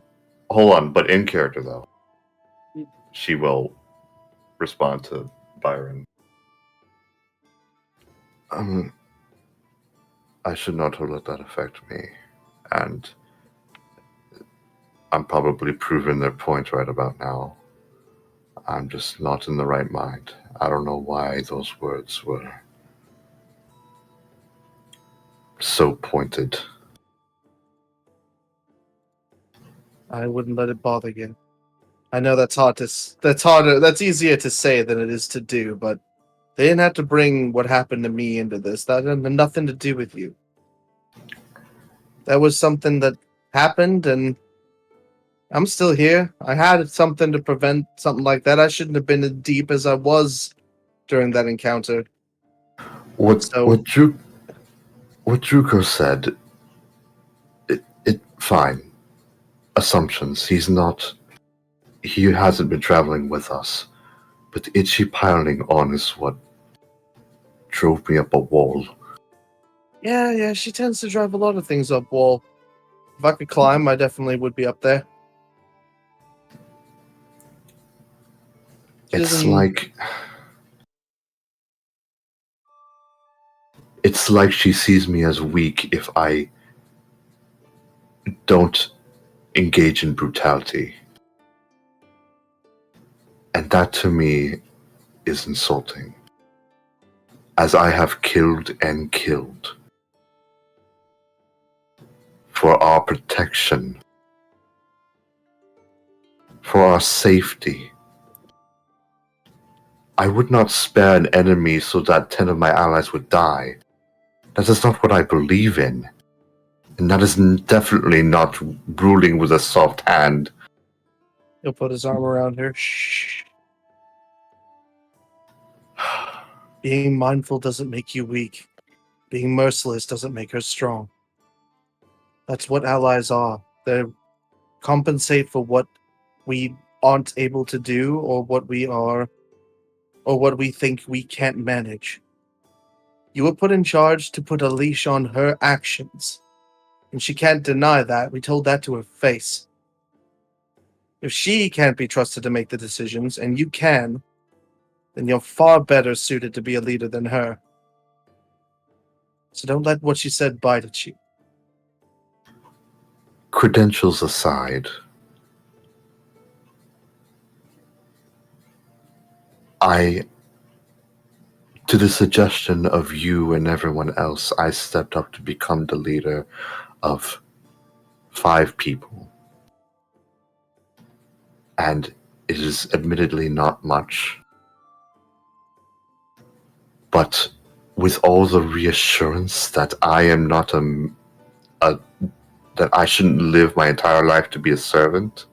Hold on, but in character though, she will respond to Biran. I should not have let that affect me, and I'm probably proving their point right about now. I'm just not in the right mind. I don't know why those words were so pointed. I wouldn't let it bother you. I know that's easier to say than it is to do, but they didn't have to bring what happened to me into this. That had nothing to do with you. That was something that happened, and I'm still here. I had something to prevent something like that. I shouldn't have been as deep as I was during that encounter. What So- what Druko said, it fine. Assumptions. He hasn't been traveling with us. But the Itchy piling on is what drove me up a wall. Yeah, she tends to drive a lot of things up wall. If I could climb, I definitely would be up there. It's doesn't- like she sees me as weak if I don't engage in brutality. And that to me is insulting. As I have killed and killed. For our protection. For our safety. I would not spare an enemy so that 10 of my allies would die. That is not what I believe in. And that is definitely not ruling with a soft hand. He'll put his arm around her. Shh. Being mindful doesn't make you weak. Being merciless doesn't make her strong. That's what allies are. They compensate for what we aren't able to do or what we think we can't manage. You were put in charge to put a leash on her actions. And she can't deny that. We told that to her face. If she can't be trusted to make the decisions, and you can, then you're far better suited to be a leader than her. So don't let what she said bite at you. Credentials aside, to the suggestion of you and everyone else, I stepped up to become the leader of 5 people. And it is admittedly not much. But with all the reassurance that I am not that I shouldn't live my entire life to be a servant,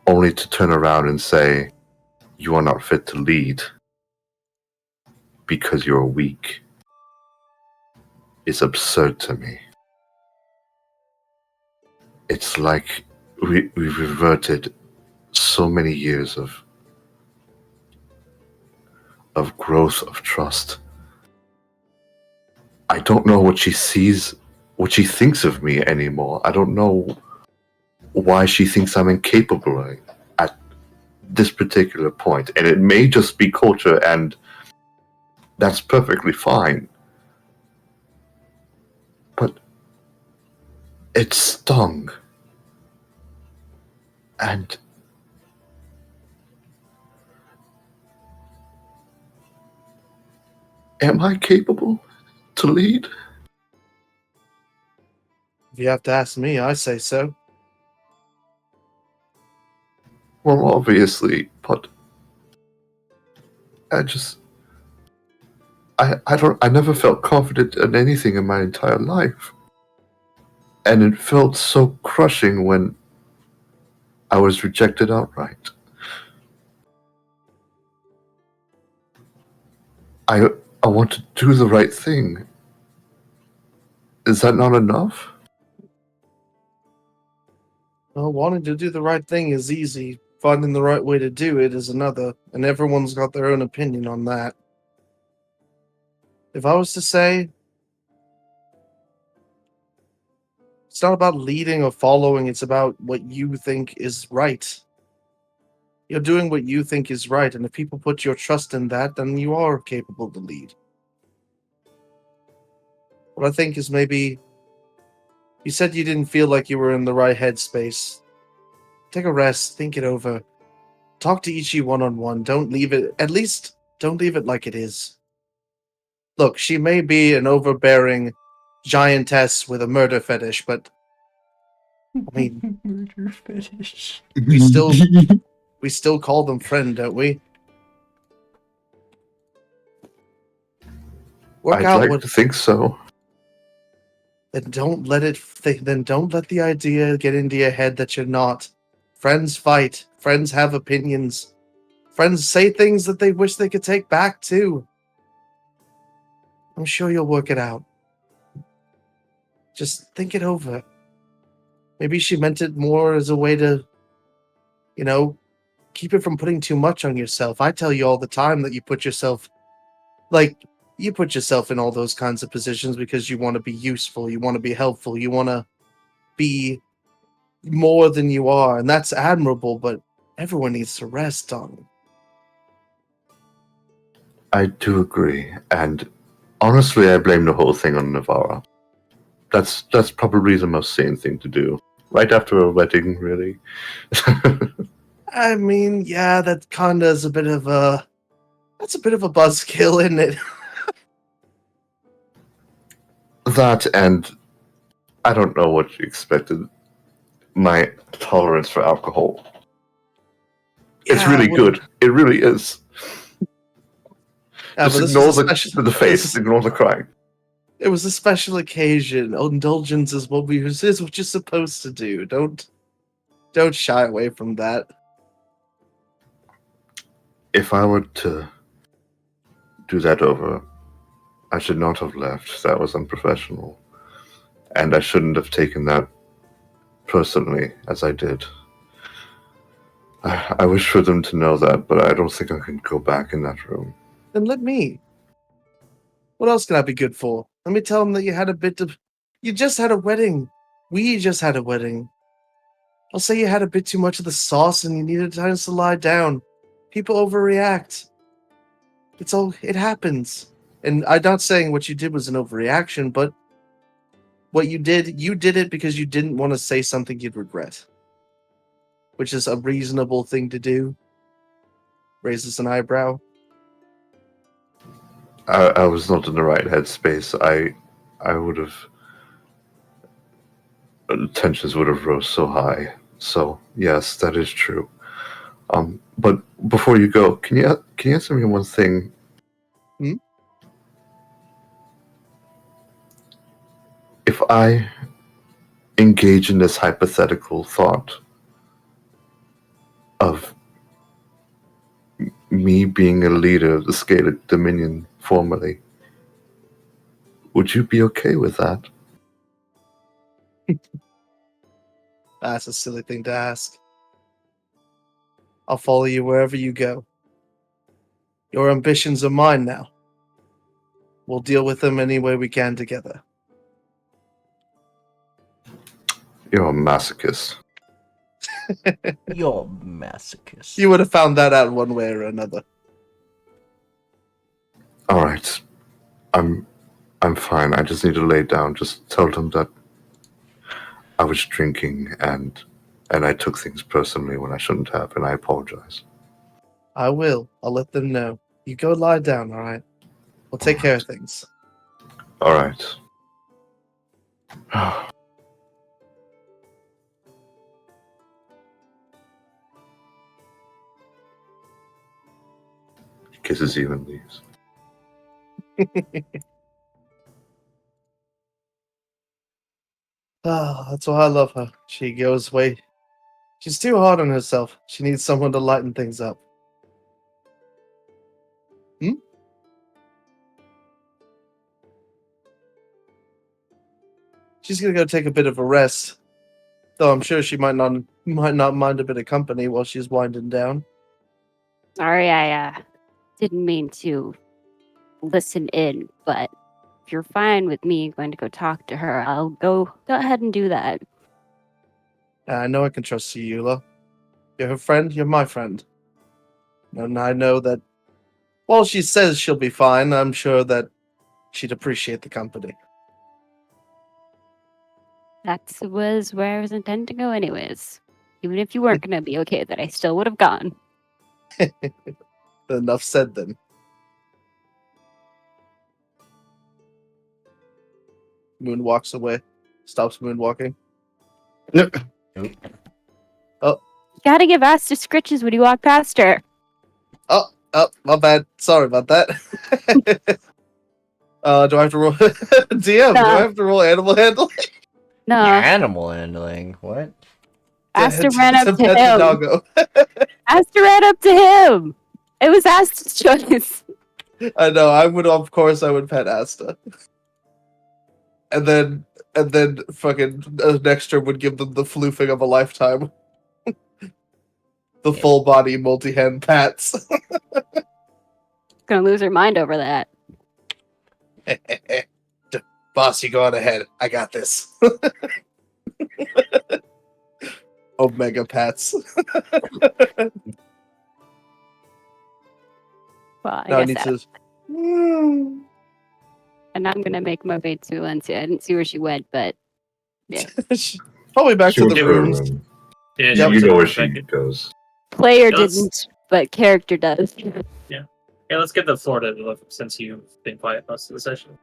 only to turn around and say, you are not fit to lead because you're weak, is absurd to me. It's like we've reverted so many years of growth, of trust. I don't know what she sees, what she thinks of me anymore. I don't know why she thinks I'm incapable at this particular point. And it may just be culture, and that's perfectly fine. But it stung. And am I capable to lead? If you have to ask me, I say so. Well, obviously, but I never felt confident in anything in my entire life. And it felt so crushing when I was rejected outright. I want to do the right thing. Is that not enough? Well, wanting to do the right thing is easy. Finding the right way to do it is another, and everyone's got their own opinion on that. If I was to say, it's not about leading or following, it's about what you think is right. You're doing what you think is right, and if people put your trust in that, then you are capable to lead. What I think is maybe, you said you didn't feel like you were in the right headspace. Take a rest, think it over. Talk to Itchi one-on-one. Don't leave it, at least don't leave it like it is. Look, she may be an overbearing giantess with a murder fetish, but I mean, murder fetish. we still call them friend, don't we? I'd like to think so. Then don't let the idea get into your head that you're not. Friends fight. Friends have opinions. Friends say things that they wish they could take back too. I'm sure you'll work it out. Just think it over. Maybe she meant it more as a way to, keep it from putting too much on yourself. I tell you all the time that you put yourself in all those kinds of positions because you want to be useful, you want to be helpful, you want to be more than you are, and that's admirable, but everyone needs to rest, darling. I do agree, and honestly, I blame the whole thing on Navarra. That's probably the most sane thing to do. Right after a wedding, really. I mean, yeah, that kinda is a bit of a buzzkill, isn't it? That, and I don't know what you expected. My tolerance for alcohol. It's really good. It really is. Yeah, just ignore the face, ignore the crying. It was a special occasion. Indulgence is what you're supposed to do. Don't shy away from that. If I were to do that over, I should not have left. That was unprofessional. And I shouldn't have taken that personally as I did. I wish for them to know that, but I don't think I can go back in that room. Then let me. What else can I be good for? Let me tell them that you just had a wedding. We just had a wedding. I'll say you had a bit too much of the sauce and you needed time to lie down. People overreact. It happens. And I'm not saying what you did was an overreaction, but what you did it because you didn't want to say something you'd regret. Which is a reasonable thing to do. Raises an eyebrow. I was not in the right headspace. I would have... tensions would have rose so high. So, yes, that is true. But before you go, can you answer me one thing? If I engage in this hypothetical thought of me being a leader of the Scalect Dominion formally, would you be okay with that? That's a silly thing to ask. I'll follow you wherever you go. Your ambitions are mine now. We'll deal with them any way we can together. You're a masochist. You're a masochist. You would have found that out one way or another. All right. I'm fine. I just need to lay down. Just tell them that I was drinking and I took things personally when I shouldn't have, and I apologize. I will. I'll let them know. You go lie down, all right? We'll take care of things. All right. He kisses you and leaves. That's why I love her. She goes away. She's too hard on herself. She needs someone to lighten things up. She's gonna go take a bit of a rest. Though I'm sure she might not mind a bit of company while she's winding down. Sorry, I didn't mean to listen in, but if you're fine with me going to go talk to her, I'll go ahead and do that. I know I can trust you, Ulla. You're her friend, you're my friend. And I know that while she says she'll be fine, I'm sure that she'd appreciate the company. That was where I was intending to go anyways. Even if you weren't going to be okay with it, I still would have gone. Enough said then. Moon walks away. Stops moonwalking. No. Nope. Oh. You gotta give ass to scritches when you walk past her. Oh, my bad. Sorry about that. Do I have to roll DM? No. Do I have to roll animal handling? No. Animal handling? What? Asta ran up to pet the him. doggo. Asta ran up to him. It was Asta's choice. I know. I would pet Asta. And then fucking next term would give them the floofing of a lifetime. The full body multi-hand pats. Gonna lose her mind over that. Boss, you go on ahead. I got this. Omega pats. Well, Now I guess that. And I'm gonna make my way to Alencia. I didn't see where she went, but yeah. Probably back She to went the to her rooms. room. Yeah, You she know where was she back. goes. Player Let's- didn't, but character does. Yeah, let's give the floor to Ulla since you've been quiet most of the session.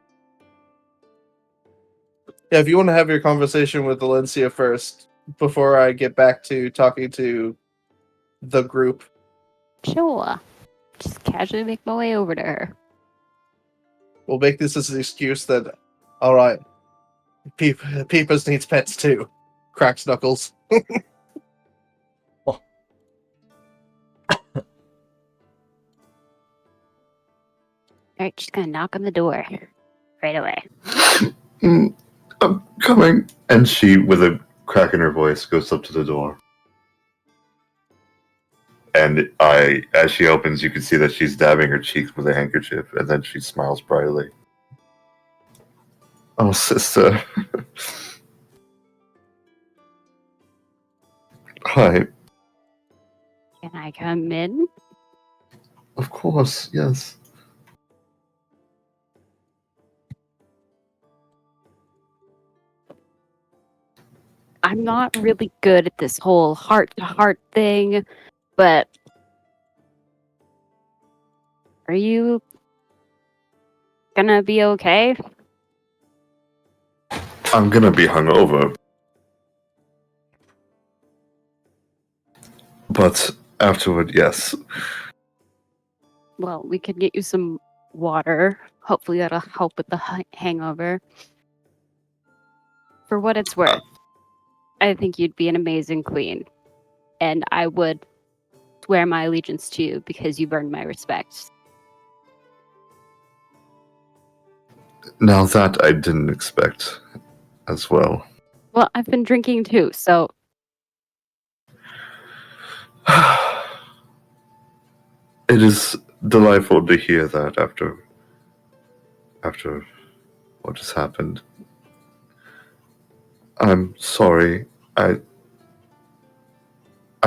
Yeah, if you want to have your conversation with Alencia first, before I get back to talking to the group. Sure. Just casually make my way over to her. We'll make this as an excuse that, alright, Peepers needs pets too. Cracks knuckles. Alright, she's gonna knock on the door. Right away. I'm coming. And she, with a crack in her voice, goes up to the door. And as she opens, you can see that she's dabbing her cheeks with a handkerchief, and then she smiles brightly. Oh, sister. Hi. Can I come in? Of course, yes. I'm not really good at this whole heart-to-heart thing, but are you gonna be okay? I'm gonna be hungover. But afterward, yes. Well, we could get you some water. Hopefully that'll help with the hangover. For what it's worth, I think you'd be an amazing queen. And I would swear my allegiance to you because you've earned my respect. Now that I didn't expect as well. Well, I've been drinking too, so It is delightful to hear that after what has happened. I'm sorry. I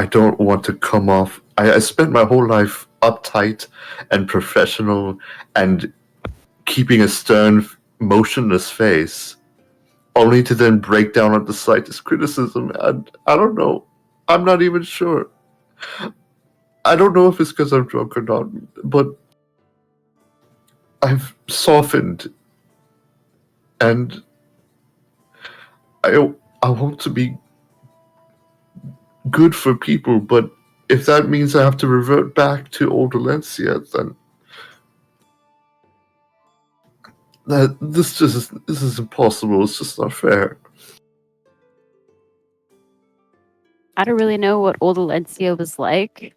don't want to come off. I spent my whole life uptight and professional and keeping a stern, motionless face, only to then break down at the slightest criticism. And I don't know. I'm not even sure. I don't know if it's because I'm drunk or not, but I've softened, and I want to be good for people, but if that means I have to revert back to old Alencia, then this is impossible. It's just not fair. I don't really know what old Alencia was like.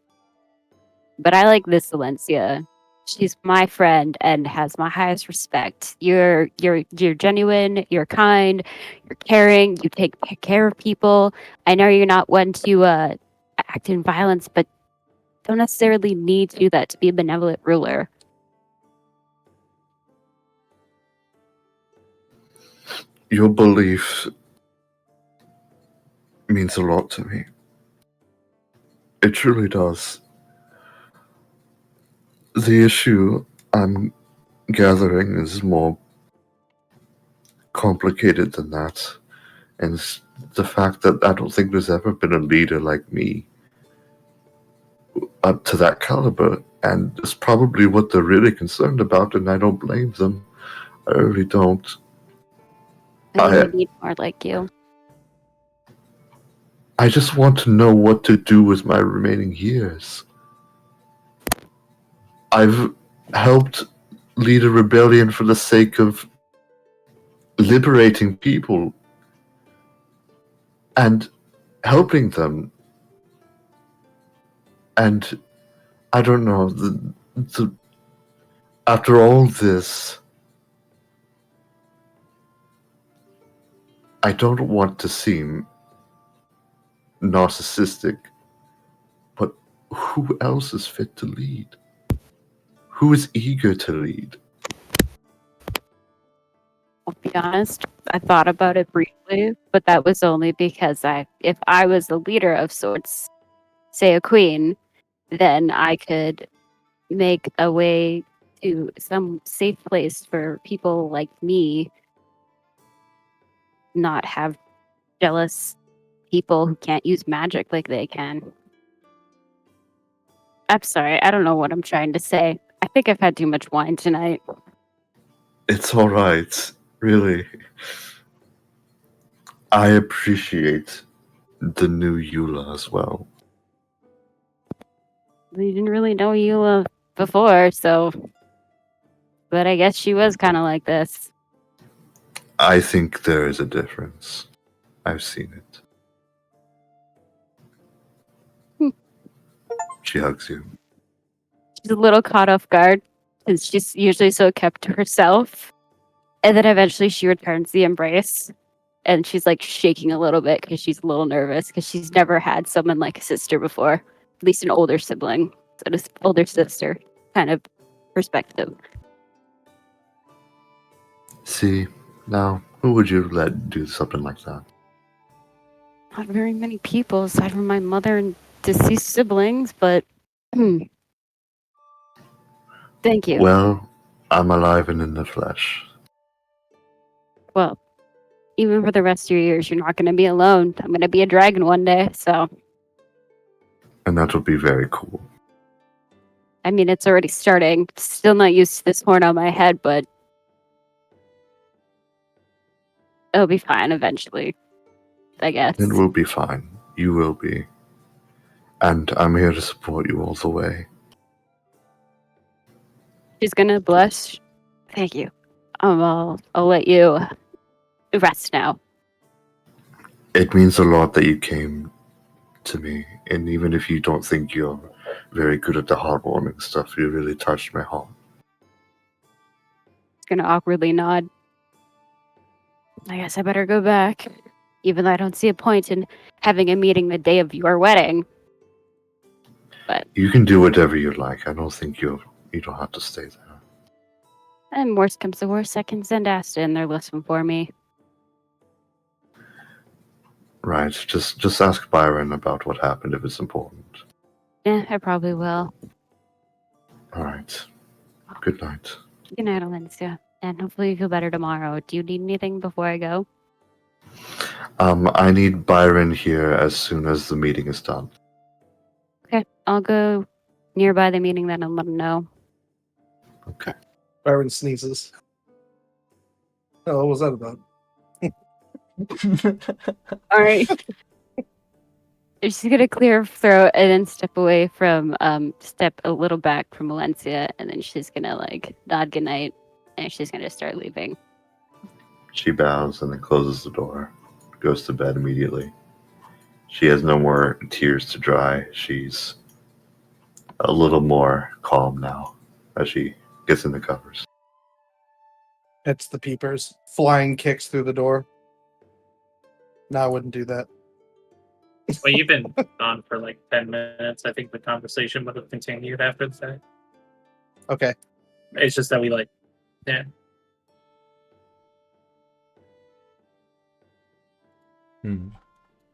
But I like this Alencia. She's my friend and has my highest respect. You're genuine, you're kind, you're caring, you take care of people. I know you're not one to act in violence, but don't necessarily need to do that to be a benevolent ruler. Your belief means a lot to me. It truly does. The issue I'm gathering is more complicated than that. And it's the fact that I don't think there's ever been a leader like me up to that caliber. And it's probably what they're really concerned about, and I don't blame them. I really don't. I need more like you. I just want to know what to do with my remaining years. I've helped lead a rebellion for the sake of liberating people and helping them. And I don't know, after all this, I don't want to seem narcissistic, but who else is fit to lead? Who is eager to lead? I'll be honest, I thought about it briefly, but that was only because if I was the leader of sorts, say a queen, then I could make a way to some safe place for people like me not have jealous people who can't use magic like they can. I'm sorry, I don't know what I'm trying to say. I think I've had too much wine tonight. It's all right, really. I appreciate the new Ulla as well. We didn't really know Ulla before, so... But I guess she was kind of like this. I think there is a difference. I've seen it. She hugs you. She's a little caught off guard, because she's usually so kept to herself. And then eventually she returns the embrace. And she's like shaking a little bit because she's a little nervous because she's never had someone like a sister before. At least an older sibling. So this older sister kind of perspective. See, now, who would you let do something like that? Not very many people aside from my mother and deceased siblings, but thank you. Well, I'm alive and in the flesh. Well, even for the rest of your years, you're not going to be alone. I'm going to be a dragon one day, so... And that would be very cool. I mean, it's already starting. Still not used to this horn on my head, but... it'll be fine eventually, I guess. It will be fine. You will be. And I'm here to support you all the way. She's going to blush. Thank you. I'll let you rest now. It means a lot that you came to me, and even if you don't think you're very good at the heartwarming stuff, you really touched my heart. She's gonna awkwardly nod. I guess I better go back, even though I don't see a point in having a meeting the day of your wedding. But you can do whatever you like. I don't think you don't have to stay there. And worst comes to worst, I can send Asta in there listen for me. Right. Just ask Biran about what happened if it's important. Yeah, I probably will. All right. Good night. Good night, Alencia. And hopefully you feel better tomorrow. Do you need anything before I go? I need Biran here as soon as the meeting is done. Okay, I'll go nearby the meeting then and let him know. Okay. Byron sneezes. Oh, what was that about? All right. She's gonna clear her throat and then step away from, step a little back from Alencia, and then she's gonna like nod goodnight, and she's gonna start leaving. She bows and then closes the door, goes to bed immediately. She has no more tears to dry. She's a little more calm now, as she gets in the covers. Hits the peepers. Flying kicks through the door. No, I wouldn't do that. Well, you've been on for like 10 minutes. I think the conversation would have continued after the fact. Okay. It's just that we yeah.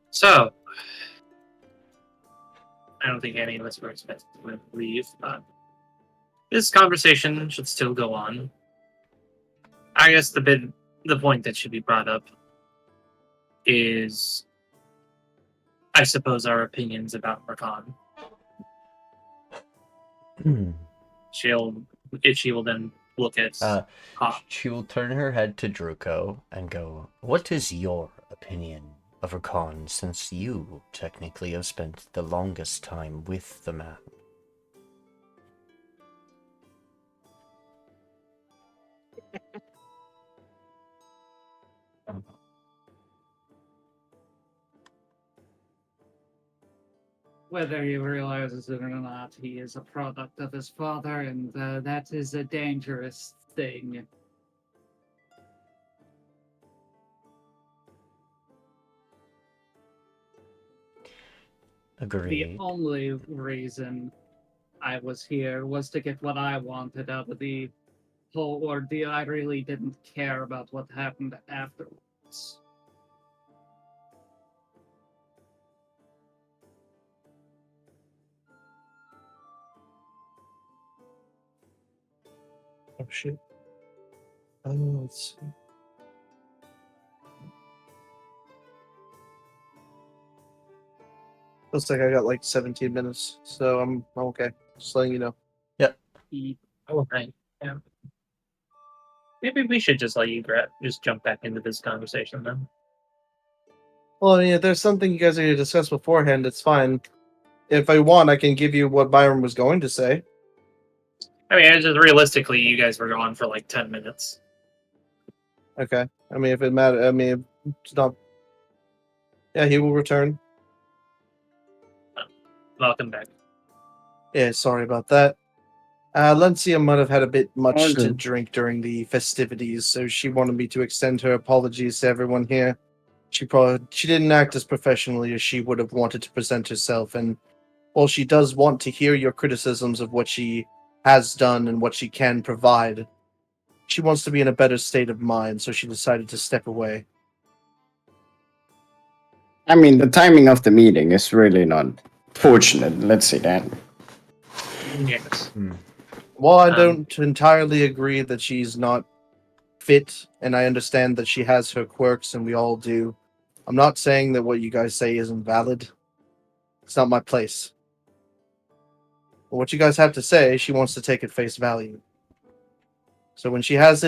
So, I don't think any of us were expecting to leave, but this conversation should still go on. I guess the point that should be brought up is, I suppose, our opinions about Rakan. Itchi will then look at she will turn her head to Druko and go, "What is your opinion of Rakan, since you technically have spent the longest time with the man?" Whether he realizes it or not, he is a product of his father, and that is a dangerous thing. Agreed. The only reason I was here was to get what I wanted out of the whole ordeal. I really didn't care about what happened afterwards. Oh shit. Let's see. Looks like I got like 17 minutes, so I'm okay. Just letting you know. Yep. Oh, right. Yeah. Maybe we should just let you just jump back into this conversation then. Well, yeah, if there's something you guys are going to discuss beforehand, it's fine. If I want, I can give you what Byron was going to say. I mean, just realistically, you guys were gone for like 10 minutes. Okay. I mean, if it matters, I mean, it's not. Yeah, he will return. Welcome back. Yeah, sorry about that. Alencia might have had a bit much to Okay. drink during the festivities, so she wanted me to extend her apologies to everyone here. She didn't act as professionally as she would have wanted to present herself, and while she does want to hear your criticisms of what she has done and what she can provide, she wants to be in a better state of mind, so she decided to step away. I mean, the timing of the meeting is really not fortunate. Let's say that. Yes. While I don't entirely agree that she's not fit, and I understand that she has her quirks, and we all do, I'm not saying that what you guys say isn't valid. It's not my place. But what you guys have to say, she wants to take at face value. So when she has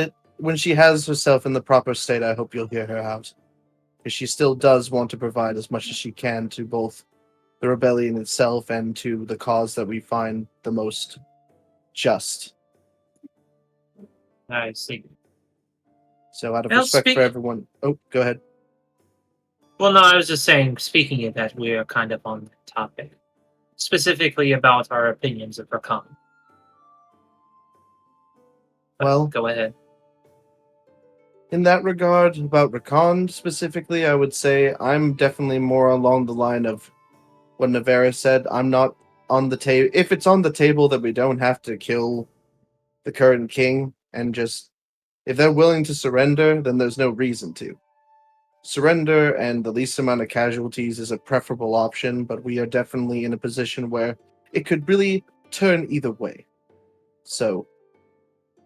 herself in the proper state, I hope you'll hear her out. Because she still does want to provide as much as she can to both the rebellion itself and to the cause that we find the most just. I see. So out of respect for everyone... Oh, go ahead. Well, no, I was just saying, speaking of that, we are kind of on the topic. Specifically about our opinions of Rakan. Well, go ahead. In that regard, about Rakan specifically, I would say I'm definitely more along the line of what Navera said. I'm not on the table. If it's on the table that we don't have to kill the current king, and just if they're willing to surrender, then there's no reason to. Surrender and the least amount of casualties is a preferable option, but we are definitely in a position where it could really turn either way. So,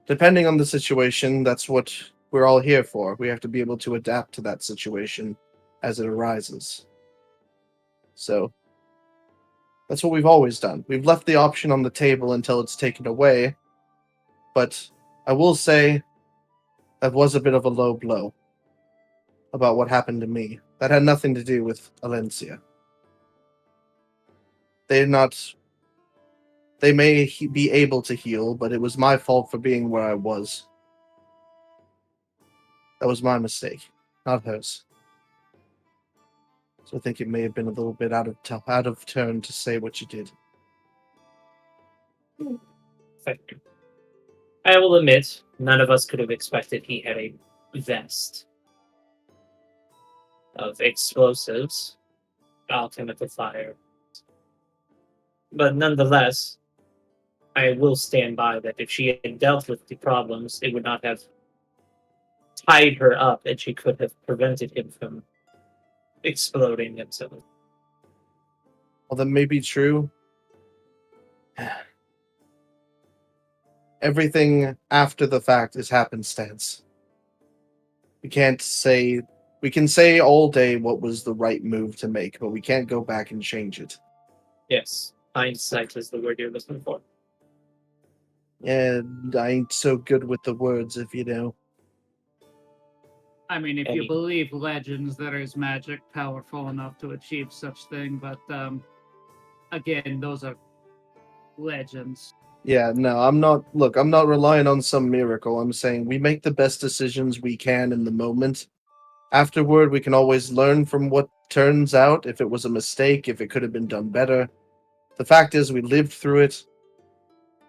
depending on the situation, that's what we're all here for. We have to be able to adapt to that situation as it arises. So, that's what we've always done. We've left the option on the table until it's taken away, but I will say that was a bit of a low blow about what happened to me. That had nothing to do with Alencia. They may be able to heal, but it was my fault for being where I was. That was my mistake, not hers. So I think it may have been a little bit out of turn to say what you did. Thank you. I will admit, none of us could have expected he had a vest of explosives, alchemical fire. But nonetheless, I will stand by that if she had dealt with the problems, it would not have tied her up, and she could have prevented him from exploding himself. Well, that may be true. Everything after the fact is happenstance. We can say all day what was the right move to make, but we can't go back and change it. Yes, hindsight is the word you're looking for. And I ain't so good with the words, if you know. I mean, if you believe legends, there is magic powerful enough to achieve such thing, but again, those are legends. Yeah, no, I'm not relying on some miracle. I'm saying we make the best decisions we can in the moment. Afterward, we can always learn from what turns out, if it was a mistake, if it could have been done better. The fact is, we lived through it,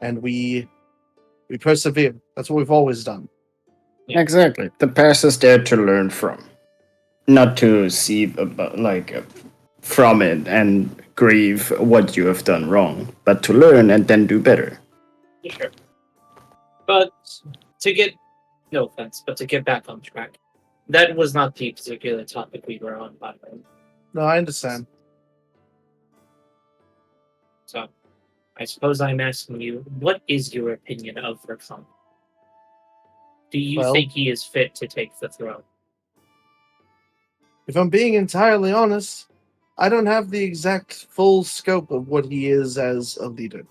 and we persevere. That's what we've always done. Yeah. Exactly. The past is there to learn from, not to see from it and grieve what you have done wrong, but to learn and then do better. Sure. But to get, no offense, but to get back on track, that was not the particular topic we were on, by the way. No, I understand. So, I suppose I'm asking you, what is your opinion of Verkon? Do you think he is fit to take the throne? If I'm being entirely honest, I don't have the exact full scope of what he is as a leader.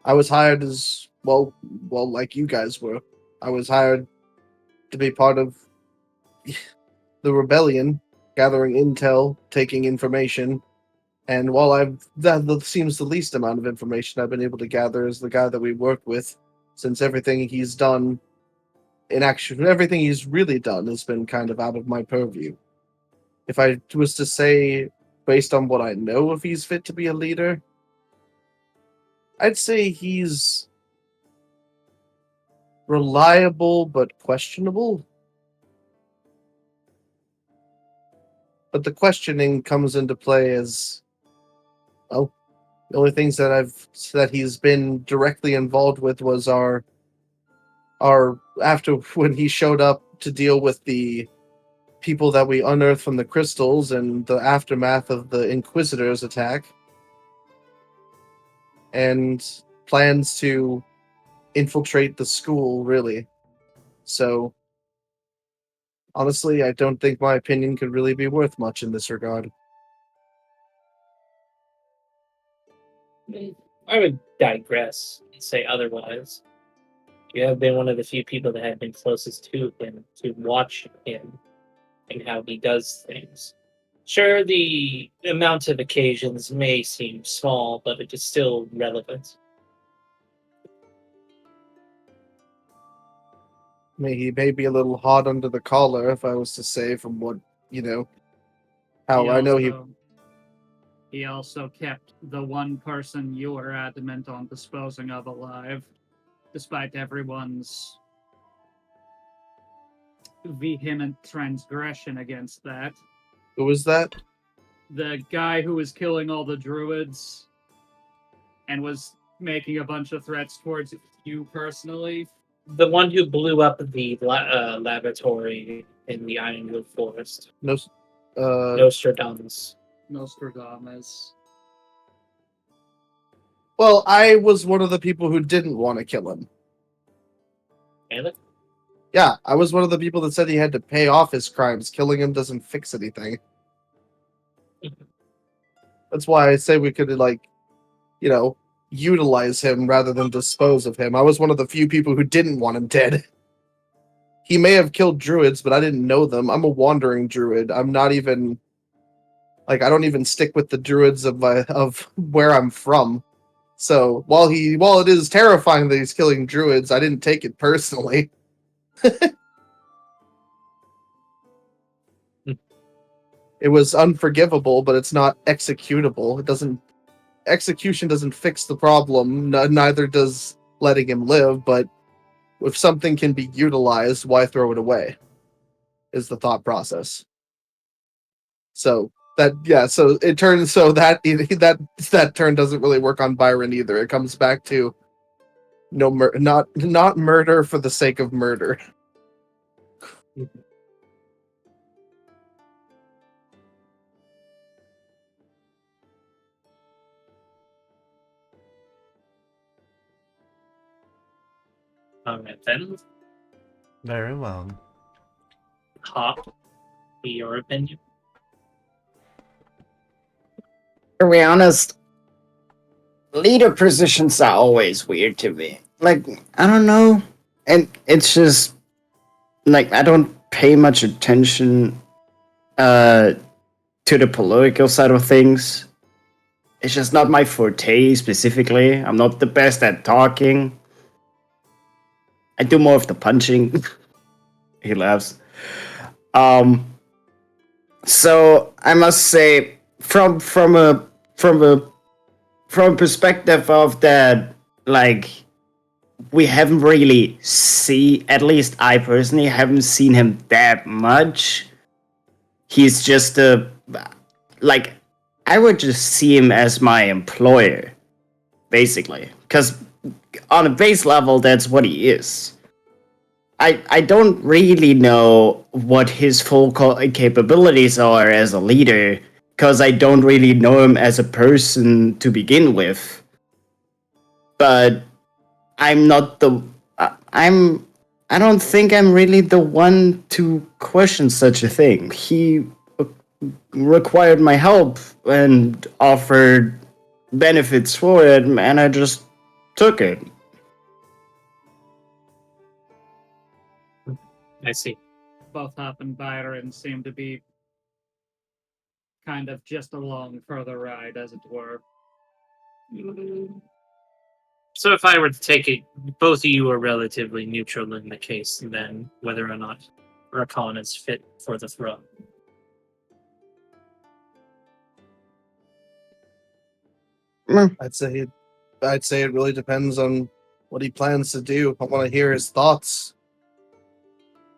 I was hired as, well, like you guys were. I was hired to be part of the rebellion, gathering intel, taking information, and while that seems the least amount of information I've been able to gather as the guy that we work with, since everything he's done, everything he's really done has been kind of out of my purview. If I was to say, based on what I know, if he's fit to be a leader, I'd say he's reliable but questionable. But the questioning comes into play as, well, the only things that he's been directly involved with was our after when he showed up to deal with the people that we unearthed from the crystals and the aftermath of the Inquisitors' attack, and plans to infiltrate the school, really. So, honestly, I don't think my opinion could really be worth much in this regard. I would digress and say otherwise. You have been one of the few people that have been closest to him, to watch him and how he does things. Sure, the amount of occasions may seem small, but it is still relevant. He may be a little hot under the collar, if I was to say, from what, how I know he... He also kept the one person you were adamant on disposing of alive, despite everyone's vehement transgression against that. Who was that? The guy who was killing all the druids and was making a bunch of threats towards you personally. The one who blew up the laboratory in the Ironwood Forest. Nostradamus. Well, I was one of the people who didn't want to kill him. Really? Yeah, I was one of the people that said he had to pay off his crimes. Killing him doesn't fix anything. That's why I say we could, utilize him rather than dispose of him. I was one of the few people who didn't want him dead. He may have killed druids, but I didn't know them. I'm a wandering druid. I'm not even... I don't even stick with the druids of where I'm from. So, while it is terrifying that he's killing druids, I didn't take it personally. It was unforgivable, but it's not executable. Execution doesn't fix the problem, neither does letting him live, but if something can be utilized, why throw it away? Is the thought process. So that so it turns so that turn doesn't really work on Biran either. It comes back to not murder for the sake of murder. Alright then. Very well. Hop, be your opinion. To be honest, leader positions are always weird to me. Like, I don't know. And it's just, like, I don't pay much attention to the political side of things. It's just not my forte specifically. I'm not the best at talking. I do more of the punching. He laughs. So I must say, from a perspective of that, like, we haven't really at least I personally haven't seen him that much. He's just like, I would just see him as my employer, basically, because on a base level, that's what he is. I don't really know what his full capabilities are as a leader, because I don't really know him as a person to begin with. But I'm not the... I don't think I'm really the one to question such a thing. He required my help and offered benefits for it, and I just took it. I see. Both Hop and Biran seem to be kind of just along for the ride, as it were. So if I were to take it, both of you are relatively neutral in the case, then, whether or not Rakan is fit for the throne. I'd say it really depends on what he plans to do. I want to hear his thoughts.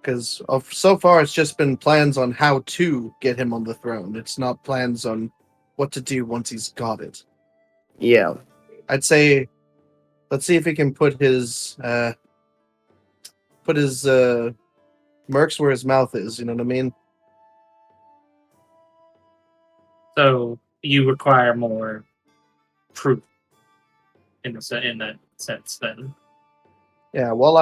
Because so far it's just been plans on how to get him on the throne. It's not plans on what to do once he's got it. Yeah. I'd say, let's see if he can put his mercs where his mouth is. You know what I mean? So you require more proof in that sense, then. Yeah. While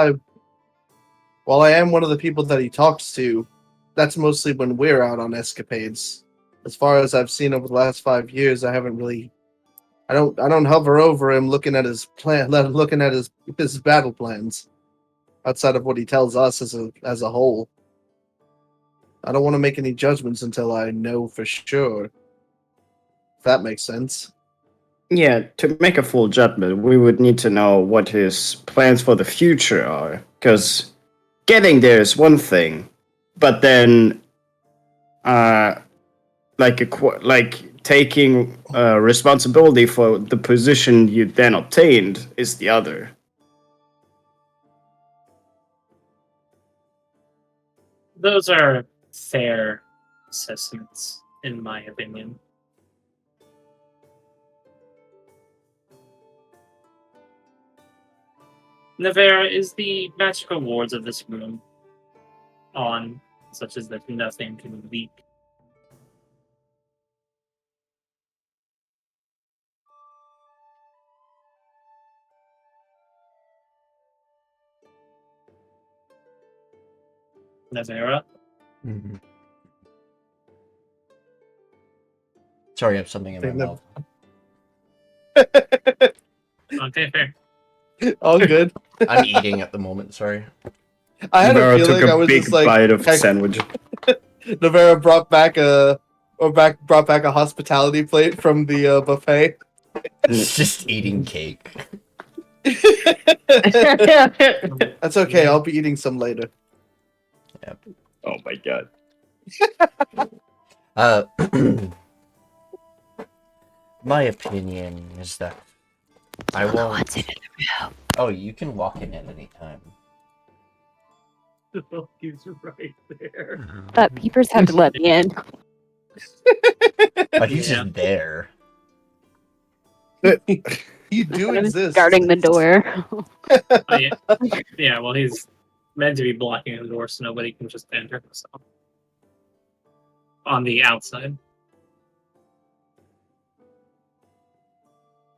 I am one of the people that he talks to, that's mostly when we're out on escapades. As far as I've seen over the last 5 years, I haven't really. I don't hover over him looking at his plan, looking at his battle plans, outside of what he tells us as a whole. I don't want to make any judgments until I know for sure. If that makes sense. Yeah, to make a full judgment, we would need to know what his plans for the future are, because getting there is one thing, but then, taking responsibility for the position you then obtained is the other. Those are fair assessments, in my opinion. Nevera, is the magical wards of this room on, such as that nothing can leak? Nevera? Mm-hmm. Sorry, I have something in my mouth. Okay, fair. All good. I'm eating at the moment, sorry. I had Nevera a feeling took a I was big just like bite of sandwich. Nevera brought back a hospitality plate from the buffet. Just eating cake. That's okay. I'll be eating some later. Yep. Oh my god. My opinion is that I won't. Oh, you can walk in at any time. He's right there. But peepers have to let me in. But he's just there. You do exist. Guarding the door. Yeah, well, he's meant to be blocking the door so nobody can just enter. So. On the outside.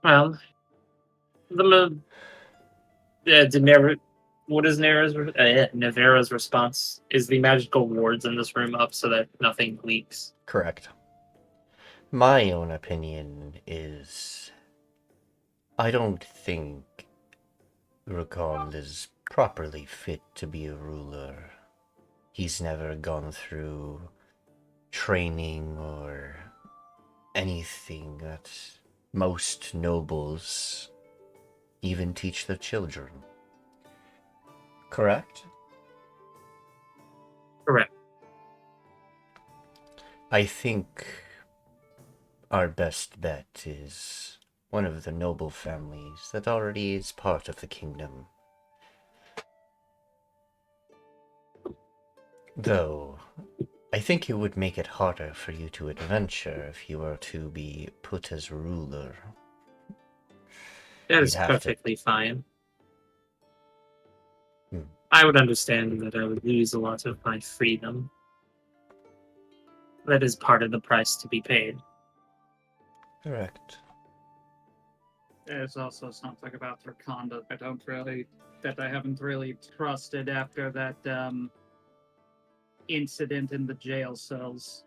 Well, what is Nevera's response? Is the magical wards in this room up so that nothing leaks? Correct. My own opinion is, I don't think Koarl is properly fit to be a ruler. He's never gone through training or anything that most nobles even teach their children. Correct? Correct. I think our best bet is one of the noble families that already is part of the kingdom. Though, I think it would make it harder for you to adventure if you were to be put as ruler. That is perfectly fine. I would understand that I would lose a lot of my freedom. That is part of the price to be paid. Correct. There's also something about her conduct that I haven't really trusted after that incident in the jail cells.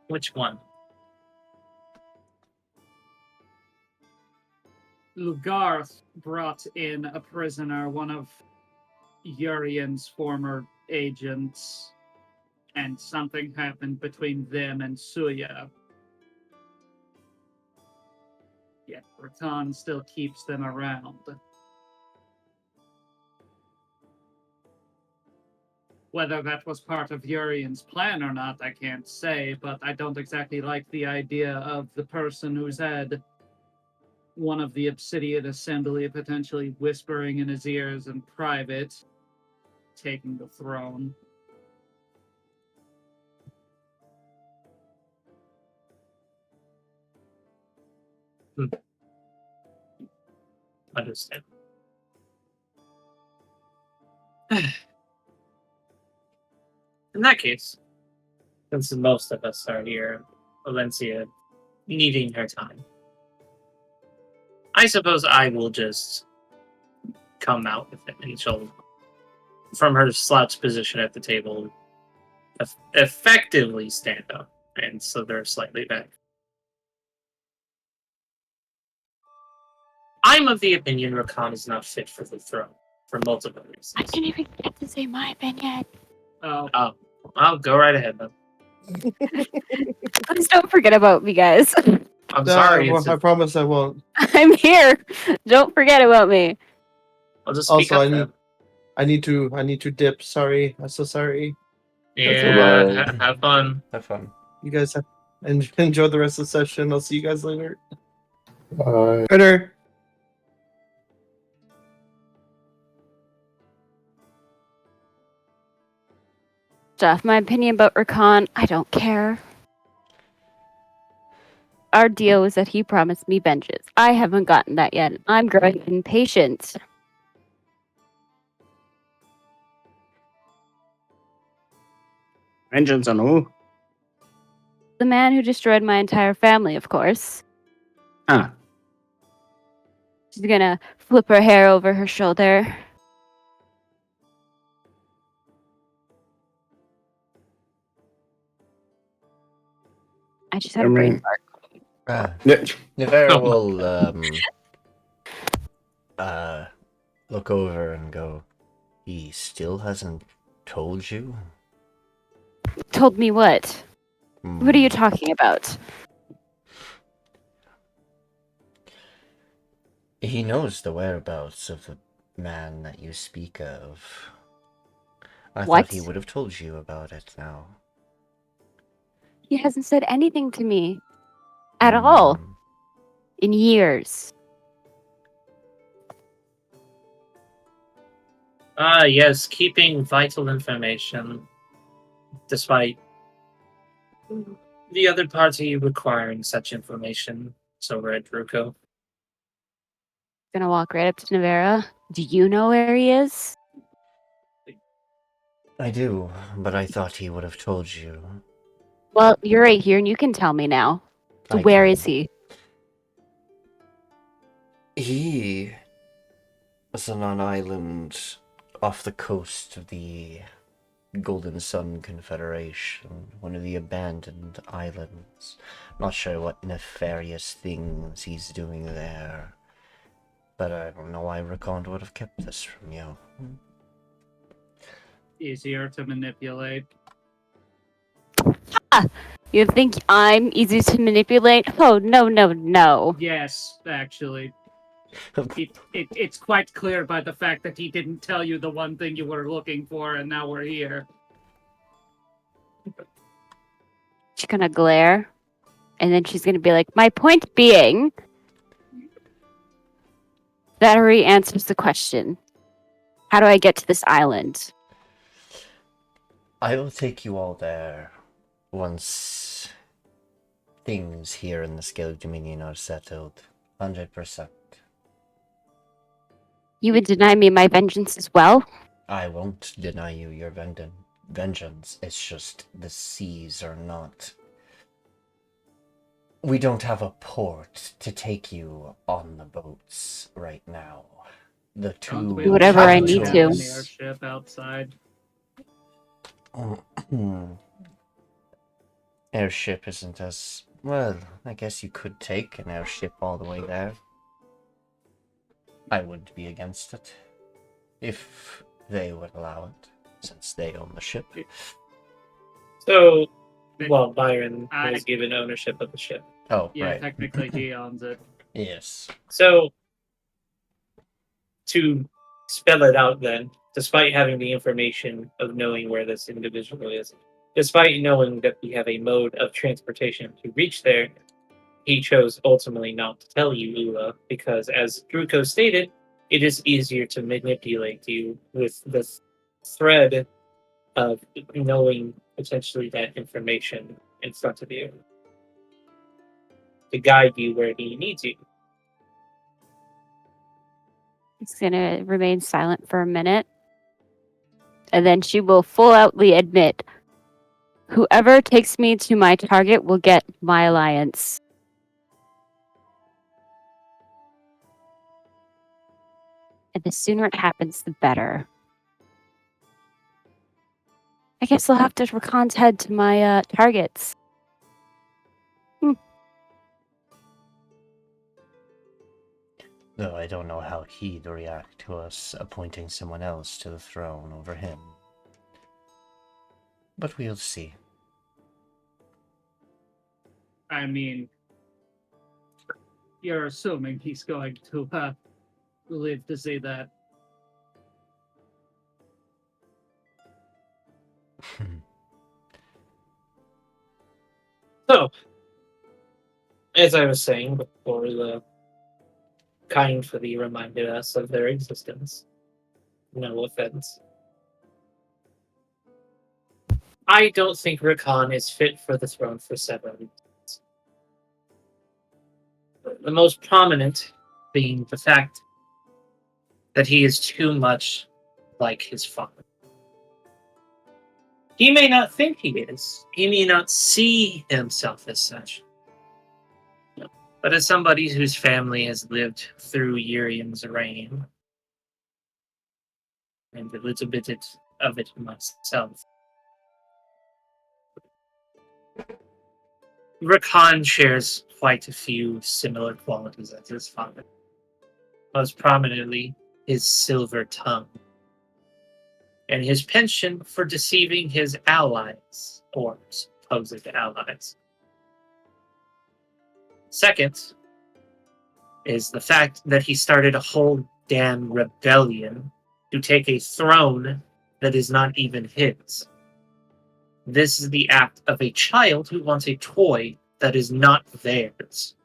Which one? Lugarth brought in a prisoner, one of Urian's former agents, and something happened between them and Suya. Yet Rakan still keeps them around. Whether that was part of Urian's plan or not, I can't say, but I don't exactly like the idea of the person who's had one of the Obsidian Assembly potentially whispering in his ears in private, taking the throne. Understand. In that case, since most of us are here, Alencia needing her time, I suppose I will just come out with it, and she'll, from her slouched position at the table, effectively stand up, and so they're slightly back. I'm of the opinion Rakan is not fit for the throne, for multiple reasons. I didn't even get to say my opinion. Oh, I'll go right ahead then. Please don't forget about me, guys. I'm sorry. I promise I won't. I'm here. Don't forget about me. I'll just speak also, up. I need to dip. Sorry, I'm so sorry. Yeah, have fun. Have fun. You guys enjoy the rest of the session. I'll see you guys later. Bye. Later. Stuff. My opinion about Rakan, I don't care. Our deal was that he promised me benches. I haven't gotten that yet. I'm growing impatient. Vengeance on who? The man who destroyed my entire family, of course. Ah. She's gonna flip her hair over her shoulder. I just had a brain fart. Nevera will look over and go, he still hasn't told you? Told me what? What are you talking about? He knows the whereabouts of the man that you speak of. I thought he would have told you about it now. He hasn't said anything to me. At all. In years. Yes, keeping vital information, despite the other party requiring such information. So read Ruko. Gonna walk right up to Navera. Do you know where he is? I do, but I thought he would have told you. Well, you're right here, and you can tell me now. So where is he? He is on an island off the coast of the Golden Sun Confederation, one of the abandoned islands. Not sure what nefarious things he's doing there, but I don't know why Rakond would have kept this from you. Easier to manipulate. You think I'm easy to manipulate? Oh, no. Yes, actually. It's quite clear by the fact that he didn't tell you the one thing you were looking for, and now we're here. She's gonna glare, and then she's gonna be like, my point being that already answers the question. How do I get to this island? I will take you all there once things here in the Scalect Dominion are settled. 100%. You would deny me my vengeance as well? I won't deny you your vengeance. It's just the seas are not... We don't have a port to take you on the boats right now. The two... Do whatever I need to. An airship outside. Airship isn't as... Well, I guess you could take an airship all the way there. I wouldn't be against it. If they would allow it, since they own the ship. So, well, Biran was given ownership of the ship. Oh, yeah, right. Technically he owns it. Yes. So, to spell it out then, despite having the information of knowing where this individual is, despite knowing that we have a mode of transportation to reach there, he chose ultimately not to tell you, Ulla, because as Druko stated, it is easier to manipulate you with the thread of knowing potentially that information in front of you to guide you where he needs you. She's gonna remain silent for a minute. And then she will full outly admit, whoever takes me to my target will get my alliance. And the sooner it happens, the better. I guess I'll have to Rakan's head to my targets. Though I don't know how he'd react to us appointing someone else to the throne over him. But we'll see. I mean, you're assuming he's going to live to see that. So, as I was saying before, the kindly reminded us of their existence. No offense. I don't think Rakan is fit for the throne for several reasons. The most prominent being the fact that he is too much like his father. He may not think he is. He may not see himself as such. But as somebody whose family has lived through Urian's reign, and a little bit of it myself, Rakan shares quite a few similar qualities as his father. Most prominently, his silver tongue, and his penchant for deceiving his allies, or supposed allies. Second is the fact that he started a whole damn rebellion to take a throne that is not even his. This is the act of a child who wants a toy that is not theirs.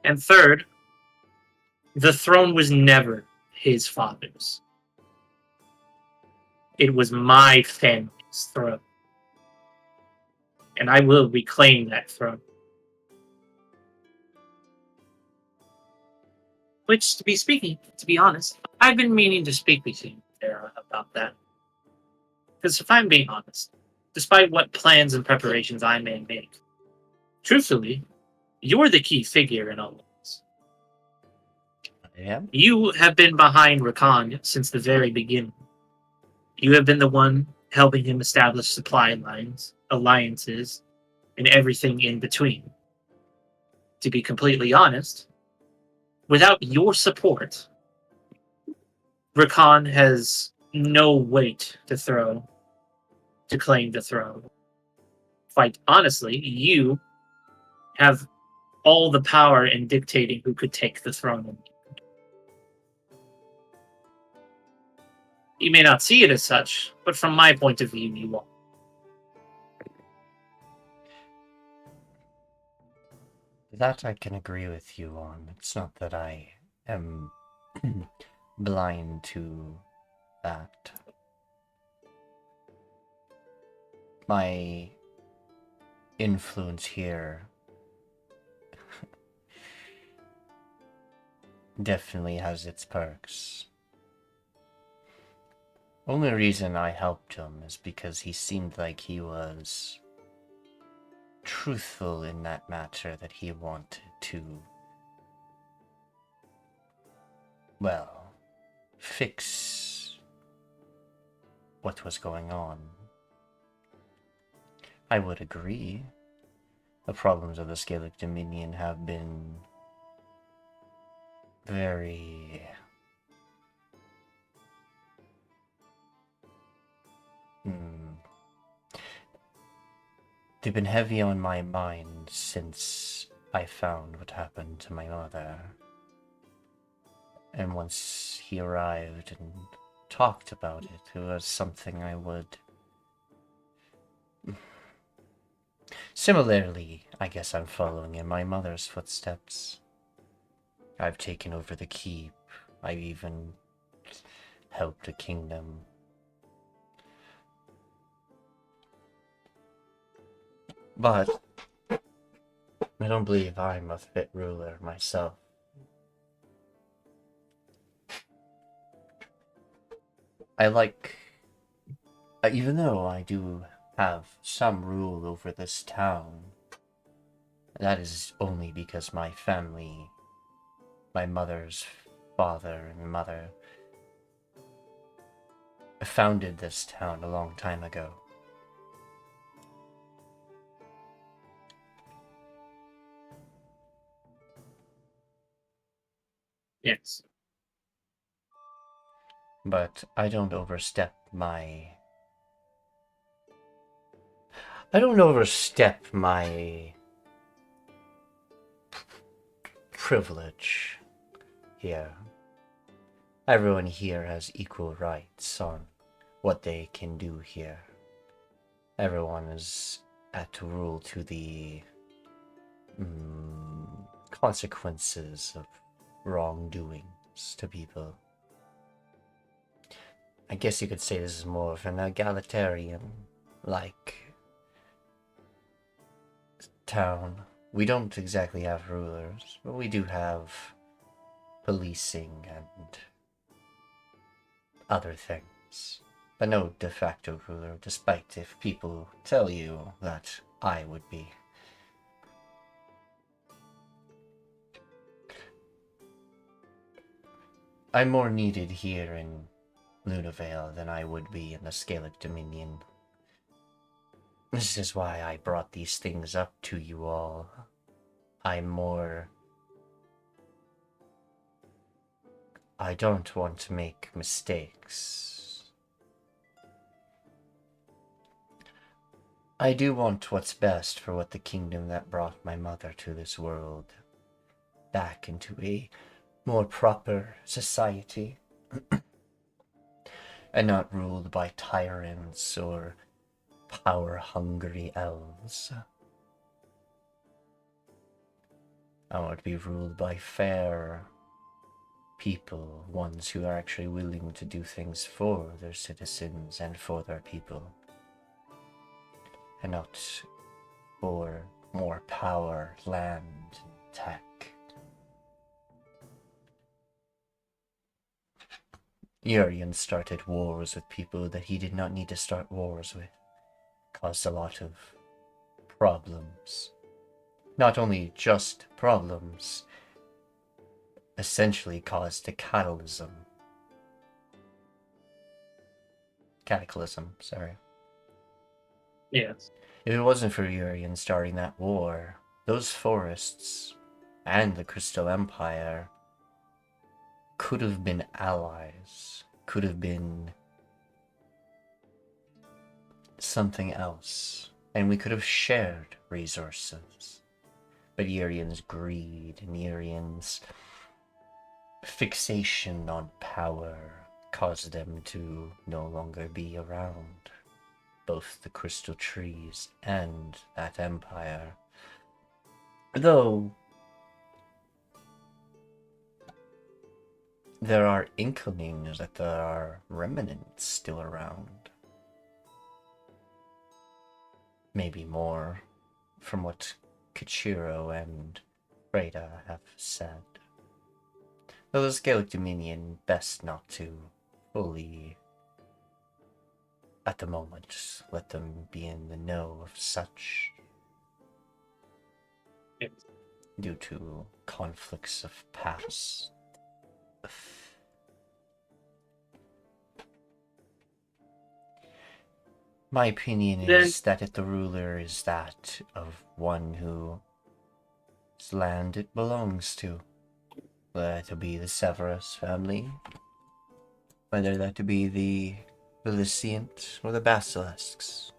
And third, the throne was never his father's. It was my family's throne. And I will reclaim that throne. Which, to be honest, I've been meaning to speak with you, Sarah, about that. Because if I'm being honest, despite what plans and preparations I may make, truthfully, you're the key figure in all of this. I am? You have been behind Rakan since the very beginning. You have been the one helping him establish supply lines, alliances, and everything in between. To be completely honest, without your support, Rakan has no weight to throw to claim the throne. Quite honestly, you have all the power in dictating who could take the throne. You may not see it as such, but from my point of view, you are. That I can agree with you on. It's not that I am blind to that. My influence here definitely has its perks. Only reason I helped him is because he seemed like he was truthful in that matter, that he wanted to, well, fix what was going on. I would agree. The problems of the Scalect Dominion have been very they've been heavy on my mind since I found what happened to my mother. And once he arrived and talked about it, it was something I would... Similarly, I guess I'm following in my mother's footsteps. I've taken over the keep. I've even helped a kingdom. But I don't believe I'm a fit ruler myself. I like, even though I do have some rule over this town, that is only because my family, my mother's father and mother, founded this town a long time ago. Yes. But I don't overstep my privilege here. Everyone here has equal rights on what they can do here. Everyone is at to rule to the consequences of wrongdoings to people. I guess you could say this is more of an egalitarian-like town. We don't exactly have rulers, but we do have policing and other things. But no de facto ruler, despite if people tell you that I would be. I'm more needed here in Lunavale than I would be in the Scalect Dominion. This is why I brought these things up to you all. I don't want to make mistakes. I do want what's best for what the kingdom that brought my mother to this world back into a more proper society. And not ruled by tyrants or power-hungry elves. I want to be ruled by fair people, ones who are actually willing to do things for their citizens and for their people, and not for more power, land, and tech. Urian started wars with people that he did not need to start wars with. Caused a lot of problems. Not only just problems, essentially caused a cataclysm, sorry. Yes. If it wasn't for Urian starting that war, those forests and the Crystal Empire could have been allies, could have been something else, and we could have shared resources. But Urian's greed and Urian's fixation on power caused them to no longer be around. Both the crystal trees and that empire. Though there are inklings that there are remnants still around. Maybe more, from what Kichiro and Freda have said. Though the Scalect Dominion, best not to fully, at the moment, let them be in the know of such. Yes. Due to conflicts of past. My opinion is that if the ruler is that of one whose land it belongs to, whether that to be the Seviroth family, whether that to be the Lyciant or the Basilisks.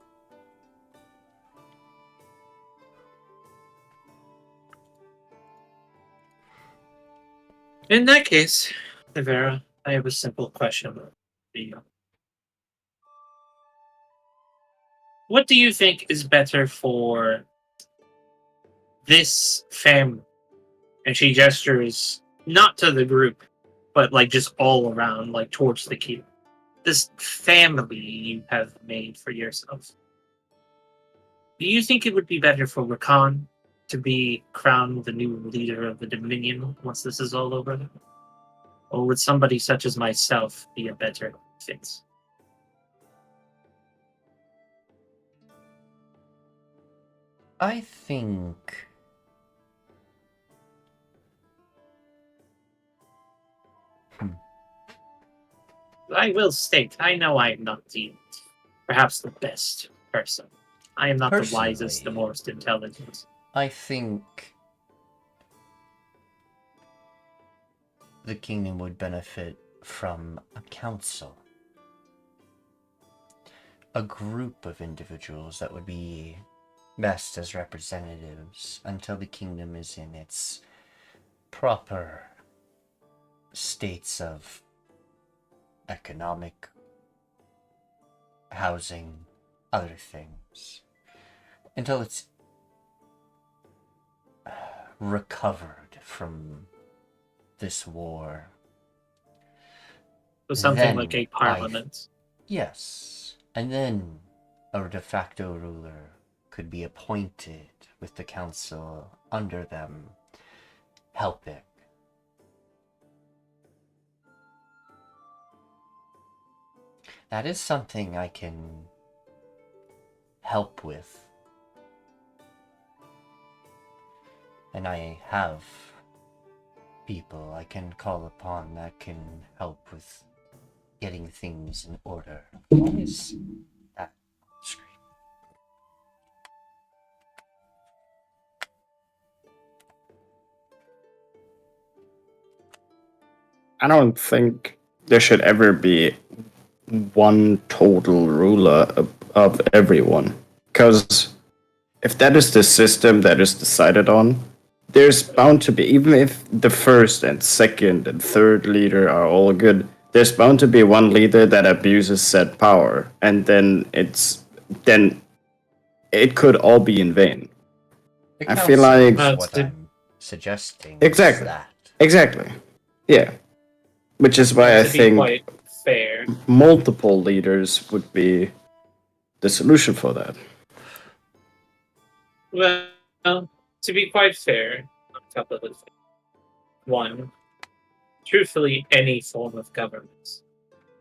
In that case, Vera, I have a simple question for you. What do you think is better for this family? And she gestures not to the group, but like just all around, like towards the keep. This family you have made for yourself. Do you think it would be better for Rakan to be crowned the new leader of the Dominion once this is all over? Or would somebody such as myself be a better fit? I think I will state, I know I am not deemed perhaps the best person. I am not the wisest, the most intelligent. I think the kingdom would benefit from a council. A group of individuals that would be best as representatives until the kingdom is in its proper states of economic, housing, other things. Until it's recovered from this war. So something like a parliament. Yes. And then a de facto ruler could be appointed with the council under them, helping. That is something I can help with. And I have people I can call upon that can help with getting things in order. Why is that screen? I don't think there should ever be one total ruler of everyone. Because if that is the system that is decided on, there's bound to be, even if the first and second and third leader are all good, there's bound to be one leader that abuses said power, and then it could all be in vain. I feel like suggesting Exactly. that. Exactly. Yeah. Which is why I To be think quite fair, multiple leaders would be the solution for that. well, to be quite fair, on a couple of things. One, truthfully, any form of government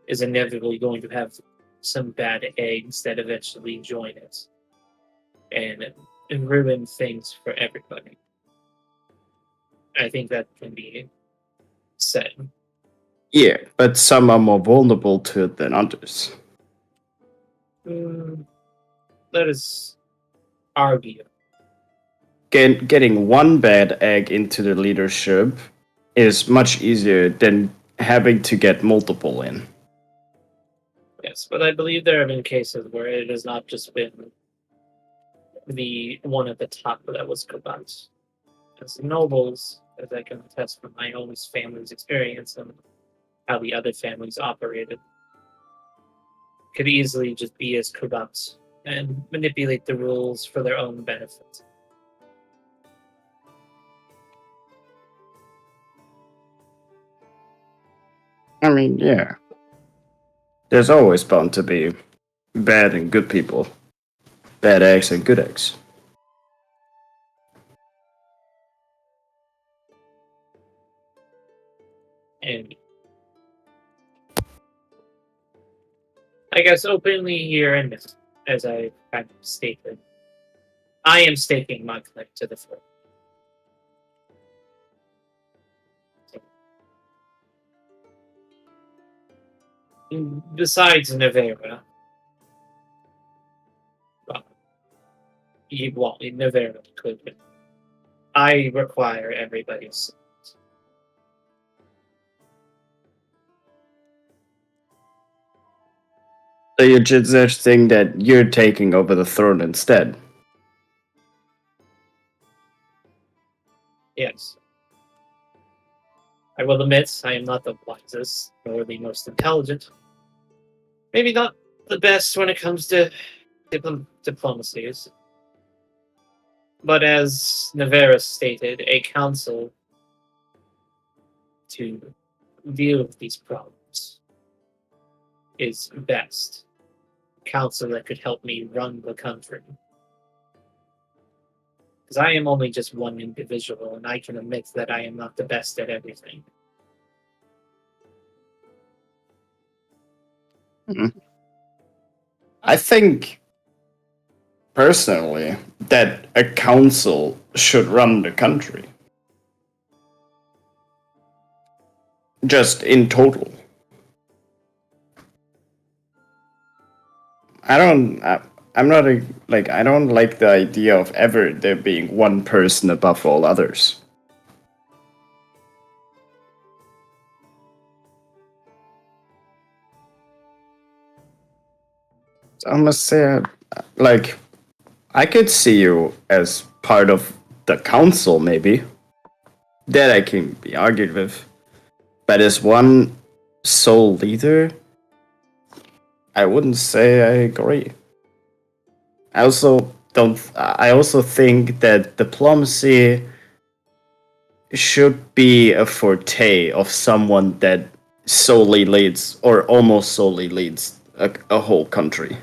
is inevitably going to have some bad eggs that eventually join it and ruin things for everybody. I think that can be said. Yeah, but some are more vulnerable to it than others. Let us argue. Getting one bad egg into the leadership is much easier than having to get multiple in. Yes, but I believe there have been cases where it has not just been the one at the top that was corrupt. As nobles, as I can attest from my own family's experience and how the other families operated, could easily just be as corrupt and manipulate the rules for their own benefit. I mean, yeah. There's always bound to be bad and good people. Bad eggs and good eggs. And I guess openly here and as I kind of stated, I am staking my claim to the throne. Besides Nevera, Nevera could. I require everybody's. So you're just suggesting that you're taking over the throne instead? Yes. I will admit I am not the wisest nor the most intelligent. Maybe not the best when it comes to diplomacies. But as Nevera stated, a council to deal with these problems is best. A council that could help me run the country. Because I am only just one individual, and I can admit that I am not the best at everything. I think, personally, that a council should run the country. Just in total. I'm not I don't like the idea of ever there being one person above all others. So I must say, I could see you as part of the council, maybe. That I can be argued with. But as one sole leader, I wouldn't say I agree. I also think that diplomacy should be a forte of someone that solely leads or almost solely leads a whole country.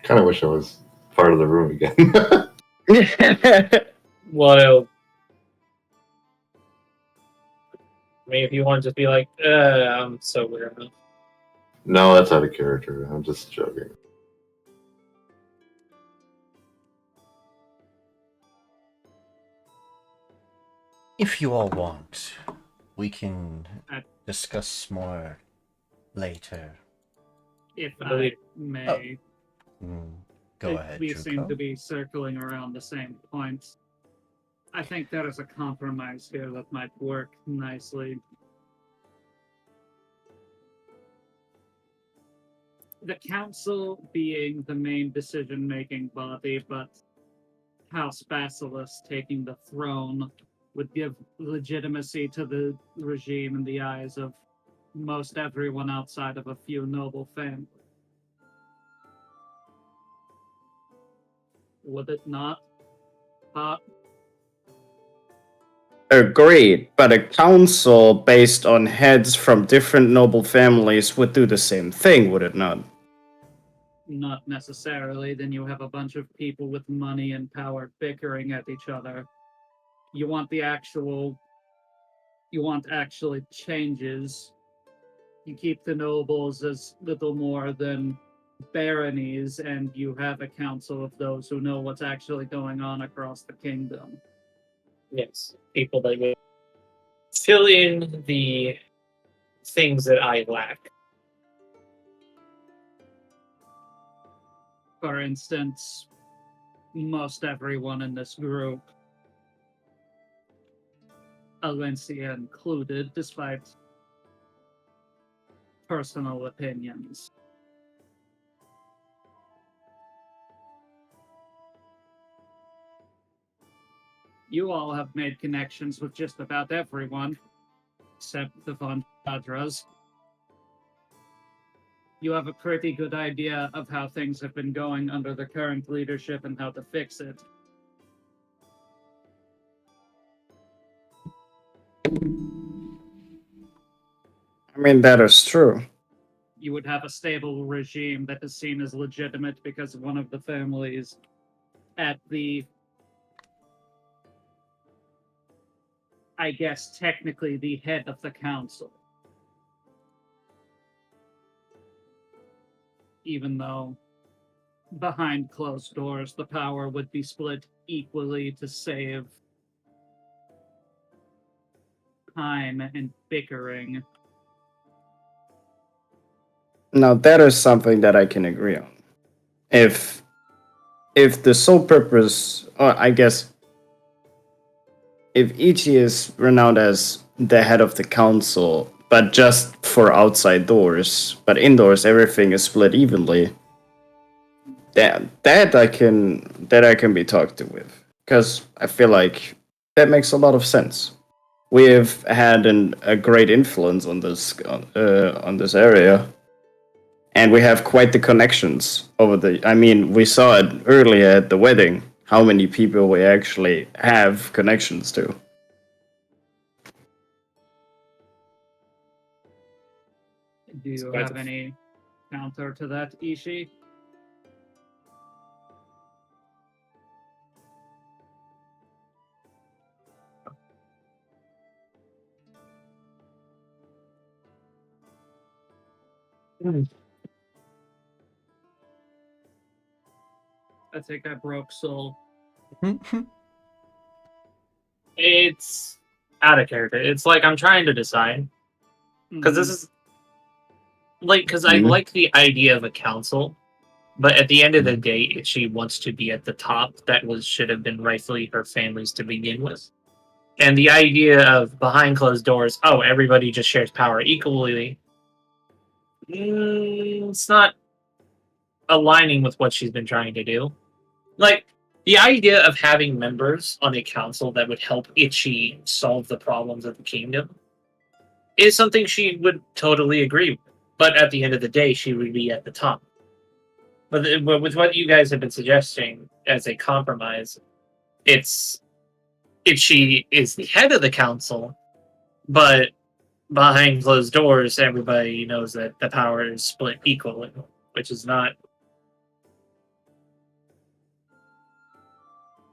Kind of wish I was part of the room again. Well, I mean, if you want to just be like, I'm so weird. No, that's out of character. I'm just joking. If you all want, we can discuss more later. If I may. Go ahead, We Druko. seem to be circling around the same points. I think there is a compromise here that might work nicely. The council being the main decision-making body, but House Basilisk taking the throne would give legitimacy to the regime in the eyes of most everyone outside of a few noble families. Would it not? Agreed, but a council based on heads from different noble families would do the same thing, would it not? Not necessarily. Then you have a bunch of people with money and power bickering at each other. You want actually changes. You keep the nobles as little more than baronies, and you have a council of those who know what's actually going on across the kingdom. Yes, people that will fill in the things that I lack. For instance, most everyone in this group, Alencia included, despite personal opinions. You all have made connections with just about everyone, except the Von Chadras. You have a pretty good idea of how things have been going under the current leadership and how to fix it. I mean, that is true. You would have a stable regime that is seen as legitimate because one of the families at the, I guess, technically the head of the council. Even though behind closed doors the power would be split equally to save time and bickering. Now, that is something that I can agree on. If the sole purpose, or I guess, if Itchi is renowned as the head of the council, but just for outside doors, but indoors everything is split evenly, that I can be talked to with, because I feel like that makes a lot of sense. We have had a great influence on this area, and we have quite the connections over the. I mean, we saw it earlier at the wedding. How many people we actually have connections to. Do you have any counter to that, Itchi? I think I broke Soul. It's out of character. It's like I'm trying to decide. Because this is... like, because I like the idea of a council, but at the end of the day, if she wants to be at the top, that should have been rightfully her family's to begin with. And the idea of behind closed doors, oh, everybody just shares power equally, it's not aligning with what she's been trying to do. Like, the idea of having members on a council that would help Itchi solve the problems of the kingdom is something she would totally agree with. But at the end of the day, she would be at the top. But with what you guys have been suggesting as a compromise, it's Itchi is the head of the council, but behind closed doors, everybody knows that the power is split equally, which is not...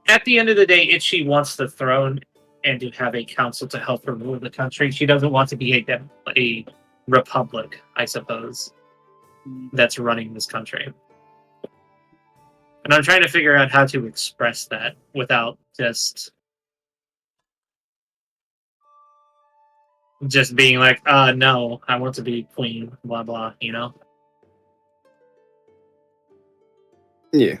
At the end of the day, Itchi wants the throne and to have a council to help her rule the country. She doesn't want to be a republic, I suppose, that's running this country. And I'm trying to figure out how to express that without just being like, no, I want to be queen, blah, blah, you know? Yeah.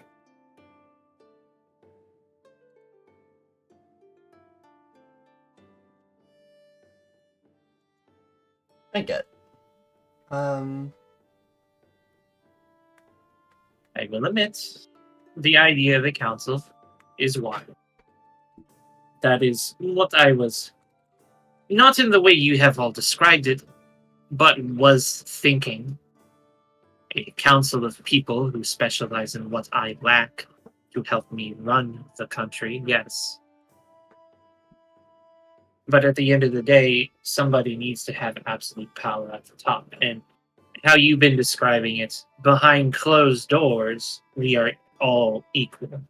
I get. I will admit, the idea of a council is why. That is what I was, not in the way you have all described it, but was thinking. A council of people who specialize in what I lack to help me run the country, yes. But at the end of the day, somebody needs to have absolute power at the top. And how you've been describing it, behind closed doors, we are all equal.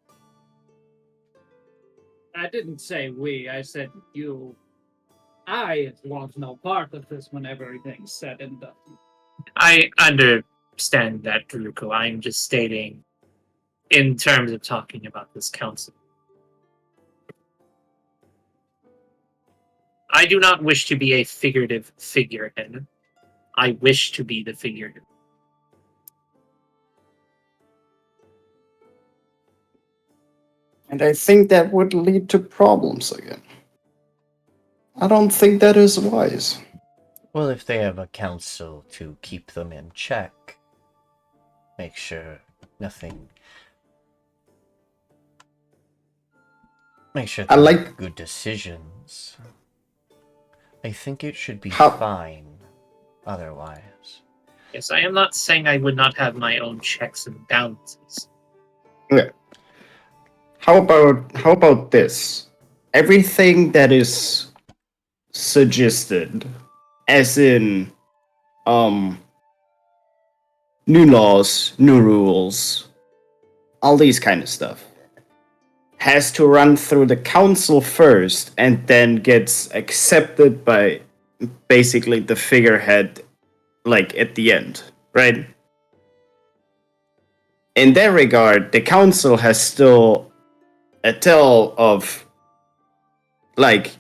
I didn't say we, I said you. I want no part of this when everything's said and done. I understand that, Druko. I'm just stating in terms of talking about this council. I do not wish to be a figurative figurehead. I wish to be the figurehead. And I think that would lead to problems again. I don't think that is wise. Well, if they have a council to keep them in check, make sure nothing... Make sure they make good decisions. I think it should be fine otherwise. Yes, I am not saying I would not have my own checks and balances. Yeah. How about this? Everything that is suggested, as in new laws, new rules, all these kind of stuff, has to run through the council first and then gets accepted by basically the figurehead, like at the end, right? In that regard, the council has still a tell of like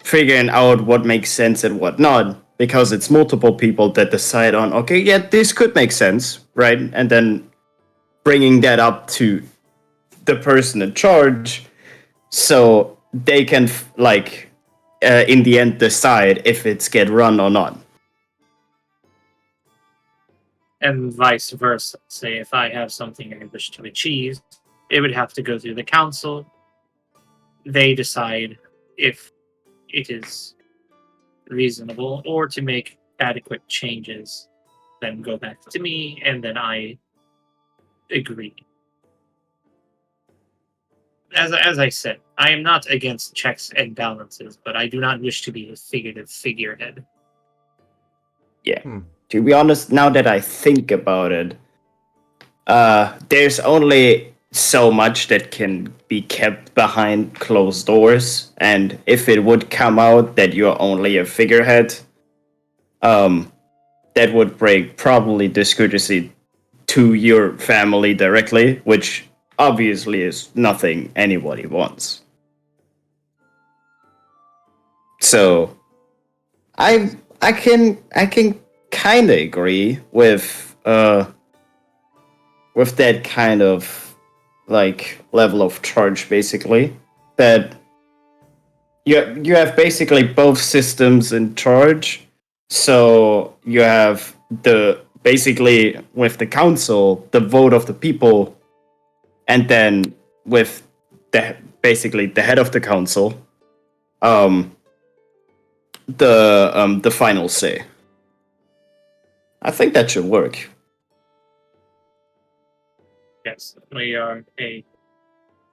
figuring out what makes sense and what not, because it's multiple people that decide on, okay, yeah, this could make sense, right? And then bringing that up to the person in charge so they can in the end decide if it's get run or not. And vice versa. Say if I have something I wish to achieve, it would have to go through the council. They decide if it is reasonable or to make adequate changes, then go back to me, and then I agree. As I said, I am not against checks and balances, but I do not wish to be a figurative figurehead. Yeah. To be honest, now that I think about it, there's only so much that can be kept behind closed doors, and if it would come out that you're only a figurehead, that would bring probably discourtesy to your family directly, which obviously is nothing anybody wants. So I can kind of agree with that kind of like level of charge, basically, that you have basically both systems in charge. So you have basically with the council, the vote of the people, and then with basically the head of the council, the final say. I think that should work. Yes, we are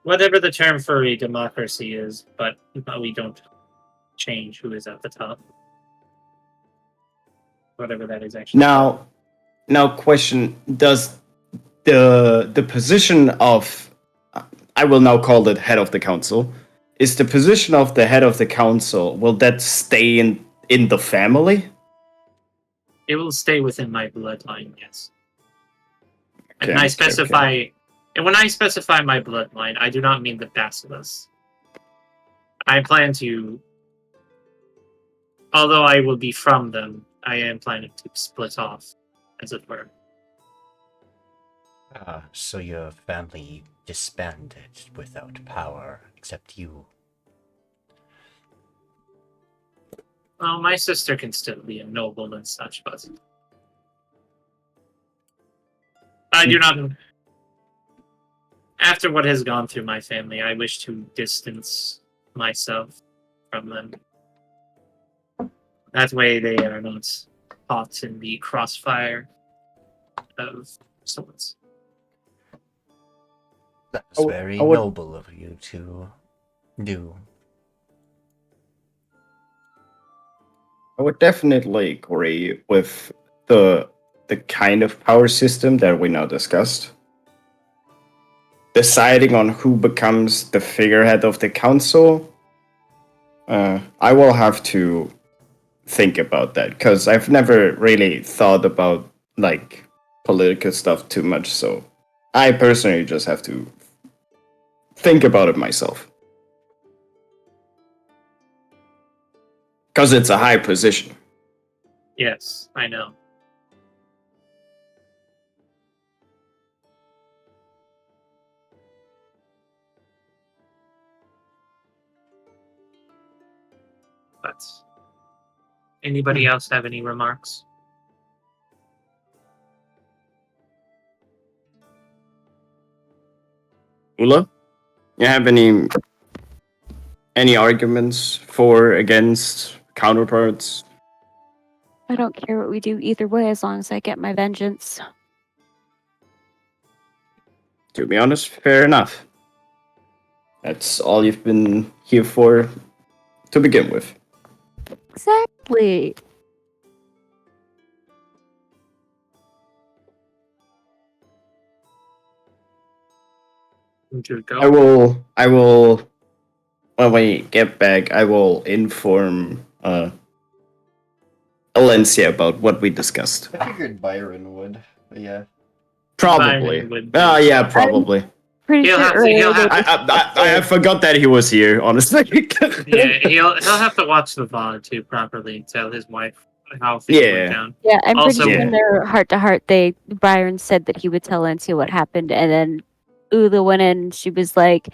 whatever the term for a democracy is, but we don't change who is at the top. Whatever that is actually. Now question, does the position of, I will now call it head of the council, is the position of the head of the council, will that stay in the family? It will stay within my bloodline, yes. Okay, and I specify, and when I specify my bloodline, I do not mean the Basilisk. I plan to, although I will be from them, I am planning to split off, as it were. So your family disbanded without power, except you. Well, my sister can still be a noble and such, but I do not. after what has gone through my family, I wish to distance myself from them. That way they are not caught in the crossfire of sorts. That's very noble of you to do. I would definitely agree with the kind of power system that we now discussed. Deciding on who becomes the figurehead of the council, I will have to think about that because I've never really thought about like political stuff too much. So I personally just have to think about it myself because it's a high position. Yes, I know. But anybody else have any remarks? Ulla, you have any arguments for, against, counterparts? I don't care what we do either way as long as I get my vengeance. To be honest, fair enough. That's all you've been here for to begin with. Exactly. I will, when we get back, I will inform Alencia about what we discussed. I figured Biran would, but yeah. Probably. Yeah, probably. Pretty He'll sure have to- earlier he'll have- I forgot that he was here, honestly. Yeah, he'll have to watch the VOD too properly and tell his wife how things went down. Yeah, I'm pretty Also- sure in their heart to heart, Byron said that he would tell Alencia what happened, and then Ulla went in. And she was like,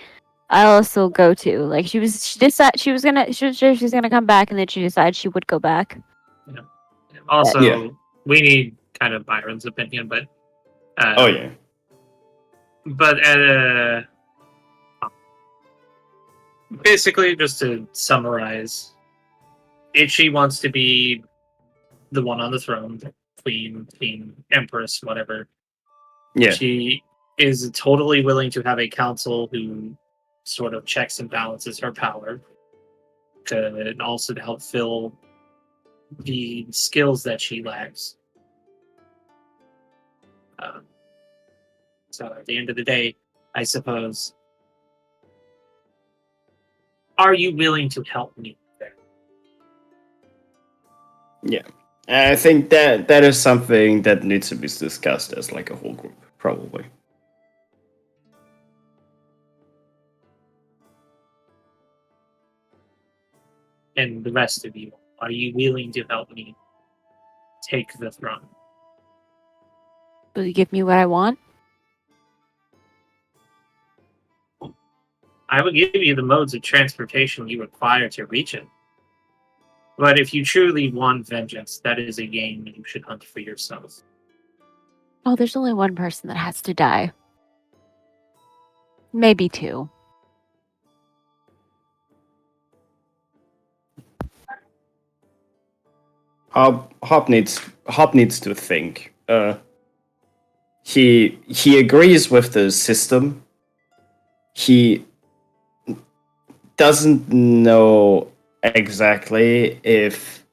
"I'll also go too." Like she was sure she's gonna come back, and then she decided she would go back. Also, we need kind of Byron's opinion, but but basically, just to summarize, Itchi wants to be the one on the throne, queen, king, empress, whatever. Yeah. She is totally willing to have a council who sort of checks and balances her power, and also to help fill the skills that she lacks. So at the end of the day, I suppose, are you willing to help me there? Yeah. I think that is something that needs to be discussed as like a whole group, probably. And the rest of you, are you willing to help me take the throne? Will you give me what I want? I will give you the modes of transportation you require to reach it. But if you truly want vengeance, that is a game you should hunt for yourself. Oh, there's only one person that has to die. Maybe two. Hop needs to think. He agrees with the system. He doesn't know exactly if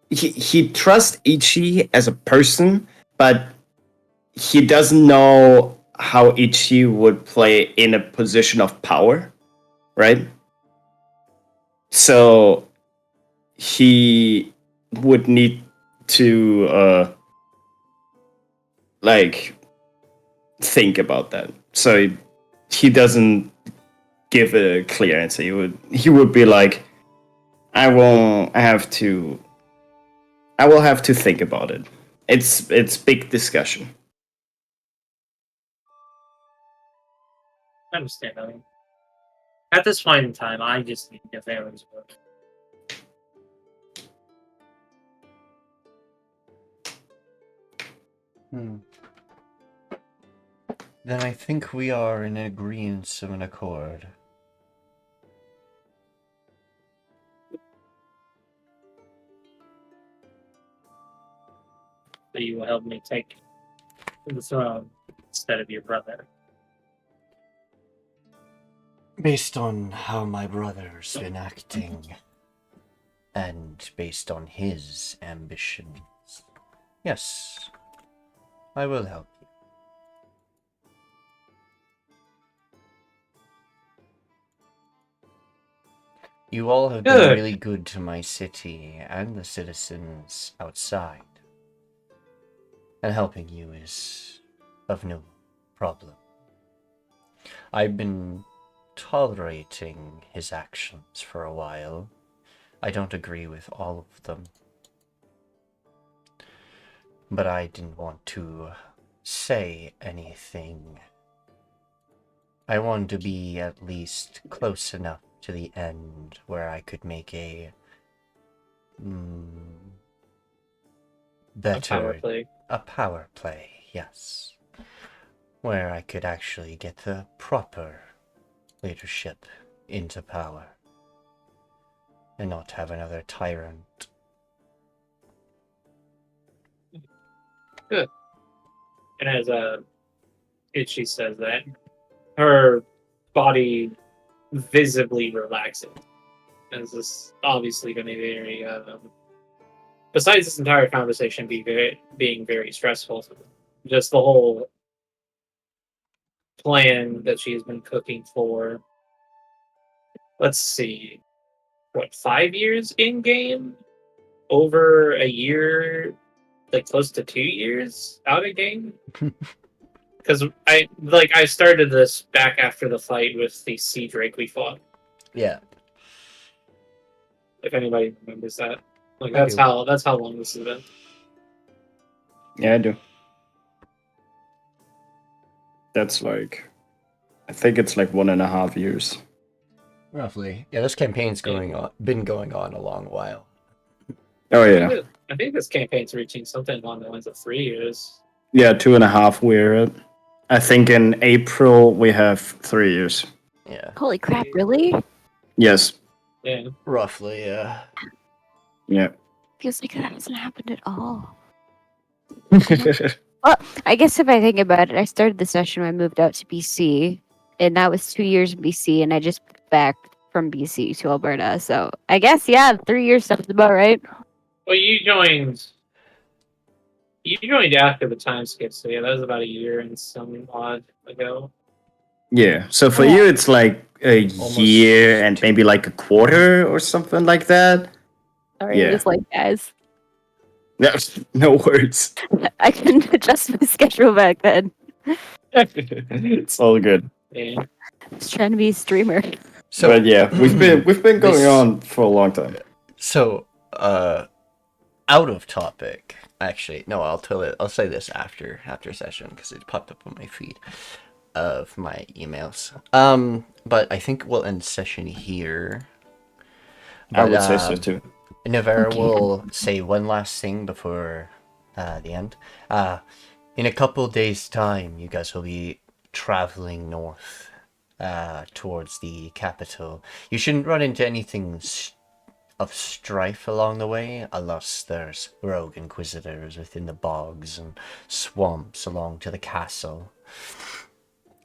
he trusts Itchi as a person, but he doesn't know how Itchi would play in a position of power, right? So he would need to like think about that. So he doesn't give a clear answer. He would be like, I will have to think about it. It's big discussion. I understand. I mean, at this point in time, I just need to get Aaron's work. Then I think we are in agreement of an accord. So you will help me take the throne instead of your brother. Based on how my brother's been acting, and based on his ambitions, yes, I will help you. You all have been really good to my city and the citizens outside, and helping you is of no problem. I've been tolerating his actions for a while. I don't agree with all of them, but I didn't want to say anything. I wanted to be at least close enough to the end where I could make a better a power play, yes, where I could actually get the proper leadership into power and not have another tyrant. Good. And as Itchi says that, her body visibly relaxing. As this is obviously going to be very, besides this entire conversation being very stressful, just the whole plan that she has been cooking for, let's see, what, 5 years in game? Over a year, like close to 2 years out of game? Because I started this back after the fight with the sea drake we fought. Yeah. If anybody remembers that. Like that's how long this has been. Yeah, I do. That's like, I think it's like 1.5 years. Roughly. Yeah, this campaign's been going on a long while. Oh yeah. I think this campaign's reaching something along the lines of 3 years. Yeah, 2.5 we're at. I think in April we have 3 years. Yeah. Holy crap, really? Yes. Yeah. Roughly, yeah. Yeah. Feels like that hasn't happened at all. Well, I guess if I think about it, I started the session when I moved out to BC, and that was 2 years in BC, and I just back from BC to Alberta. So I guess, yeah, 3 years sounds about right. Well, you joined after the time skip, so yeah, that was about a year and some odd ago. Yeah. So for you, it's like a year and maybe like a quarter or something like that. Sorry, it was like, guys. No words. I couldn't adjust my schedule back then. It's all good. Yeah. I was trying to be a streamer. So, but yeah, we've been going on for a long time. So, out of topic. Actually, no, I'll say this after session because it popped up on my feed of my emails. But I think we'll end session here. I would say so too. Navera will say one last thing before the end. In a couple days' time, you guys will be traveling north towards the capital. You shouldn't run into anything of strife along the way, unless there's rogue inquisitors within the bogs and swamps along to the castle.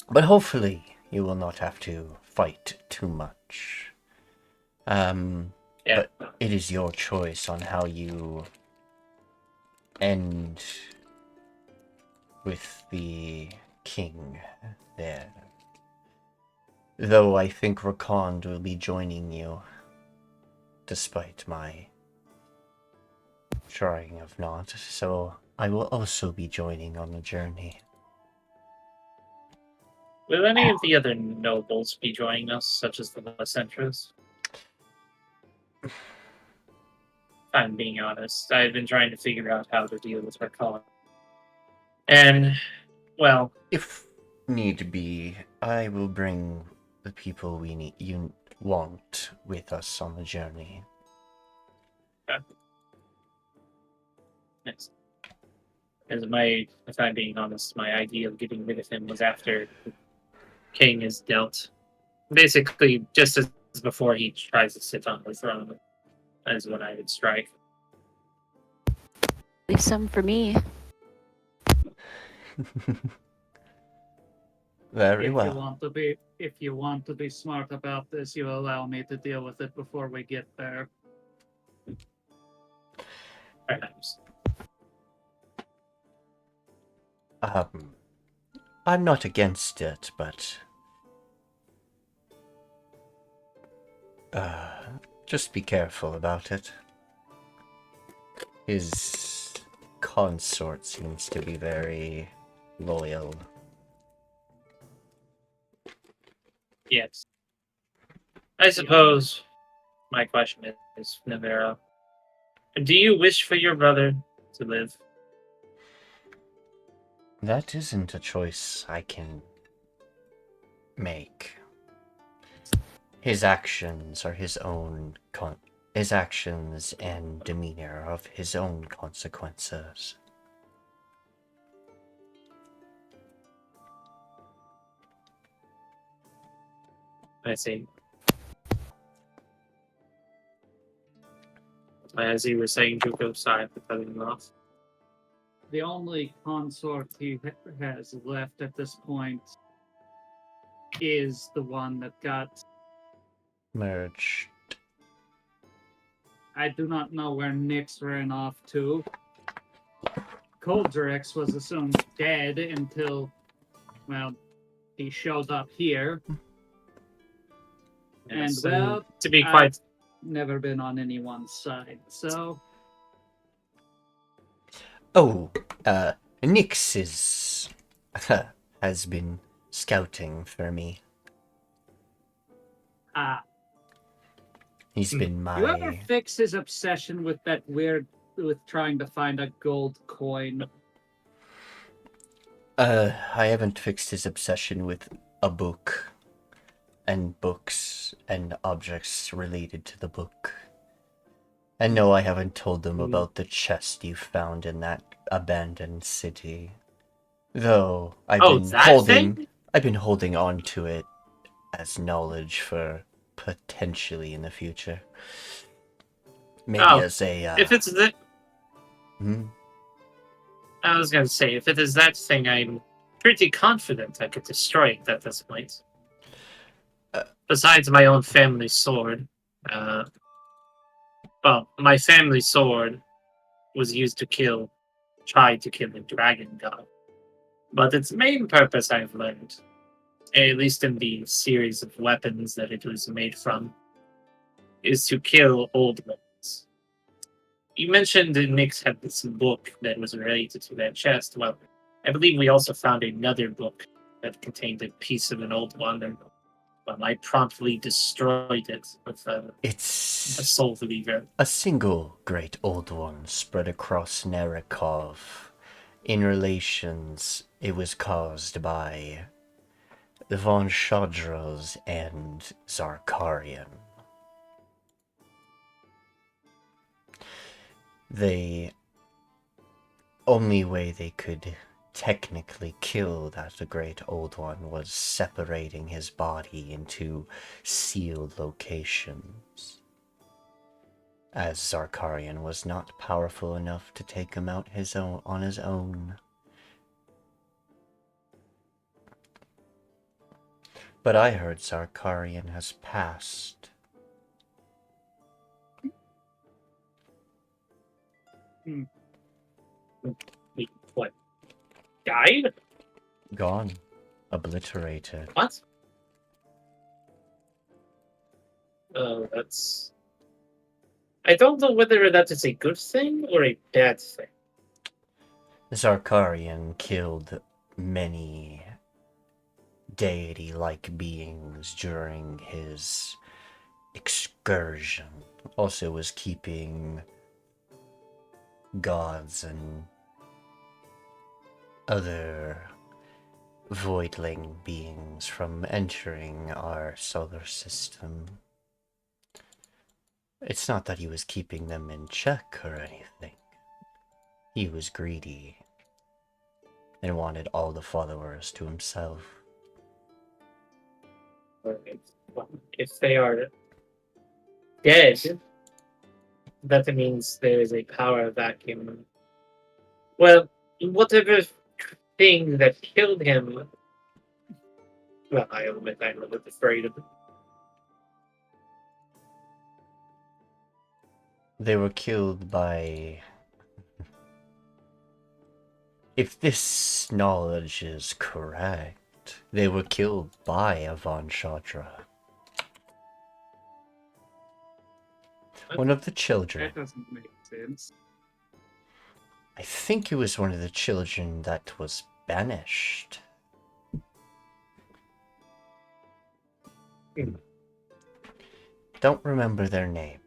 But hopefully, you will not have to fight too much. Yeah. But it is your choice on how you end with the king there. Though I think Rakond will be joining you, despite my trying of not, so I will also be joining on the journey. Will any of the other nobles be joining us, such as the Licentras? I'm being honest. I've been trying to figure out how to deal with Rakond. And, well... If need be, I will bring the people you want with us on the journey. Okay. Nice. If I'm being honest, my idea of getting rid of him was after the king is dealt. Basically, just as before he tries to sit on the throne, is when I would strike. Leave some for me. Very If well. you want to be smart about this, you allow me to deal with it before we get there. Perhaps. I'm not against it, but just be careful about it. His consort seems to be very loyal. Yes. I suppose my question is, Navera, do you wish for your brother to live? That isn't a choice I can make. His actions are his own his actions and demeanor of his own consequences. I see. As you were saying, Juko side for cutting him off. The only consort he has left at this point is the one that got Merged. I do not know where Nyx ran off to. Coldrex was assumed dead until, well, he showed up here. Yes, And, well, to be quite... never been on anyone's side, so... Oh, Nyx has been scouting for me. He's been my... You ever fix his obsession with that with trying to find a gold coin? I haven't fixed his obsession with a book, and books, and objects related to the book. And no, I haven't told them about the chest you found in that abandoned city. Though, I've been holding on to it as knowledge for potentially in the future. Maybe as a, if it's the... Hmm? I was gonna say, if it is that thing, I'm pretty confident I could destroy it at this point. Besides my own family sword, well, my family sword was used to try to kill the dragon god. But its main purpose, I've learned, at least in the series of weapons that it was made from, is to kill old ones. You mentioned that Nyx had this book that was related to that chest. Well, I believe we also found another book that contained a piece of an old one, and I promptly destroyed it with a soul lever. A single great old one spread across Narikov. In relations, it was caused by the Von Shadros and Zarkarian. The only way they could technically kill that great old one was separating his body into sealed locations, as Zarkarian was not powerful enough to take him out on his own. But I heard Zarkarian has passed. Wait, what? Died? Gone. Obliterated. What? Oh, that's... I don't know whether that is a good thing or a bad thing. Zarkarian killed many deity-like beings during his excursion. Also was keeping gods and other voidling beings from entering our solar system. It's not that he was keeping them in check or anything. He was greedy and wanted all the followers to himself. If they are dead, that means there is a power vacuum. Well, whatever thing that killed him. Well, I admit I'm a little afraid of it. They were killed by... If this knowledge is correct, they were killed by a Von Shadra. One of the children. That doesn't make sense. I think it was one of the children that was banished. Don't remember their names.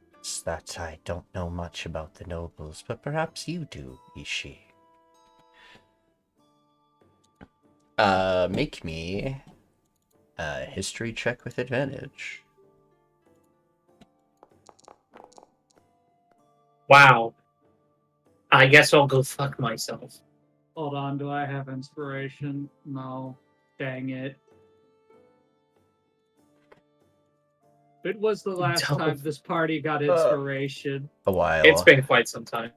That I don't know much about the nobles, but perhaps you do, Itshi. Make me a history check with advantage. Wow. I guess I'll go fuck myself. Hold on, do I have inspiration? No. Dang it. It was the last time this party got inspiration. A while. It's been quite some time.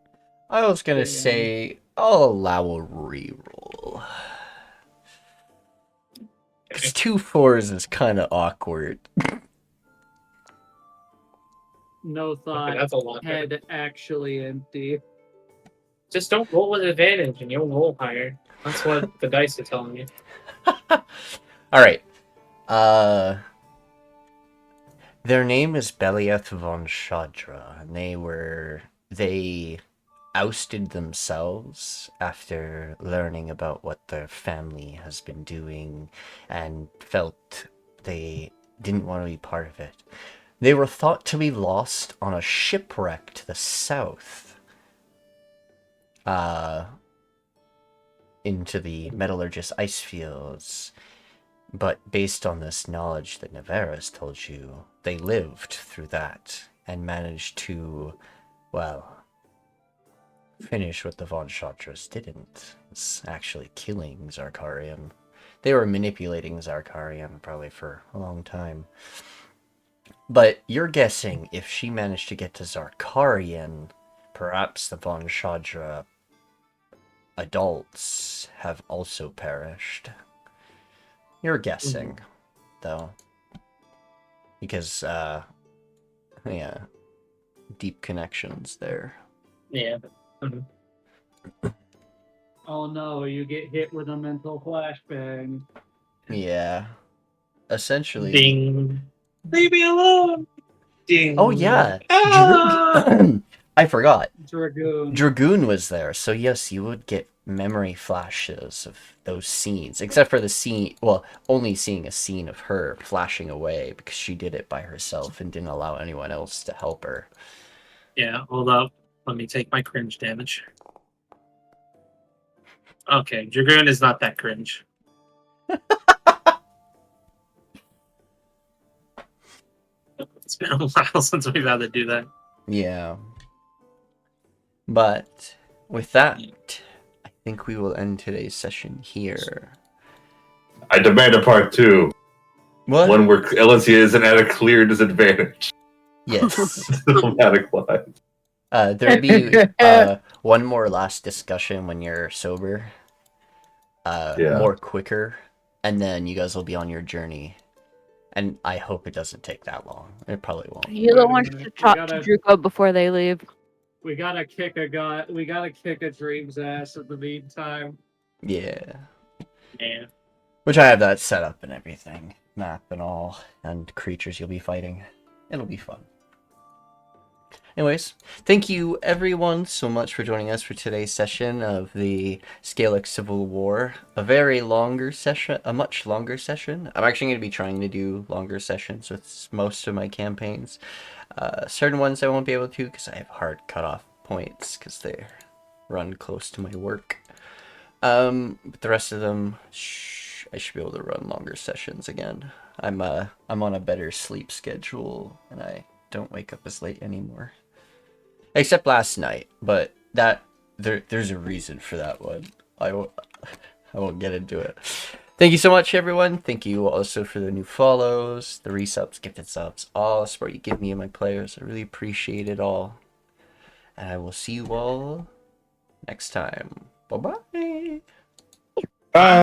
I was gonna say, I'll allow a reroll. Because 2 4s is kind of awkward. No thought. Okay, that's a lot better. Head actually empty. Just don't roll with advantage and you'll roll higher. That's what the dice are telling you. Alright. Their name is Belieth von Shadra, and they ousted themselves after learning about what their family has been doing and felt they didn't want to be part of it. They were thought to be lost on a shipwreck to the south, into the Metallurgist ice fields. But based on this knowledge that Navarra's told you, they lived through that and managed to, well, finish what the Von Shadras didn't. It's actually killing Zarkarian. They were manipulating Zarkarian probably for a long time. But you're guessing if she managed to get to Zarkarian, perhaps the Von Shadra adults have also perished. You're guessing, though. Because, yeah, deep connections there. Yeah. Oh no, you get hit with a mental flashbang. Yeah. Essentially. Ding. Leave me alone! Ding. Oh, yeah. Ah! I forgot. Dragoon. Dragoon was there, so yes, you would get memory flashes of those scenes. Except for the scene, well, only seeing a scene of her flashing away because she did it by herself and didn't allow anyone else to help her. Yeah, hold up. Let me take my cringe damage. Okay, Dragoon is not that cringe. It's been a while since we've had to do that. Yeah. But with that, I think we will end today's session here. I demand a part 2. What? One where Alencia isn't at a clear disadvantage. Yes. Thematic-wise. There'll be one more last discussion when you're sober. More quicker. And then you guys will be on your journey. And I hope it doesn't take that long. It probably won't. You don't want to talk to Druko before they leave. We gotta kick a dream's ass in the meantime. Yeah. Yeah. Which I have that set up and everything. Map and all. And creatures you'll be fighting. It'll be fun. Anyways, thank you everyone so much for joining us for today's session of the Scalect Civil War. A much longer session. I'm actually going to be trying to do longer sessions with most of my campaigns. Certain ones I won't be able to because I have hard cutoff points because they run close to my work. But the rest of them, I should be able to run longer sessions again. I'm on a better sleep schedule and I don't wake up as late anymore. Except last night, but there's a reason for that one. I won't get into it. Thank you so much, everyone. Thank you also for the new follows, the resubs, gifted subs, all the support you give me and my players. I really appreciate it all. And I will see you all next time. Bye-bye. Bye.